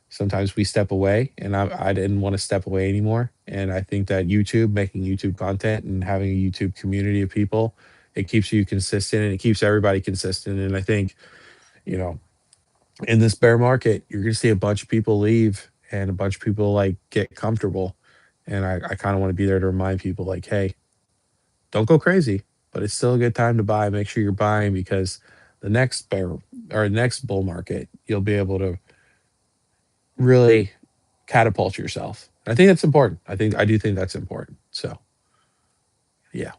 sometimes we step away, and I didn't want to step away anymore. And I think that YouTube, making YouTube content and having a YouTube community of people, it keeps you consistent and it keeps everybody consistent. And I think, you know, in this bear market, you're going to see a bunch of people leave and a bunch of people like get comfortable. And I kind of want to be there to remind people like, hey, don't go crazy, but it's still a good time to buy. Make sure you're buying because the next bear or next bull market, you'll be able to really catapult yourself. I think that's important. I do think that's important. So yeah,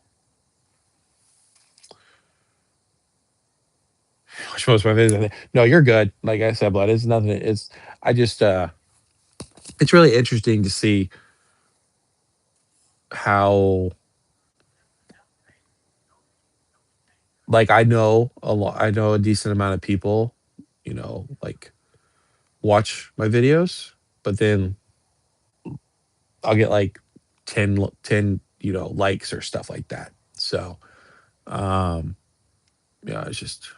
which most of my videos. No, you're good. Like I said, but it's nothing. It's I just it's really interesting to see how like I know a lot. I know a decent amount of people, like watch my videos, but then I'll get like 10 likes or stuff like that. So um Yeah, it's just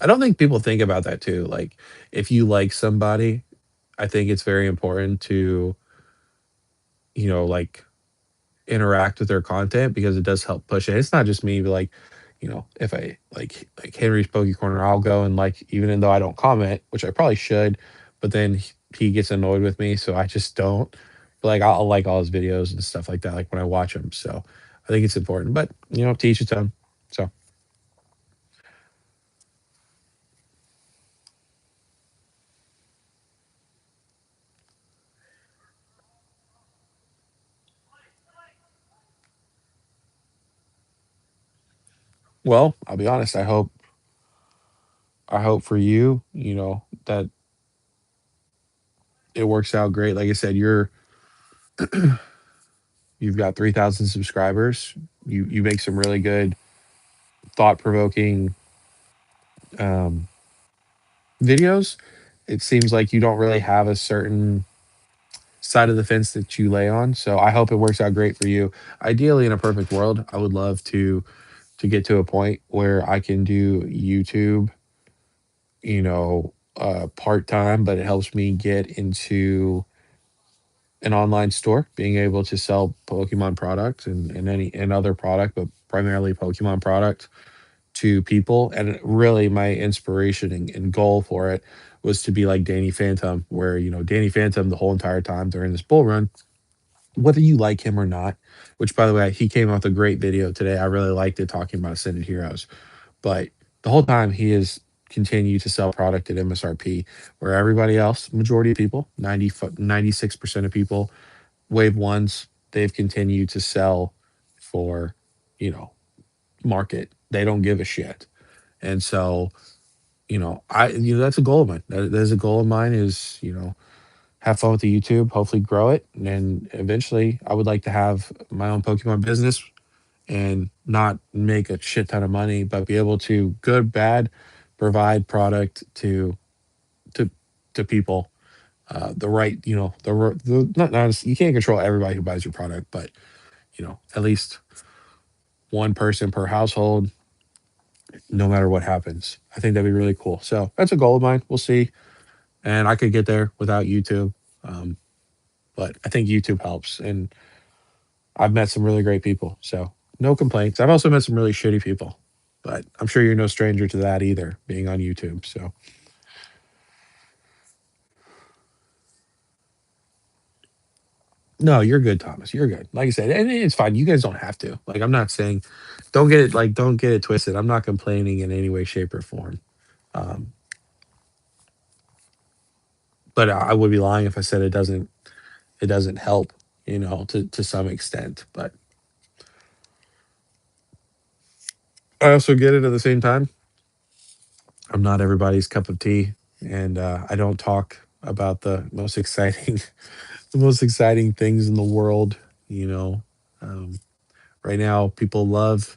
I don't think people think about that too. Like if you like somebody, I think it's very important to, like interact with their content because it does help push it. It's not just me, but like, if I like Henry's Poke Corner, I'll go and like even though I don't comment, which I probably should, but then he gets annoyed with me, so I just don't. But like I'll like all his videos and stuff like that, like when I watch them. So I think it's important. But to each his own. So well, I'll be honest. I hope for you, that it works out great. Like I said, you've got 3,000 subscribers. You make some really good thought provoking um, videos. It seems like you don't really have a certain side of the fence that you lay on. So I hope it works out great for you. Ideally, in a perfect world, I would love to get to a point where I can do YouTube, part time, but it helps me get into an online store, being able to sell Pokemon products and other product, but primarily Pokemon product to people. And really, my inspiration and goal for it was to be like Danny Phantom, where Danny Phantom the whole entire time during this bull run, whether you like him or not. Which, by the way, he came out with a great video today. I really liked it talking about Ascended Heroes, but the whole time he has continued to sell product at MSRP, where everybody else, majority of people, 96% of people, wave ones, they've continued to sell for, you know, market. They don't give a shit. And so, that's a goal of mine. That is a goal of mine is, have fun with the YouTube, hopefully grow it. And eventually I would like to have my own Pokemon business and not make a shit ton of money, but be able to good, bad, provide product to to people. The right, the not you can't control everybody who buys your product, but at least one person per household, no matter what happens. I think that'd be really cool. So that's a goal of mine. We'll see. And I could get there without YouTube. Um, but I think YouTube helps. And I've met some really great people. So no complaints. I've also met some really shitty people, but I'm sure you're no stranger to that either, being on YouTube. So no, you're good, Thomas. You're good. Like I said, and it's fine. You guys don't have to. Like I'm not saying, don't get it twisted. I'm not complaining in any way, shape, or form. Um, but I would be lying if I said it doesn't help, to some extent. But I also get it at the same time. I'm not everybody's cup of tea, and I don't talk about the most exciting, the most exciting things in the world. You know, um, right now people love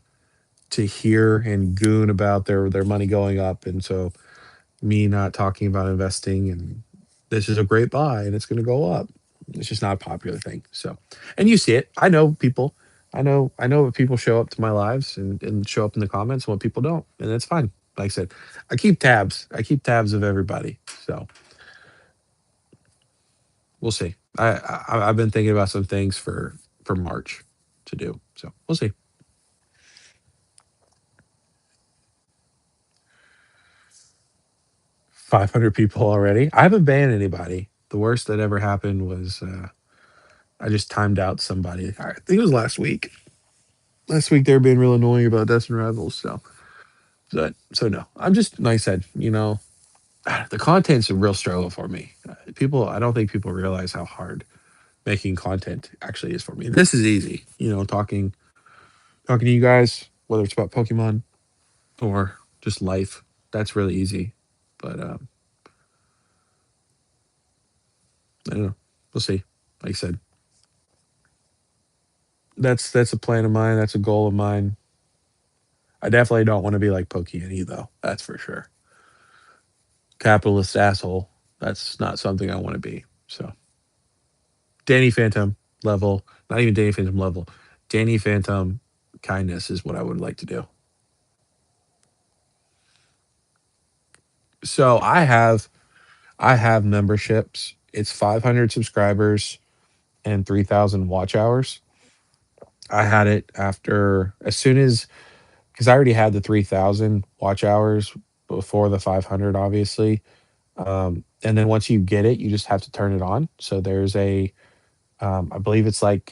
to hear and goon about their money going up, and so me not talking about investing and this is a great buy and it's going to go up. It's just not a popular thing. So, and you see it. I know people. I know what people show up to my lives and show up in the comments and what people don't, and that's fine. Like I said, I keep tabs. I keep tabs of everybody. So we'll see. I've been thinking about some things for March to do. So we'll see. 500 people already. I haven't banned anybody. The worst that ever happened was I just timed out somebody. I think it was last week. Last week they were being real annoying about Destin Rivals. So no. I'm just like I said, the content's a real struggle for me. I don't think people realize how hard making content actually is for me. This is easy, talking to you guys, whether it's about Pokemon or just life. That's really easy. But I don't know. We'll see. Like I said, that's a plan of mine. That's a goal of mine. I definitely don't want to be like Pokey though. That's for sure. Capitalist asshole. That's not something I want to be. So Danny Phantom level, not even Danny Phantom level. Danny Phantom kindness is what I would like to do. So I have memberships. It's 500 subscribers and 3,000 watch hours. I had it after as soon as because I already had the 3,000 watch hours before the 500, obviously. And then once you get it, you just have to turn it on. So there's I believe it's like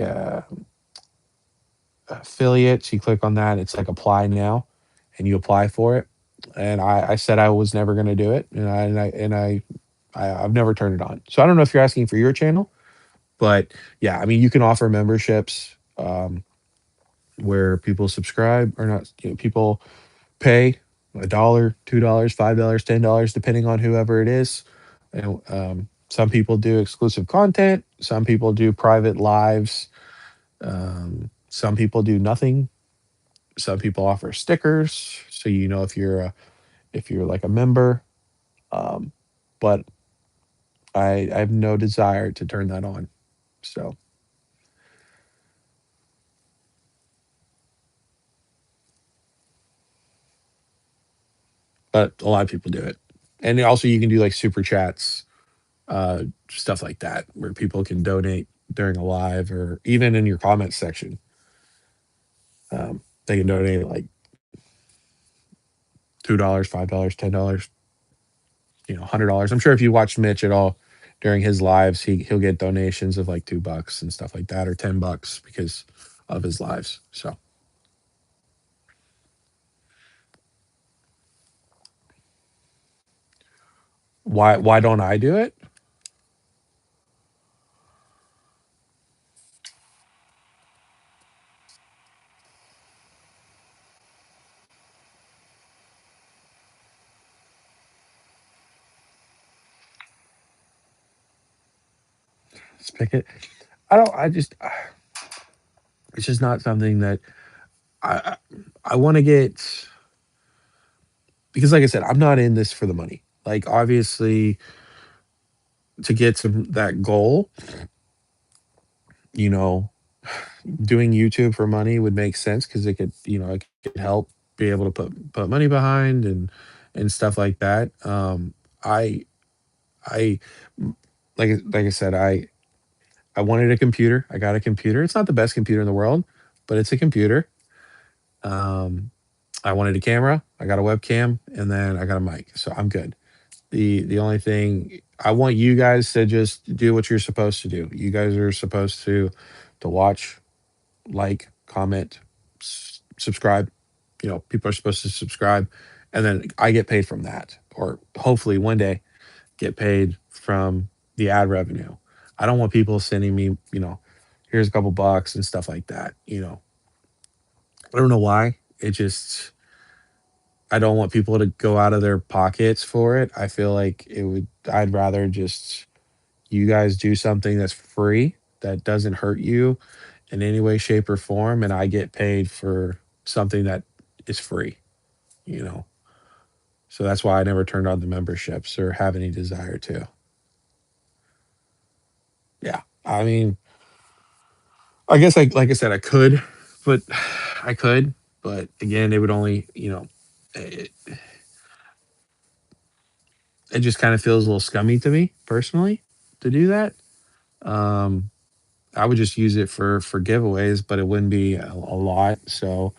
affiliates. You click on that. It's like apply now, and you apply for it. And I said I was never going to do it, I've never turned it on. So I don't know if you're asking for your channel, but yeah, I mean you can offer memberships where people subscribe or not. People pay $1, $2, $5, $10, depending on whoever it is. Some people do exclusive content. Some people do private lives. Some people do nothing. Some people offer stickers, so you know if you're like a member. Um, but I have no desire to turn that on. So, but a lot of people do it, and also you can do like super chats, stuff like that, where people can donate during a live or even in your comments section. They can donate like $2, $5, $10, $100. I'm sure if you watch Mitch at all during his lives, he'll get donations of like $2 and stuff like that, or $10 because of his lives. So why don't I do it? Let's pick it. I don't. I just. It's just not something that I I want to get because, like I said, I'm not in this for the money. Like obviously, to get to that goal, you know, doing YouTube for money would make sense because it could help be able to put money behind and stuff like that. I I like I said, I wanted a computer. I got a computer. It's not the best computer in the world, but it's a computer. Um, I wanted a camera. I got a webcam, and then I got a mic. So I'm good. The only thing I want you guys to just do what you're supposed to do. You guys are supposed to watch, like, comment, subscribe. People are supposed to subscribe, and then I get paid from that, or hopefully one day get paid from the ad revenue. I don't want people sending me, here's a couple bucks and stuff like that. I don't know why. I don't want people to go out of their pockets for it. I feel like I'd rather just you guys do something that's free, that doesn't hurt you in any way, shape, or form, and I get paid for something that is free, you know. So that's why I never turned on the memberships or have any desire to. Yeah. I mean, I guess like I said, but I could, but again, it would only, it, it just kind of feels a little scummy to me personally to do that. Um, I would just use it for giveaways, but it wouldn't be a lot. So,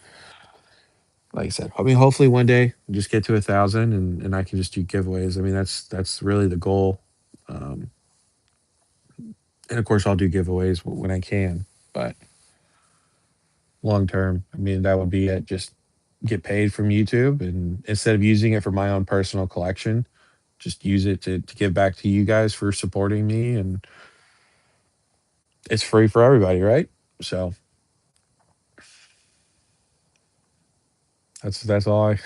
like I said, I mean, hopefully one day we just get to 1,000 and I can just do giveaways. I mean, that's really the goal. Um, and of course, I'll do giveaways when I can. But long term, I mean, that would be it. Just get paid from YouTube, and instead of using it for my own personal collection, just use it to give back to you guys for supporting me, and it's free for everybody, right? So that's all I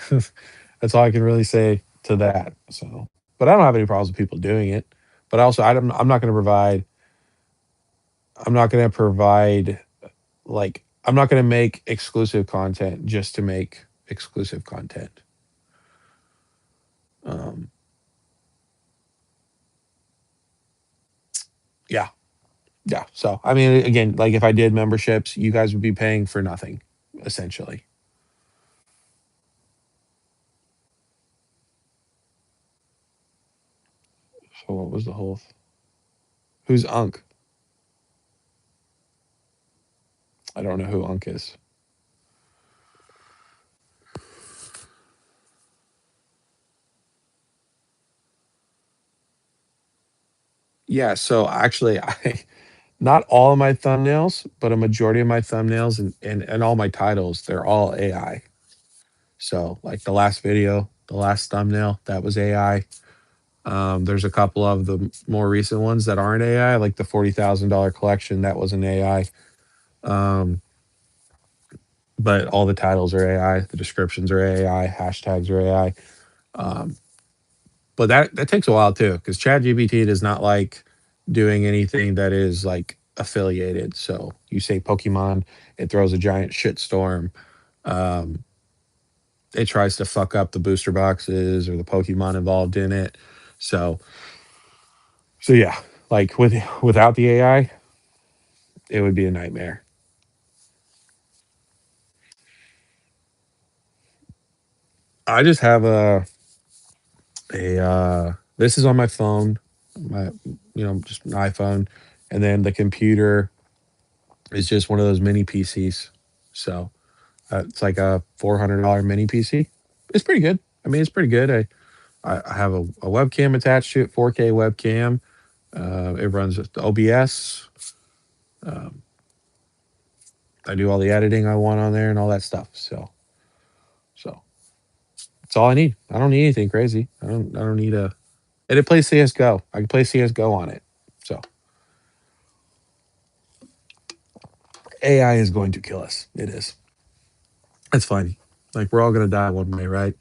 that's all I can really say to that. So, but I don't have any problems with people doing it. But also, I'm not going to provide. I'm not going to provide like I'm not going to make exclusive content just to make exclusive content. Um, yeah, yeah. So I mean, again, like if I did memberships, you guys would be paying for nothing, essentially. So what was the whole? Who's Unk? I don't know who Unk is. Yeah. So actually, I not all of my thumbnails, but a majority of my thumbnails and all my titles, they're all AI. So like the last video, the last thumbnail, that was AI. There's a couple of the more recent ones that aren't AI, like the $40,000 collection, that was an AI. Um, but all the titles are AI, the descriptions are AI, hashtags are AI. Um, but that takes a while too, because ChatGPT does not like doing anything that is like affiliated. So you say Pokemon, it throws a giant shitstorm. Um, it tries to fuck up the booster boxes or the Pokemon involved in it. So yeah, like without the AI, it would be a nightmare. I just have a this is on my phone, my just an iPhone, and then the computer is just one of those mini PCs. So it's like a $400 mini PC. It's pretty good. I mean, it's pretty good. I have a webcam attached to it, 4K webcam. It runs with the OBS. Um, I do all the editing I want on there and all that stuff. So that's all I need. I don't need anything crazy. I don't need a and it plays CS:GO. I can play CS:GO on it. So AI is going to kill us. It is. That's fine. Like we're all gonna die one way, right?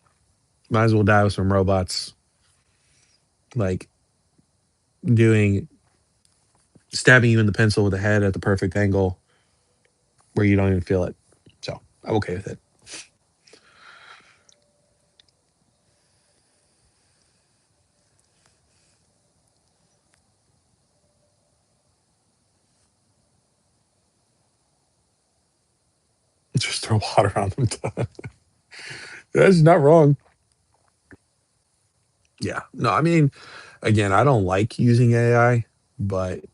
Might as well die with some robots, like doing stabbing you in the pencil with a head at the perfect angle where you don't even feel it. So I'm okay with it. Just throw water on them. That's not wrong. Yeah. No, I mean, again, I don't like using AI, but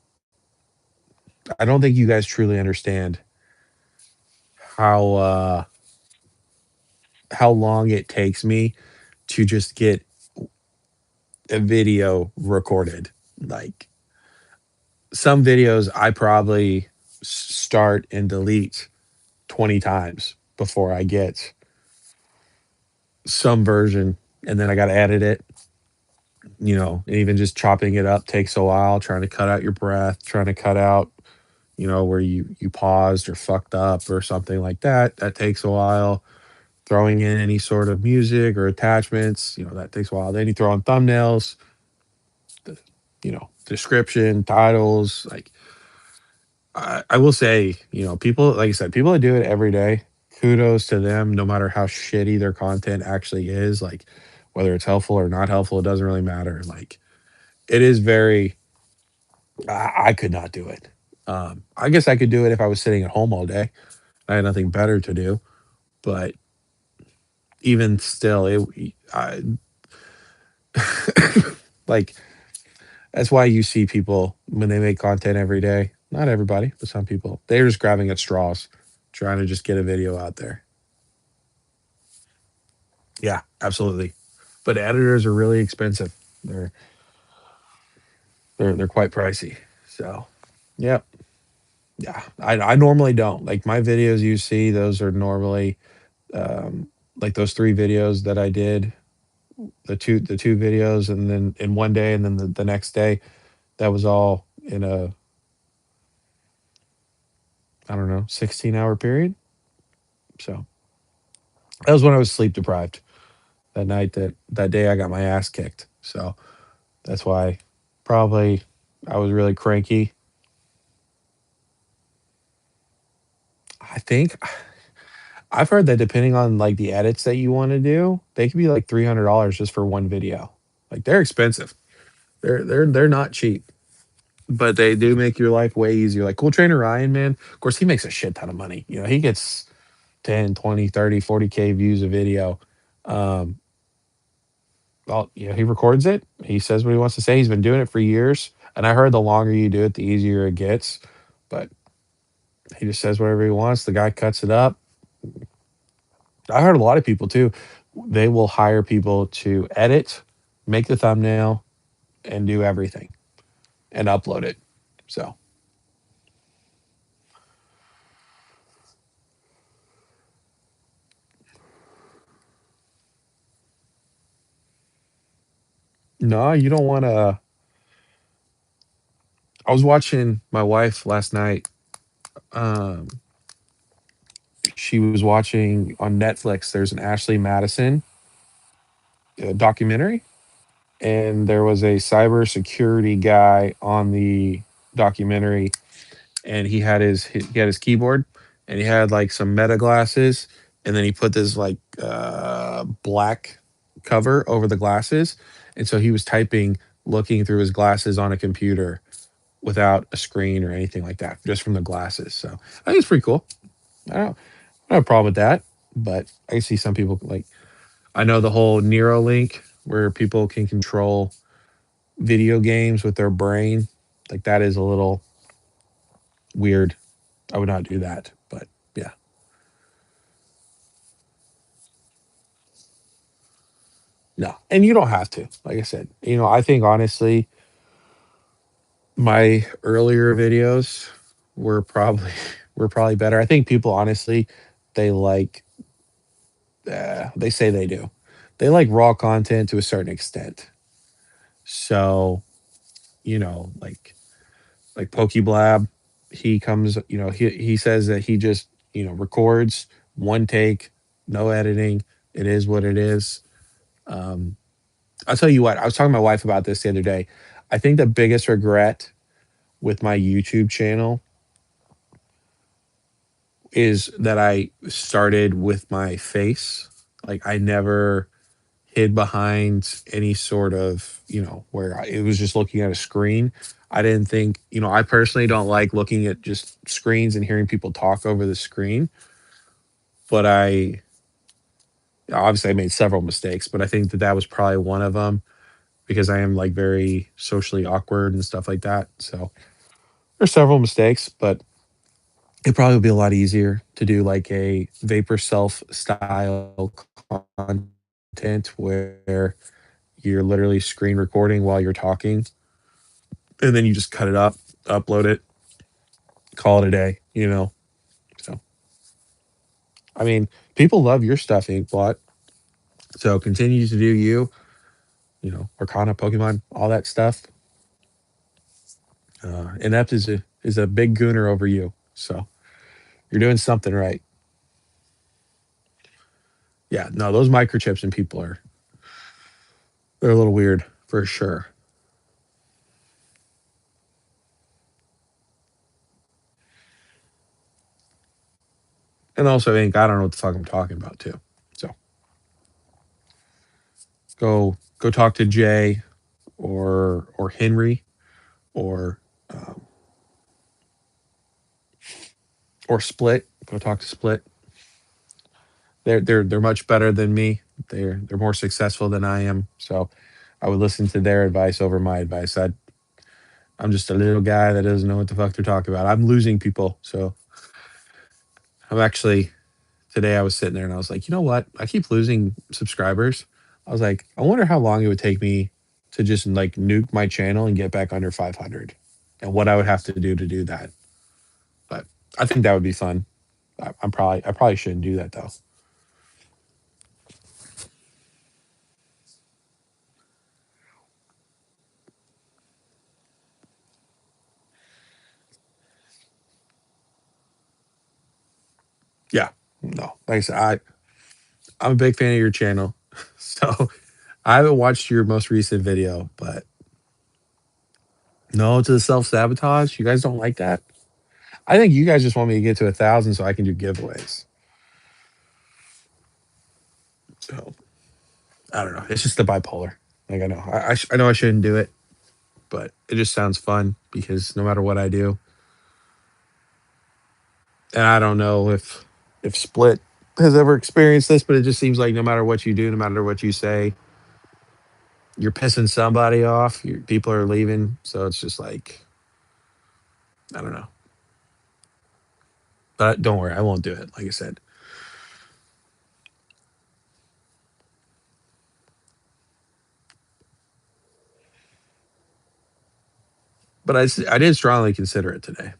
I don't think you guys truly understand how uh how long it takes me to just get a video recorded. Like some videos I probably start and delete 20 times before I get some version, and then I got to edit it, and even just chopping it up takes a while, trying to cut out your breath, trying to cut out, where you paused or fucked up or something like that. That takes a while. Throwing in any sort of music or attachments, that takes a while. Then you throw on thumbnails, the, description, titles. Like I will say, people, like I said, people that do it every day, kudos to them, no matter how shitty their content actually is. Like whether it's helpful or not helpful, it doesn't really matter. Like it is very, I could not do it. I guess I could do it if I was sitting at home all day. I had nothing better to do. But even still, like, that's why you see people when they make content every day. Not everybody, but some people, they're just grabbing at straws, trying to just get a video out there. Yeah, absolutely. But editors are really expensive. They're they're quite pricey. So, yeah, yeah. I normally don't like my videos. You see, those are normally like those 3 videos that I did, the two videos, and then in one day, and then the next day. That was all in a, I don't know, 16-hour period. So that was when I was sleep deprived that night. That day I got my ass kicked. So that's why probably I was really cranky. I think I've heard that depending on like the edits that you want to do, they could be like $300 just for one video. Like they're expensive. They're not cheap, but they do make your life way easier. Like Cool Trainer Ryan, man, of course he makes a shit ton of money. He gets 10, 20, 30, 40K views a video. Um, Well, yeah, he records it. He says what he wants to say. He's been doing it for years, and I heard the longer you do it, the easier it gets. But he just says whatever he wants. The guy cuts it up. I heard a lot of people too. They will hire people to edit, make the thumbnail, and do everything and upload it. So no, you don't want to. I was watching my wife last night. Um, she was watching on Netflix. There's an Ashley Madison documentary, and there was a cybersecurity guy on the documentary, and he had his keyboard, and he had like some Meta glasses, and then he put this like black cover over the glasses, and so he was typing, looking through his glasses on a computer without a screen or anything like that, just from the glasses. So I think it's pretty cool. I don't have a problem with that, but I see some people like I know the whole Neuralink where people can control video games with their brain. Like that is a little weird. I would not do that, but yeah, no. And you don't have to. Like I said, I think honestly, my earlier videos were probably were probably better. I think people honestly they like they say they do. They like raw content to a certain extent. So, like Pokeblab, he comes, he says that he just, records one take, no editing. It is what it is. Um, I'll tell you what, I was talking to my wife about this the other day. I think the biggest regret with my YouTube channel is that I started with my face. Like I never hid behind any sort of, where it was just looking at a screen. I didn't think, I personally don't like looking at just screens and hearing people talk over the screen. But obviously I made several mistakes, but I think that that was probably one of them because I am like very socially awkward and stuff like that. So there's several mistakes, but it probably would be a lot easier to do like a vapor self style content where you're literally screen recording while you're talking, and then you just cut it up, upload it, call it a day. So, I mean, people love your stuff, Inkblot. So continue to do you, Arcana, Pokemon, all that stuff. Inept is a big gooner over you. So you're doing something right. Yeah, no, those microchips and people they're a little weird for sure. And also, Ink, I don't know what the fuck I'm talking about too. So go talk to Jay or Henry or um, or Split. Go talk to Split. They're much better than me. They're more successful than I am. So I would listen to their advice over my advice. I'm just a little guy that doesn't know what the fuck they're talking about. I'm losing people. So I'm actually today I was sitting there and I was like, you know what? I keep losing subscribers. I was like, I wonder how long it would take me to just like nuke my channel and get back under 500 and what I would have to do that. But I think that would be fun. I probably shouldn't do that though. Yeah. No. Like I said, I'm a big fan of your channel. So I haven't watched your most recent video, but no to the self sabotage. You guys don't like that? I think you guys just want me to get to 1,000 so I can do giveaways. So I don't know. It's just the bipolar. Like I know, I know I shouldn't do it, but it just sounds fun because no matter what I do, and I don't know if Split has ever experienced this, but it just seems like no matter what you do, no matter what you say, you're pissing somebody off. People are leaving, so it's just like I don't know. But don't worry, I won't do it. Like I said, but I did strongly consider it today.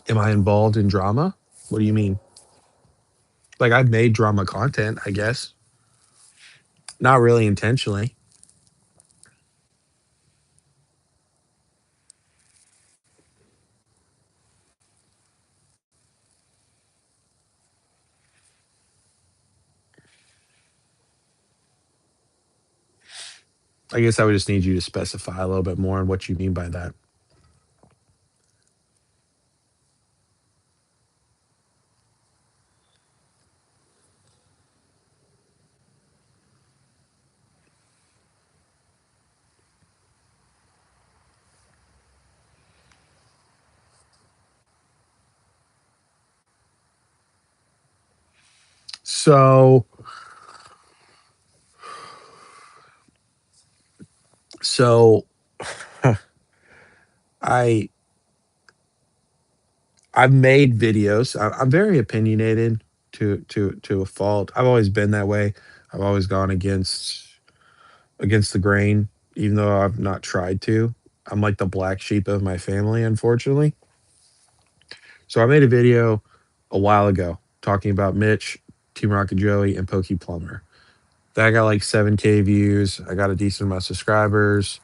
Am I involved in drama? What do you mean? Like I've made drama content, I guess. Not really intentionally. I guess I would just need you to specify a little bit more on what you mean by that. So, so I I've made videos. I'm very opinionated to a fault. I've always been that way. I've always gone against the grain, even though I've not tried to. I'm like the black sheep of my family, unfortunately. So I made a video a while ago talking about Mitch, Team Rocket Joey, and Pokey Plumber. That got like 7K views. I got a decent amount of subscribers.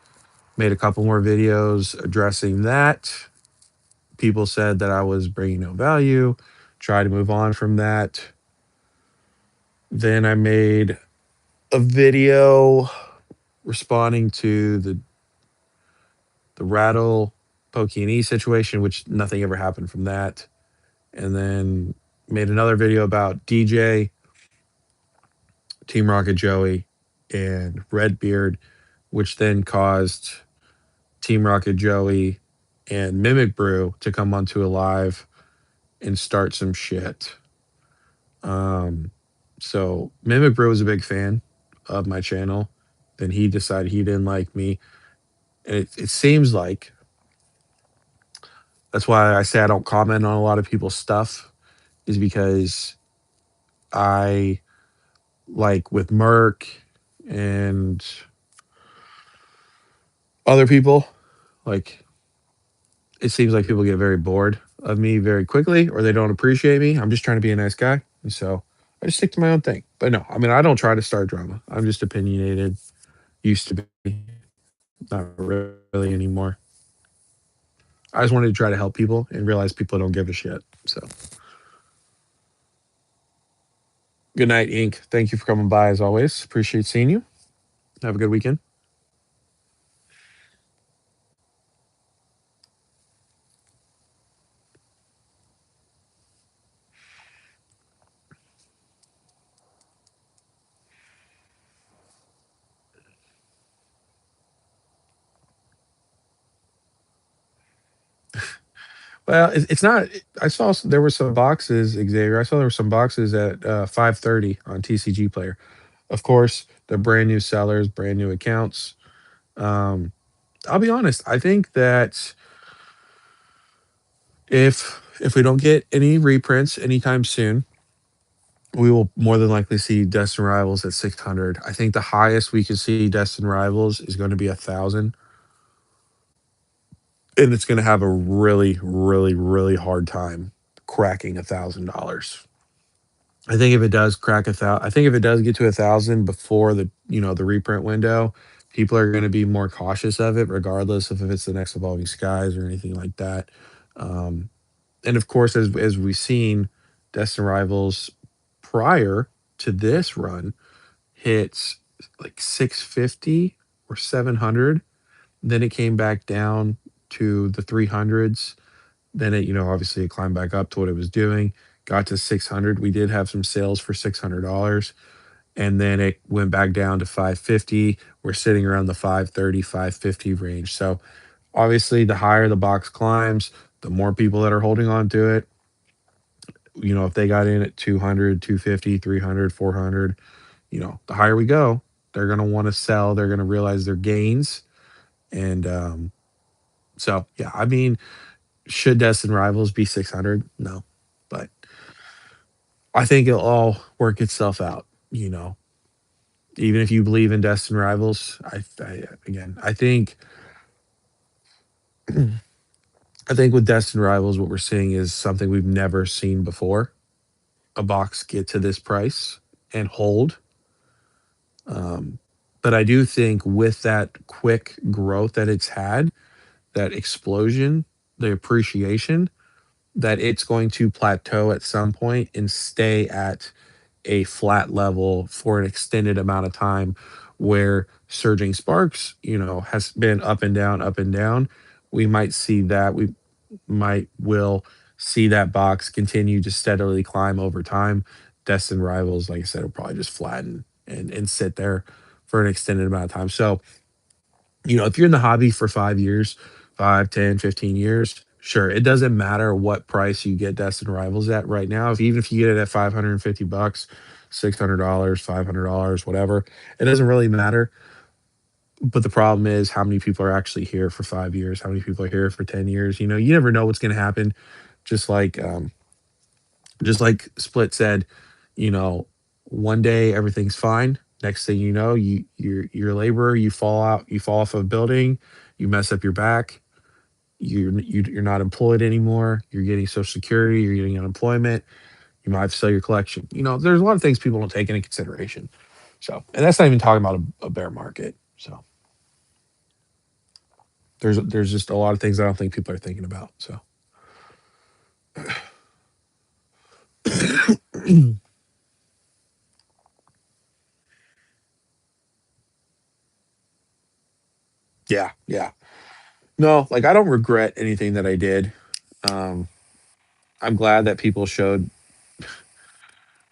Made a couple more videos addressing that. People said that I was bringing no value. Try to move on from that. Then I made a video responding to the Rattle Pokey and E situation, which nothing ever happened from that. And then made another video about DJ, Team Rocket Joey, and Redbeard, which then caused Team Rocket Joey and Mimic Brew to come onto a live and start some shit. Um, so Mimic Brew was a big fan of my channel. Then he decided he didn't like me. And it seems like that's why I say I don't comment on a lot of people's stuff, is because I like with Merc and other people, like it seems like people get very bored of me very quickly or they don't appreciate me. I'm just trying to be a nice guy. And so I just stick to my own thing. But no, I mean, I don't try to start drama. I'm just opinionated. Used to be, not really anymore. I just wanted to try to help people and realize people don't give a shit. So good night, Inc. Thank you for coming by as always. Appreciate seeing you. Have a good weekend. Well, it's not. I saw there were some boxes, Xavier. I saw there were some boxes at 5:30 on TCG Player. Of course, they're brand new sellers, brand new accounts. Um, I'll be honest. I think that if we don't get any reprints anytime soon, we will more than likely see Destin Rivals at 600. I think the highest we could see Destin Rivals is going to be 1,000, and it's going to have a really, really, really hard time cracking $1,000. I think if it does crack I think if it does get to 1,000 before the reprint window, people are going to be more cautious of it, regardless of if it's the next Evolving Skies or anything like that. Um, and of course, as we've seen, Destin Rivals prior to this run hits like 650 or 700. Then it came back down to the 300s. Then obviously it climbed back up to what it was doing, got to 600. We did have some sales for $600. And then it went back down to 550. We're sitting around the 530, 550 range. So Obviously, the higher the box climbs, the more people that are holding on to it. If they got in at 200, 250, 300, 400, the higher we go, they're going to want to sell. They're going to realize their gains. And so, yeah, I mean, should Destin Rivals be 600? No. But I think it'll all work itself out. Even if you believe in Destin Rivals, again, I think with Destin Rivals, what we're seeing is something we've never seen before. A box get to this price and hold. Um, but I do think with that quick growth that it's had, that explosion, the appreciation, that it's going to plateau at some point and stay at a flat level for an extended amount of time where surging sparks, has been up and down. We might see that. We will see that box continue to steadily climb over time. Destin Rivals, like I said, will probably just flatten and sit there for an extended amount of time. So, if you're in the hobby for 5 years, 5, 10, 15 years, sure, it doesn't matter what price you get Destin Rivals at right now. Even if you get it at $550, $600, $500, whatever, it doesn't really matter. But the problem is how many people are actually here for 5 years, how many people are here for 10 years. You never know what's going to happen. Just like, just like Split said, you know, one day everything's fine. Next thing you know, you're a laborer, you fall off a building, you mess up your back, you're not employed anymore, you're getting social security, you're getting unemployment, you might have to sell your collection. There's a lot of things people don't take into consideration. So, and that's not even talking about a bear market. So there's just a lot of things I don't think people are thinking about. So yeah, yeah. No, like I don't regret anything that I did. Um, I'm glad that people showed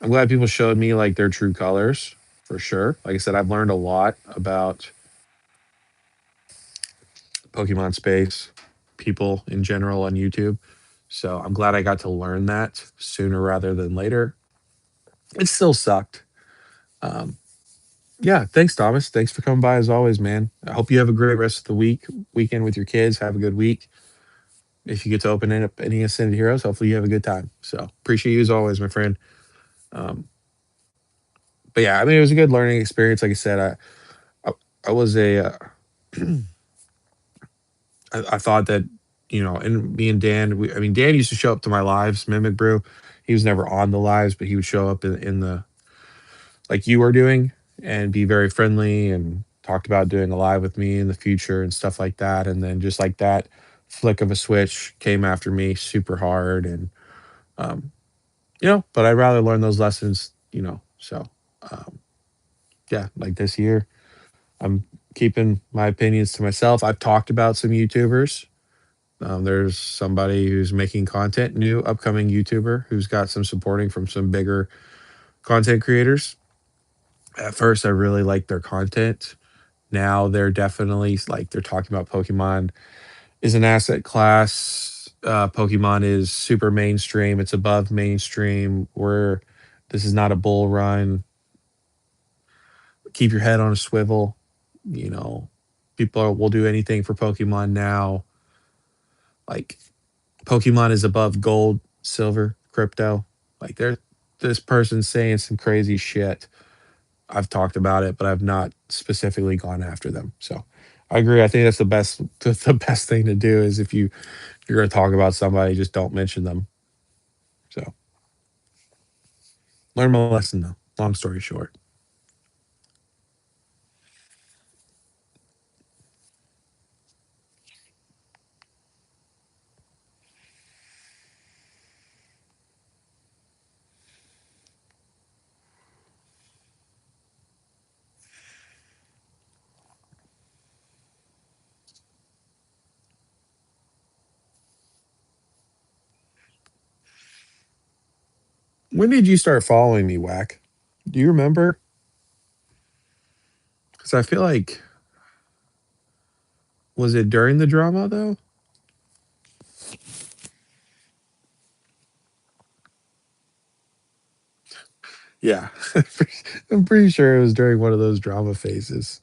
I'm glad people showed me like their true colors for sure. Like I said, I've learned a lot about Pokemon space, people in general on YouTube. So I'm glad I got to learn that sooner rather than later. It still sucked. Um, yeah, thanks, Thomas. Thanks for coming by as always, man. I hope you have a great rest of the weekend with your kids. Have a good week. If you get to open up any Ascended Heroes, hopefully you have a good time. So appreciate you as always, my friend. Um, but yeah, I mean, it was a good learning experience. Like I said, I, I was I thought that, and me and Dan, I mean, Dan used to show up to my lives, Mimic Brew. He was never on the lives, but he would show up in the, like you are doing, and be very friendly and talked about doing a live with me in the future and stuff like that. And then just like that flick of a switch came after me super hard. And, um, but I'd rather learn those lessons, so, um, yeah, like this year, I'm keeping my opinions to myself. I've talked about some YouTubers. There's somebody who's making content, new upcoming YouTuber who's got some supporting from some bigger content creators. At first, I really liked their content. Now they're definitely like they're talking about Pokemon is an asset class. Pokemon is super mainstream. It's above mainstream. Where this is not a bull run. Keep your head on a swivel. You know, will do anything for Pokemon now. Like Pokemon is above gold, silver, crypto. Like this person's saying some crazy shit. I've talked about it, but I've not specifically gone after them. So I agree. I think that's the best the best thing to do is if you're gonna talk about somebody, just don't mention them. So learn my lesson though. Long story short. When did you start following me, Whack? Do you remember? Because I feel like Was it during the drama though? Yeah. I'm pretty sure it was during one of those drama phases.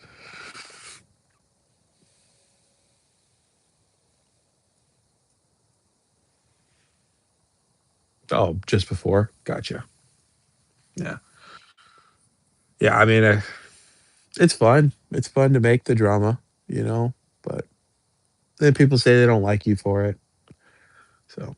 Oh, just before. Gotcha. Yeah. Yeah. I mean, it's fun. It's fun to make the drama, you know, but then people say they don't like you for it. So,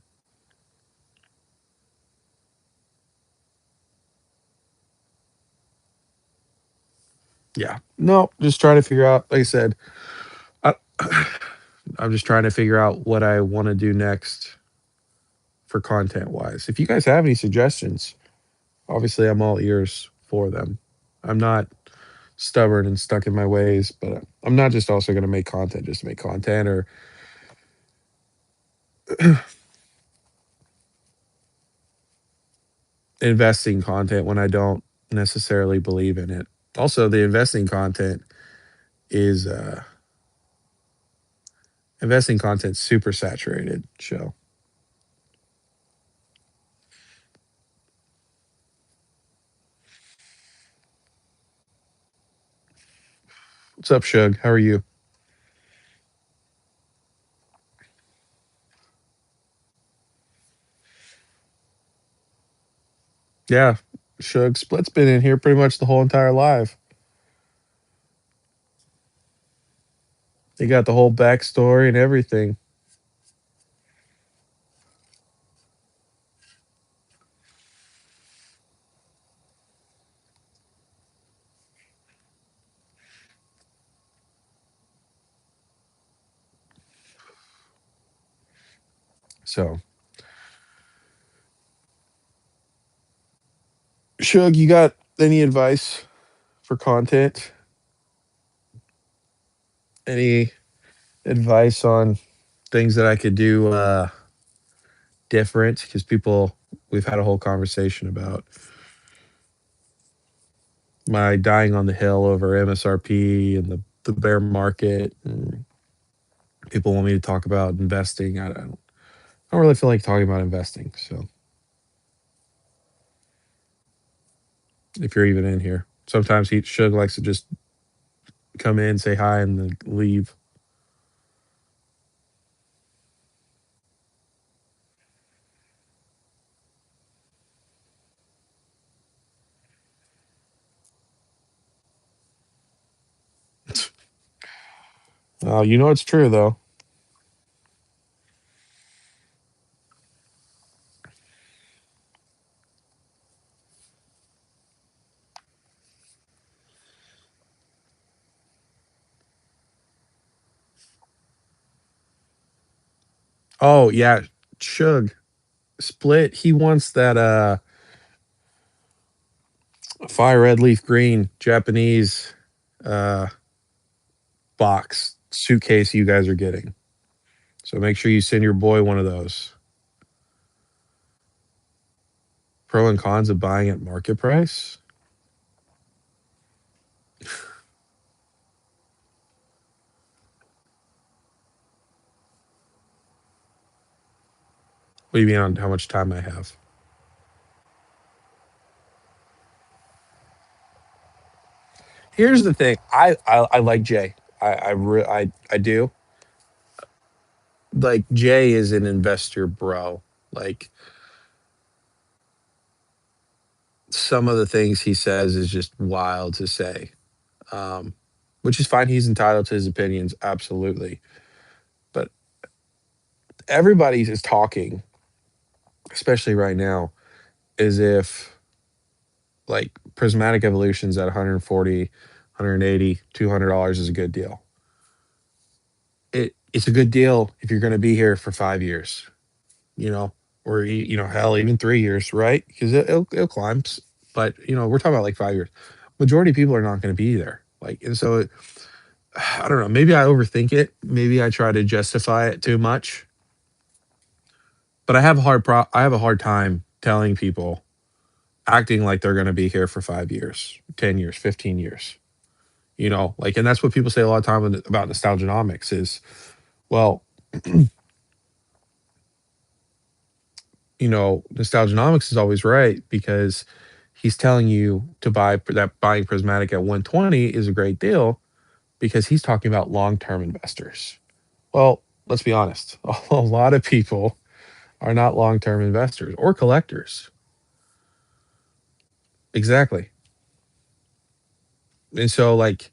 yeah. No, just trying to figure out, like I said, I, I'm just trying to figure out what I want to do next for content wise. If you guys have any suggestions, obviously I'm all ears for them. I'm not stubborn and stuck in my ways, but I'm not just also going to make content just to make content or investing content when I don't necessarily believe in it. Also, the is investing content super saturated. So, what's up, Shug? How are you? Yeah, Shug Split's been in here pretty much the whole entire live. He got the whole backstory and everything. So, Shug, you got any advice for content? Any advice on things that I could do different? Because we've had a whole conversation about my dying on the hill over MSRP and the bear market. And people want me to talk about investing. I don't really feel like talking about investing. So if you're even in here, sometimes Shug likes to just come in, say hi, and then leave. You know it's true though. Oh yeah, Shug Split. He wants that fire red leaf green Japanese uh box suitcase you guys are getting. So make sure you send your boy one of those. Pro and cons of buying at market price. What do you mean on how much time I have? Here's the thing. I like Jay. I do. Like Jay is an investor bro. Like some of the things he says is just wild to say. Um, which is fine. He's entitled to his opinions, absolutely. But everybody is talking, especially right now, as if like prismatic evolutions at 140, 180, $200 is a good deal. It's a good deal if you're going to be here for 5 years, you know, or hell, even 3 years, right? Because it'll climb. But we're talking about like 5 years. Majority of people are not going to be there. Like, and so I don't know. Maybe I overthink it. Maybe I try to justify it too much. But I have a hard time telling people acting like they're going to be here for 5 years, 10 years, 15 years. Like, and that's what people say a lot of time about nostalgianomics is, well, nostalgianomics is always right because he's telling you to buy that buying prismatic at 120 is a great deal because he's talking about long-term investors. Well, let's be honest. A lot of people are not long-term investors or collectors. Exactly. And so like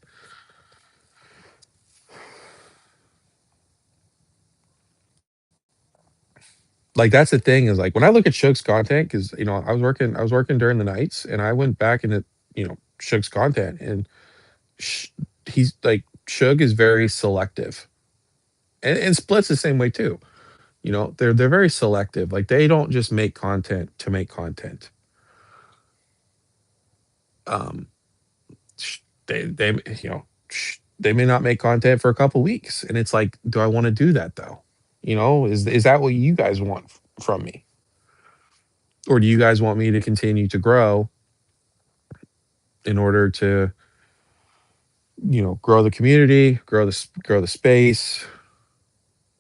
that's the thing is like when I look at Suge's content, because I was working during the nights and I went back into, Suge's content and sh- he's like Suge is very selective. And Split's the same way too. They're very selective. Like they don't just make content to make content. Um they they may not make content for a couple weeks and it's like, do I want to do that though? Is that what you guys want from me? Or do you guys want me to continue to grow in order to, grow the community, grow the space,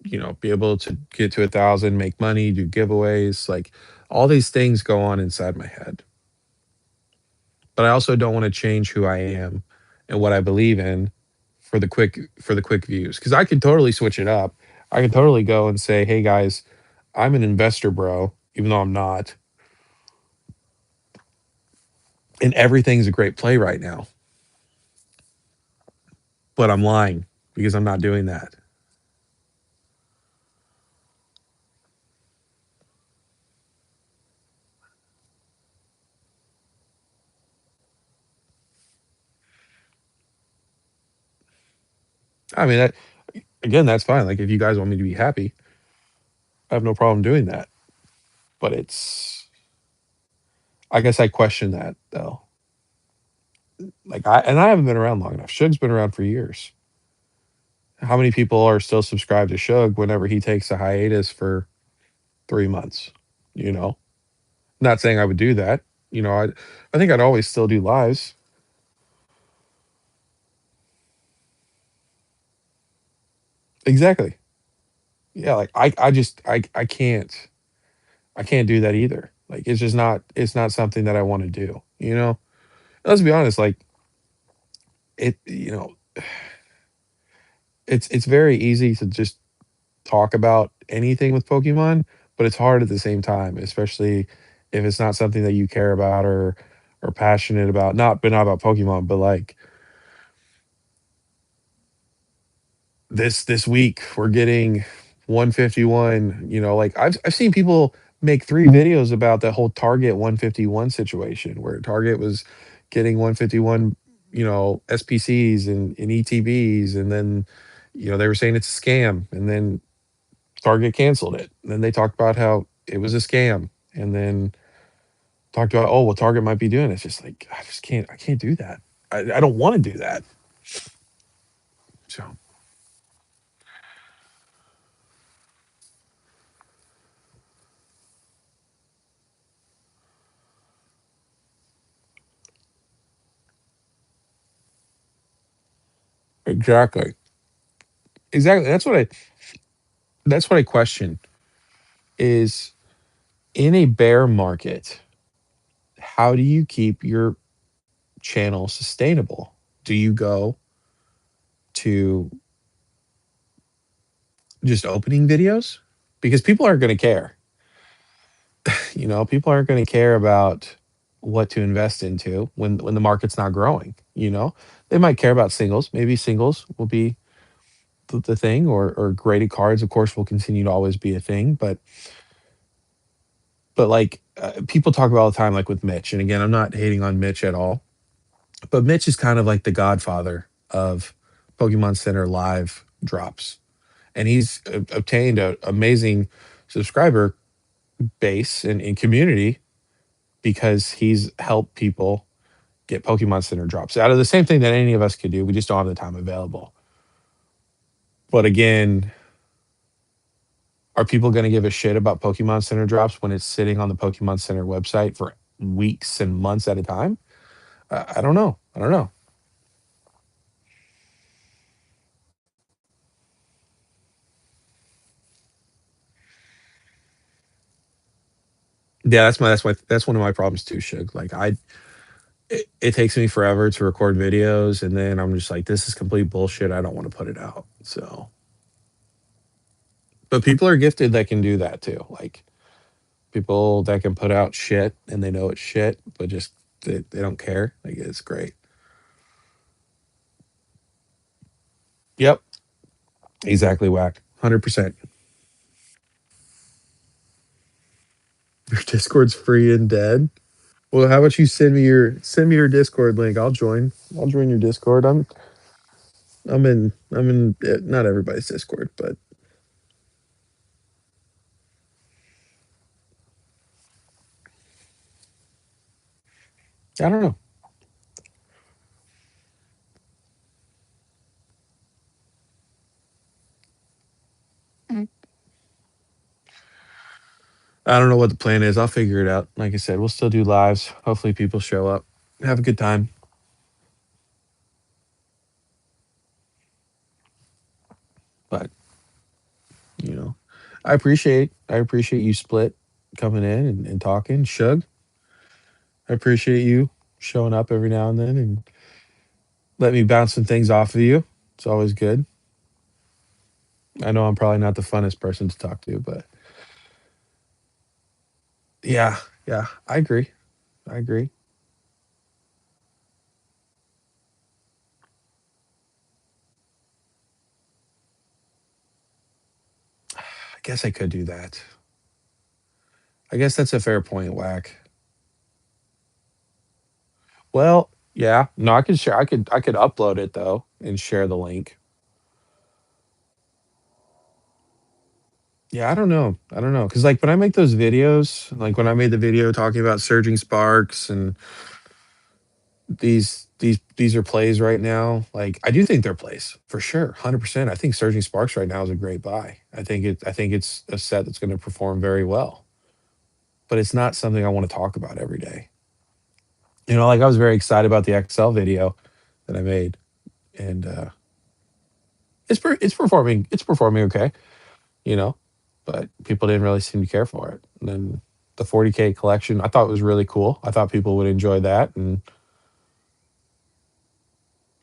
be able to get to 1,000, make money, do giveaways, like all these things go on inside my head. But I also don't want to change who I am and what I believe in for the quick views. Because I can totally switch it up. I can totally go and say, "Hey guys, I'm an investor, bro," even though I'm not, and everything's a great play right now. But I'm lying because I'm not doing that. I mean, again, that's fine. Like if you guys want me to be happy, I have no problem doing that. But I guess I question that though. Like I haven't been around long enough. Suge's been around for years. How many people are still subscribed to Suge whenever he takes a hiatus for 3 months? You know, not saying I would do that. I think I'd always still do lives. Exactly. Yeah. Like I can't do that either. Like it's not something that I want to do. Let's be honest. Like it. It's very easy to just talk about anything with Pokemon, but it's hard at the same time, especially if it's not something that you care about or passionate about. Not about Pokemon, but like this week we're getting 151. Like I've seen people make 3 videos about that whole Target 151 situation where Target was getting 151, SPCs and ETBs, and then they were saying it's a scam, and then Target canceled it. And then they talked about how it was a scam, and then talked about, oh well, Target might be doing it. It's just like I can't do that. I don't want to do that. So exactly, exactly. That's what I question is in a bear market, how do you keep your channel sustainable? Do you go to just opening videos? Because people aren't going to care. People aren't going to care about what to invest into when the market's not growing. They might care about singles. Maybe singles will be the thing, or graded cards, of course, will continue to always be a thing. But like people talk about all the time, like with Mitch. And again, I'm not hating on Mitch at all, but Mitch is kind of like the godfather of Pokemon Center live drops, and he's obtained an amazing subscriber base and community because he's helped people get Pokemon Center drops out of the same thing that any of us could do. We just don't have the time available. But again, are people going to give a shit about Pokemon Center drops when it's sitting on the Pokemon Center website for weeks and months at a time? I don't know. I don't know. Yeah, that's one of my problems too, Shug. Like it takes me forever to record videos, and then I'm just like, this is complete bullshit. I don't want to put it out. So, but people are gifted that can do that too. Like people that can put out shit and they know it's shit, but just they don't care. Like it's great. Yep, exactly. Whack. 100%. Your Discord's free and dead. Well, how about you send me your Discord link? I'll join. I'll join your Discord. I'm in not everybody's Discord, but I don't know. I don't know what the plan is. I'll figure it out. Like I said, we'll still do lives. Hopefully people show up. Have a good time. But, you know, I appreciate you split coming in and talking. Shug, I appreciate you showing up every now and then and let me bounce some things off of you. It's always good. I know I'm probably not the funnest person to talk to, but yeah, yeah, I agree. I agree. I guess I could do that. I guess that's a fair point, Whack. Well, yeah. No, I could share. I could upload it though and share the link. Yeah, I don't know. I don't know because like when I make those videos, like when I made the video talking about surging sparks and these are plays right now. Like I do think they're plays for sure, 100%. I think surging sparks right now is a great buy. I think it's a set that's going to perform very well, but it's not something I want to talk about every day. You know, like I was very excited about the XL video that I made, and it's performing okay, you know, but people didn't really seem to care for it. And then the 40K collection, I thought was really cool. I thought people would enjoy that, and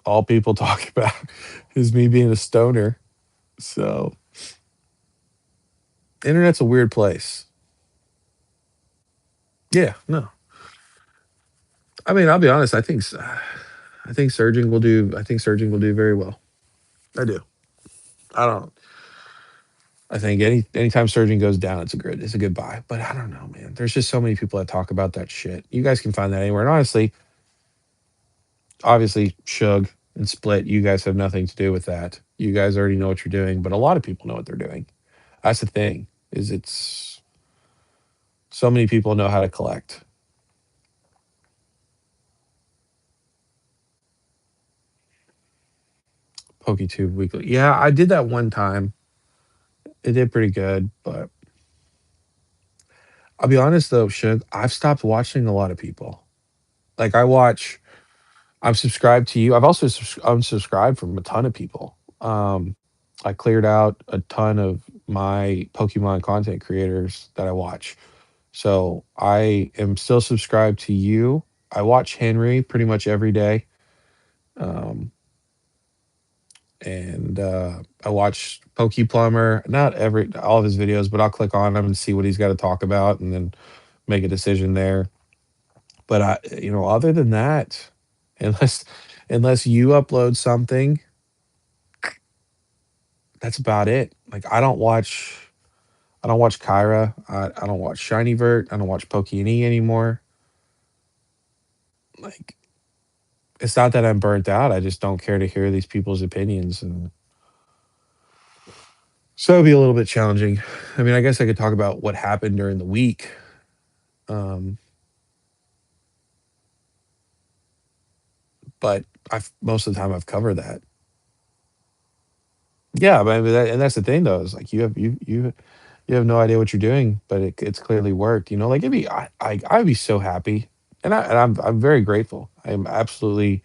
all people talk about is me being a stoner. So, internet's a weird place. Yeah, no. I mean, I'll be honest. I think surging will do very well. I do. I don't. I think anytime surging goes down, it's a good buy. But I don't know, man. There's just so many people that talk about that shit. You guys can find that anywhere. And honestly, obviously, Shug and Split, you guys have nothing to do with that. You guys already know what you're doing, but a lot of people know what they're doing. That's the thing. Is it's so many people know how to collect. PokeTube Weekly. Yeah, I did that one time. It did pretty good, but I'll be honest though, Shug, I've stopped watching a lot of people. Like I'm subscribed to you. I've also unsubscribed from a ton of people. I cleared out a ton of my Pokemon content creators that I watch. So I am still subscribed to you. I watch Henry pretty much every day. Um, and I watch PokePlumber, not every all of his videos, but I'll click on him and see what he's got to talk about and then make a decision there. But other than that, unless unless you upload something, that's about it. Like I don't watch Kyra. I don't watch Shinyvert. I don't watch Pokey anymore. Like it's not that I'm burnt out. I just don't care to hear these people's opinions, and so it'd be a little bit challenging. I mean, I guess I could talk about what happened during the week, um, but I've most of the time I've covered that. Yeah, but I mean, and that's the thing though is like you have no idea what you're doing, but it's clearly worked. You know, like I'd be so happy, and I'm very grateful. I'm absolutely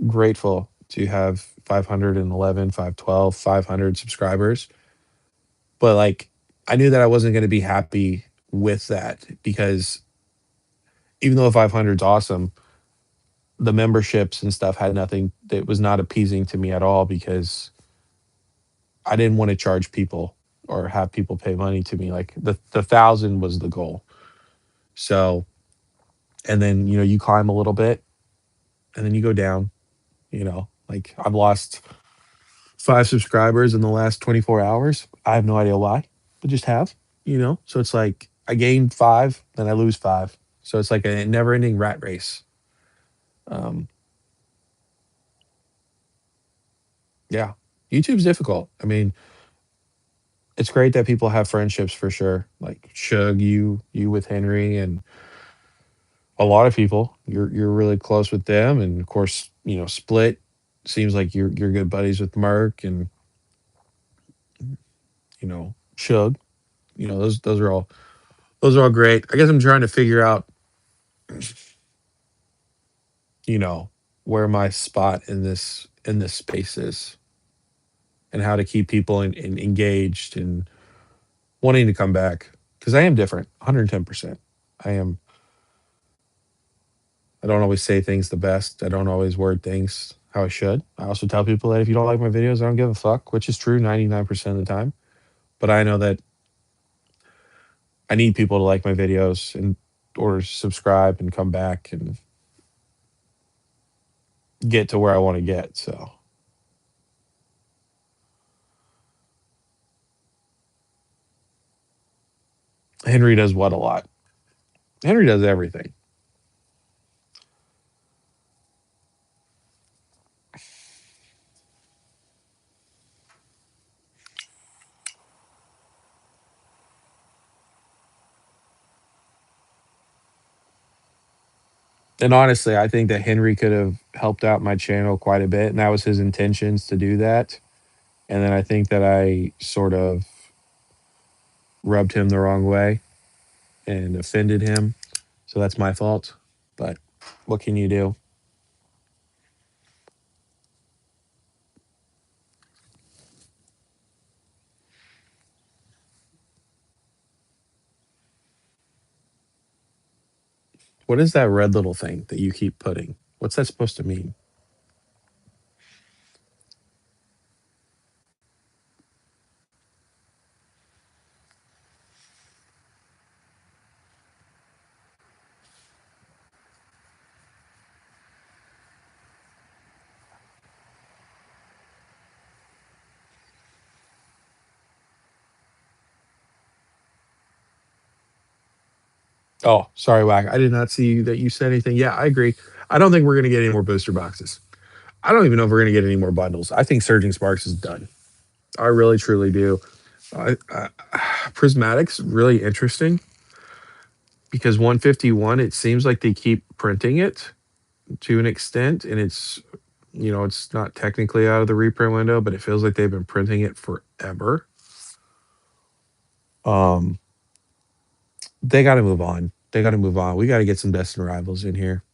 grateful to have 511, 512, 500 subscribers. But like, I knew that I wasn't going to be happy with that because even though 500 is awesome, the memberships and stuff had nothing. It was not appeasing to me at all because I didn't want to charge people or have people pay money to me. Like the thousand was the goal. So and then you climb a little bit and then you go down. Like I've lost 5 subscribers in the last 24 hours. I have no idea why, but just have. So it's like I gain five, then I lose five. So it's like a never ending rat race. Um, yeah, YouTube's difficult. I mean, it's great that people have friendships for sure. Like Shug, you with Henry, and a lot of people. You're really close with them, and of course, Split seems like you're good buddies with Merc, and Shug. Those are all great. I guess I'm trying to figure out, you know, where my spot in this space is, and how to keep people engaged and wanting to come back because I am different, 110%. I am. I don't always say things the best. I don't always word things how I should. I also tell people that if you don't like my videos, I don't give a fuck, which is true 99% of the time. But I know that I need people to like my videos in order to subscribe and come back and get to where I want to get. So Henry does what a lot. Henry does everything. And honestly, I think that Henry could have helped out my channel quite a bit, and that was his intentions to do that. And then I think that I sort of rubbed him the wrong way and offended him. So that's my fault. But what can you do? What is that red little thing that you keep putting? What's that supposed to mean? Oh, sorry, Whack. I did not see that you said anything. Yeah, I agree. I don't think we're going to get any more booster boxes. I don't even know if we're going to get any more bundles. I think Surging Sparks is done. I really, truly do. Prismatic's really interesting because 151, it seems like they keep printing it to an extent, and it's not technically out of the reprint window, but it feels like they've been printing it forever. Um, they got to move on. They got to move on. We got to get some Destined Rivals in here.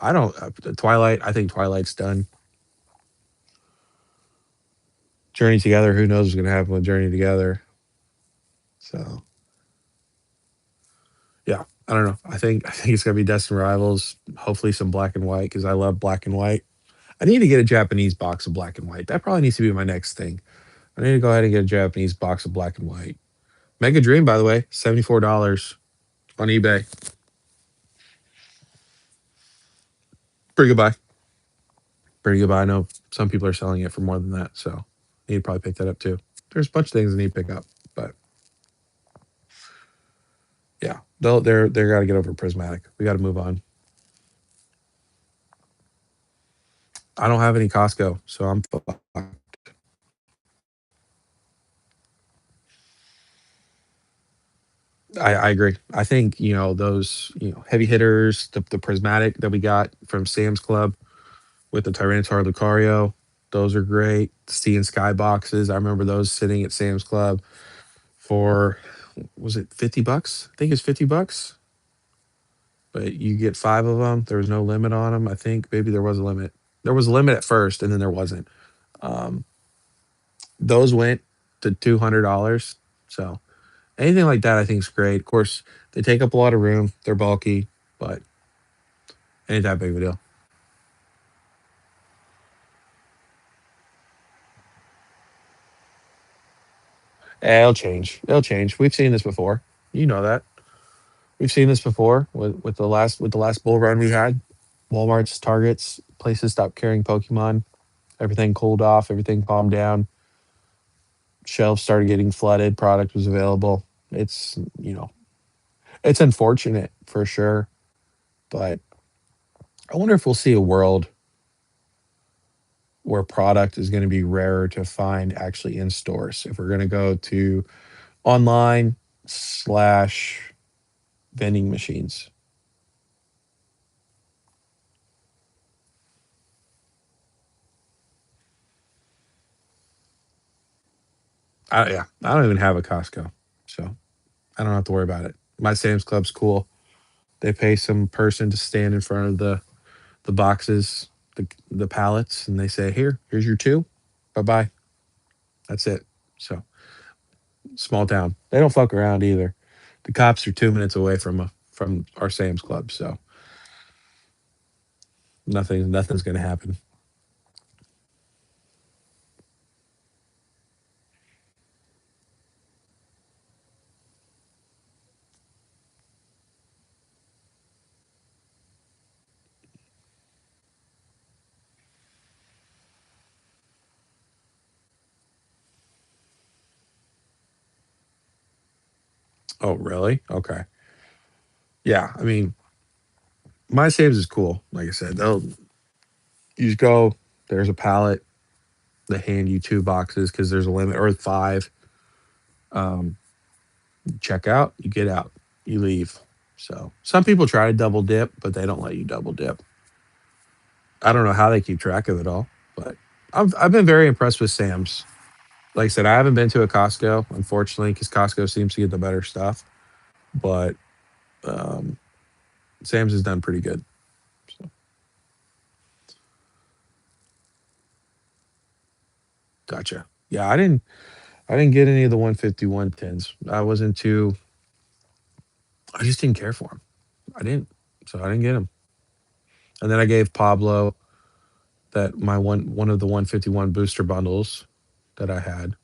I don't Twilight. I think Twilight's done. Journey Together. Who knows what's going to happen with Journey Together? So yeah, I don't know. I think it's gonna be Destined Rivals. Hopefully some black and white because I love black and white. I need to get a Japanese box of black and white. That probably needs to be my next thing. I need to go ahead and get a Japanese box of black and white. Mega Dream, by the way, $74 on eBay. Pretty good buy. Pretty good buy. I know some people are selling it for more than that, so I need to probably pick that up too. There's a bunch of things I need to pick up, but yeah, they're got to get over Prismatic. We got to move on. I don't have any Costco, so I'm I agree. I think those heavy hitters, the prismatic that we got from Sam's Club with the Tyranitar Lucario, those are great. Sea and Sky boxes, I remember those sitting at Sam's Club for was it $50? I think it's $50, but you get five of them. There was no limit on them. I think maybe there was a limit. There was a limit at first, and then there wasn't. Um, those went to $200. So Anything like that, I think is great. Of course, they take up a lot of room. They're bulky, but ain't that big of a deal. It'll change. It'll change. We've seen this before. You know that. We've seen this before with the last bull run we had. Walmart's, Targets, places stopped carrying Pokemon. Everything cooled off. Everything calmed down. Shelves started getting flooded. Product was available. It's it's unfortunate for sure, but I wonder if we'll see a world where product is going to be rarer to find actually in stores. If we're going to go to online slash vending machines. Yeah, I don't even have a Costco, so I don't have to worry about it. My Sam's Club's cool. They pay some person to stand in front of the boxes, the pallets, and they say, here's your two. Bye bye. That's it. So small town. They don't fuck around either. The cops are 2 minutes away from our Sam's Club, so nothing's gonna happen. Oh, really? Okay. Yeah. I mean, my Sam's is cool. Like I said, they'll you just go. There's a pallet. They hand you two boxes because there's a limit or five. Um, you check out, you get out, you leave. So some people try to double dip, but they don't let you double dip. I don't know how they keep track of it all, but I've been very impressed with Sam's. Like I said, I haven't been to a Costco, unfortunately, because Costco seems to get the better stuff. But um, Sam's has done pretty good. So gotcha. Yeah, I didn't get any of the 151 tins. I wasn't too. I just didn't care for them. I didn't, so I didn't get them. And then I gave Pablo that my one of the 151 booster bundles that I had.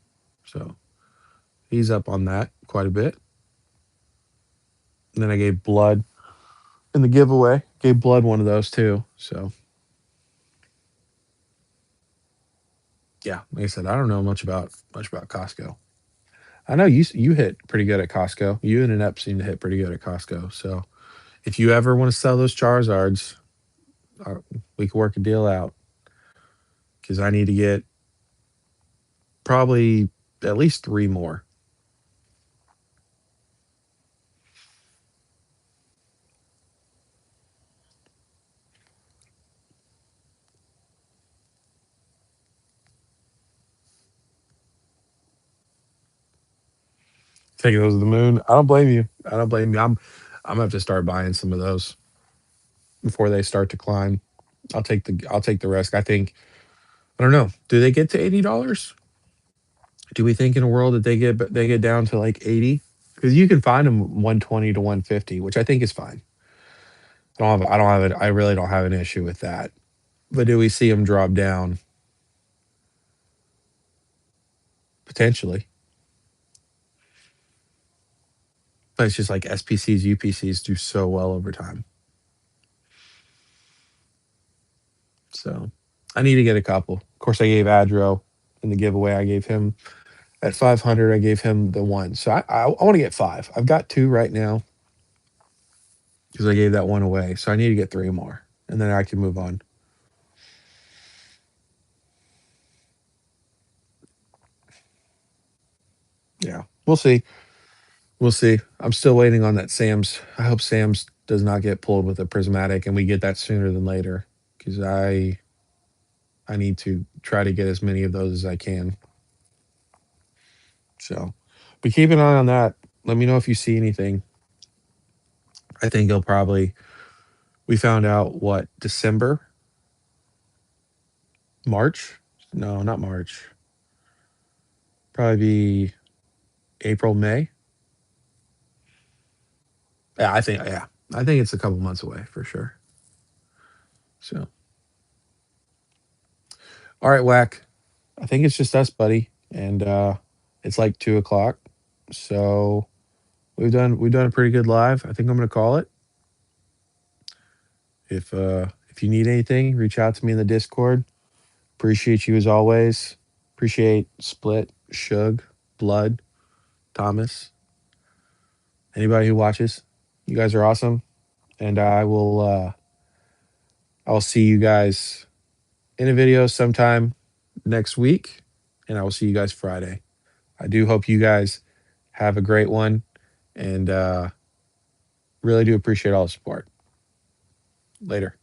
So he's up on that quite a bit. And then I gave Blood in the giveaway. Gave Blood one of those too. So yeah, like I said, I don't know much about Costco. I know you hit pretty good at Costco. You and an Ep seem to hit pretty good at Costco. So if you ever want to sell those Charizards, uh, we can work a deal out because I need to get probably at least three more. Taking those to the moon. I don't blame you. I don't blame you. I'm gonna have to start buying some of those before they start to climb. I'll take the risk. I think I don't know. Do they get to $80? Do we think in a world that they get down to like 80? Because you can find them 120 to 150, which I think is fine. I don't have it. I really don't have an issue with that. But do we see them drop down potentially? But it's just like SPCs, UPCs do so well over time. So I need to get a couple. Of course, I gave Adro in the giveaway. I gave him at 500. I gave him the one. So I want to get five. I've got two right now because I gave that one away. So I need to get three more, and then I can move on. Yeah, we'll see. We'll see. I'm still waiting on that Sam's. I hope Sam's does not get pulled with a prismatic, and we get that sooner than later because I need to try to get as many of those as I can. So, but keep an eye on that. Let me know if you see anything. I think he'll probably. We found out what December, March. No, not March. Probably be April, May. I think it's a couple months away for sure. So, all right, Whack. I think it's just us, buddy, and it's like 2 o'clock. So we've done a pretty good live. I think I'm gonna call it. If you need anything, reach out to me in the Discord. Appreciate you as always. Appreciate Split, Shug, Blood, Thomas, anybody who watches. You guys are awesome, and I will see you guys in a video sometime next week, and I will see you guys Friday. I do hope you guys have a great one, and really do appreciate all the support. Later.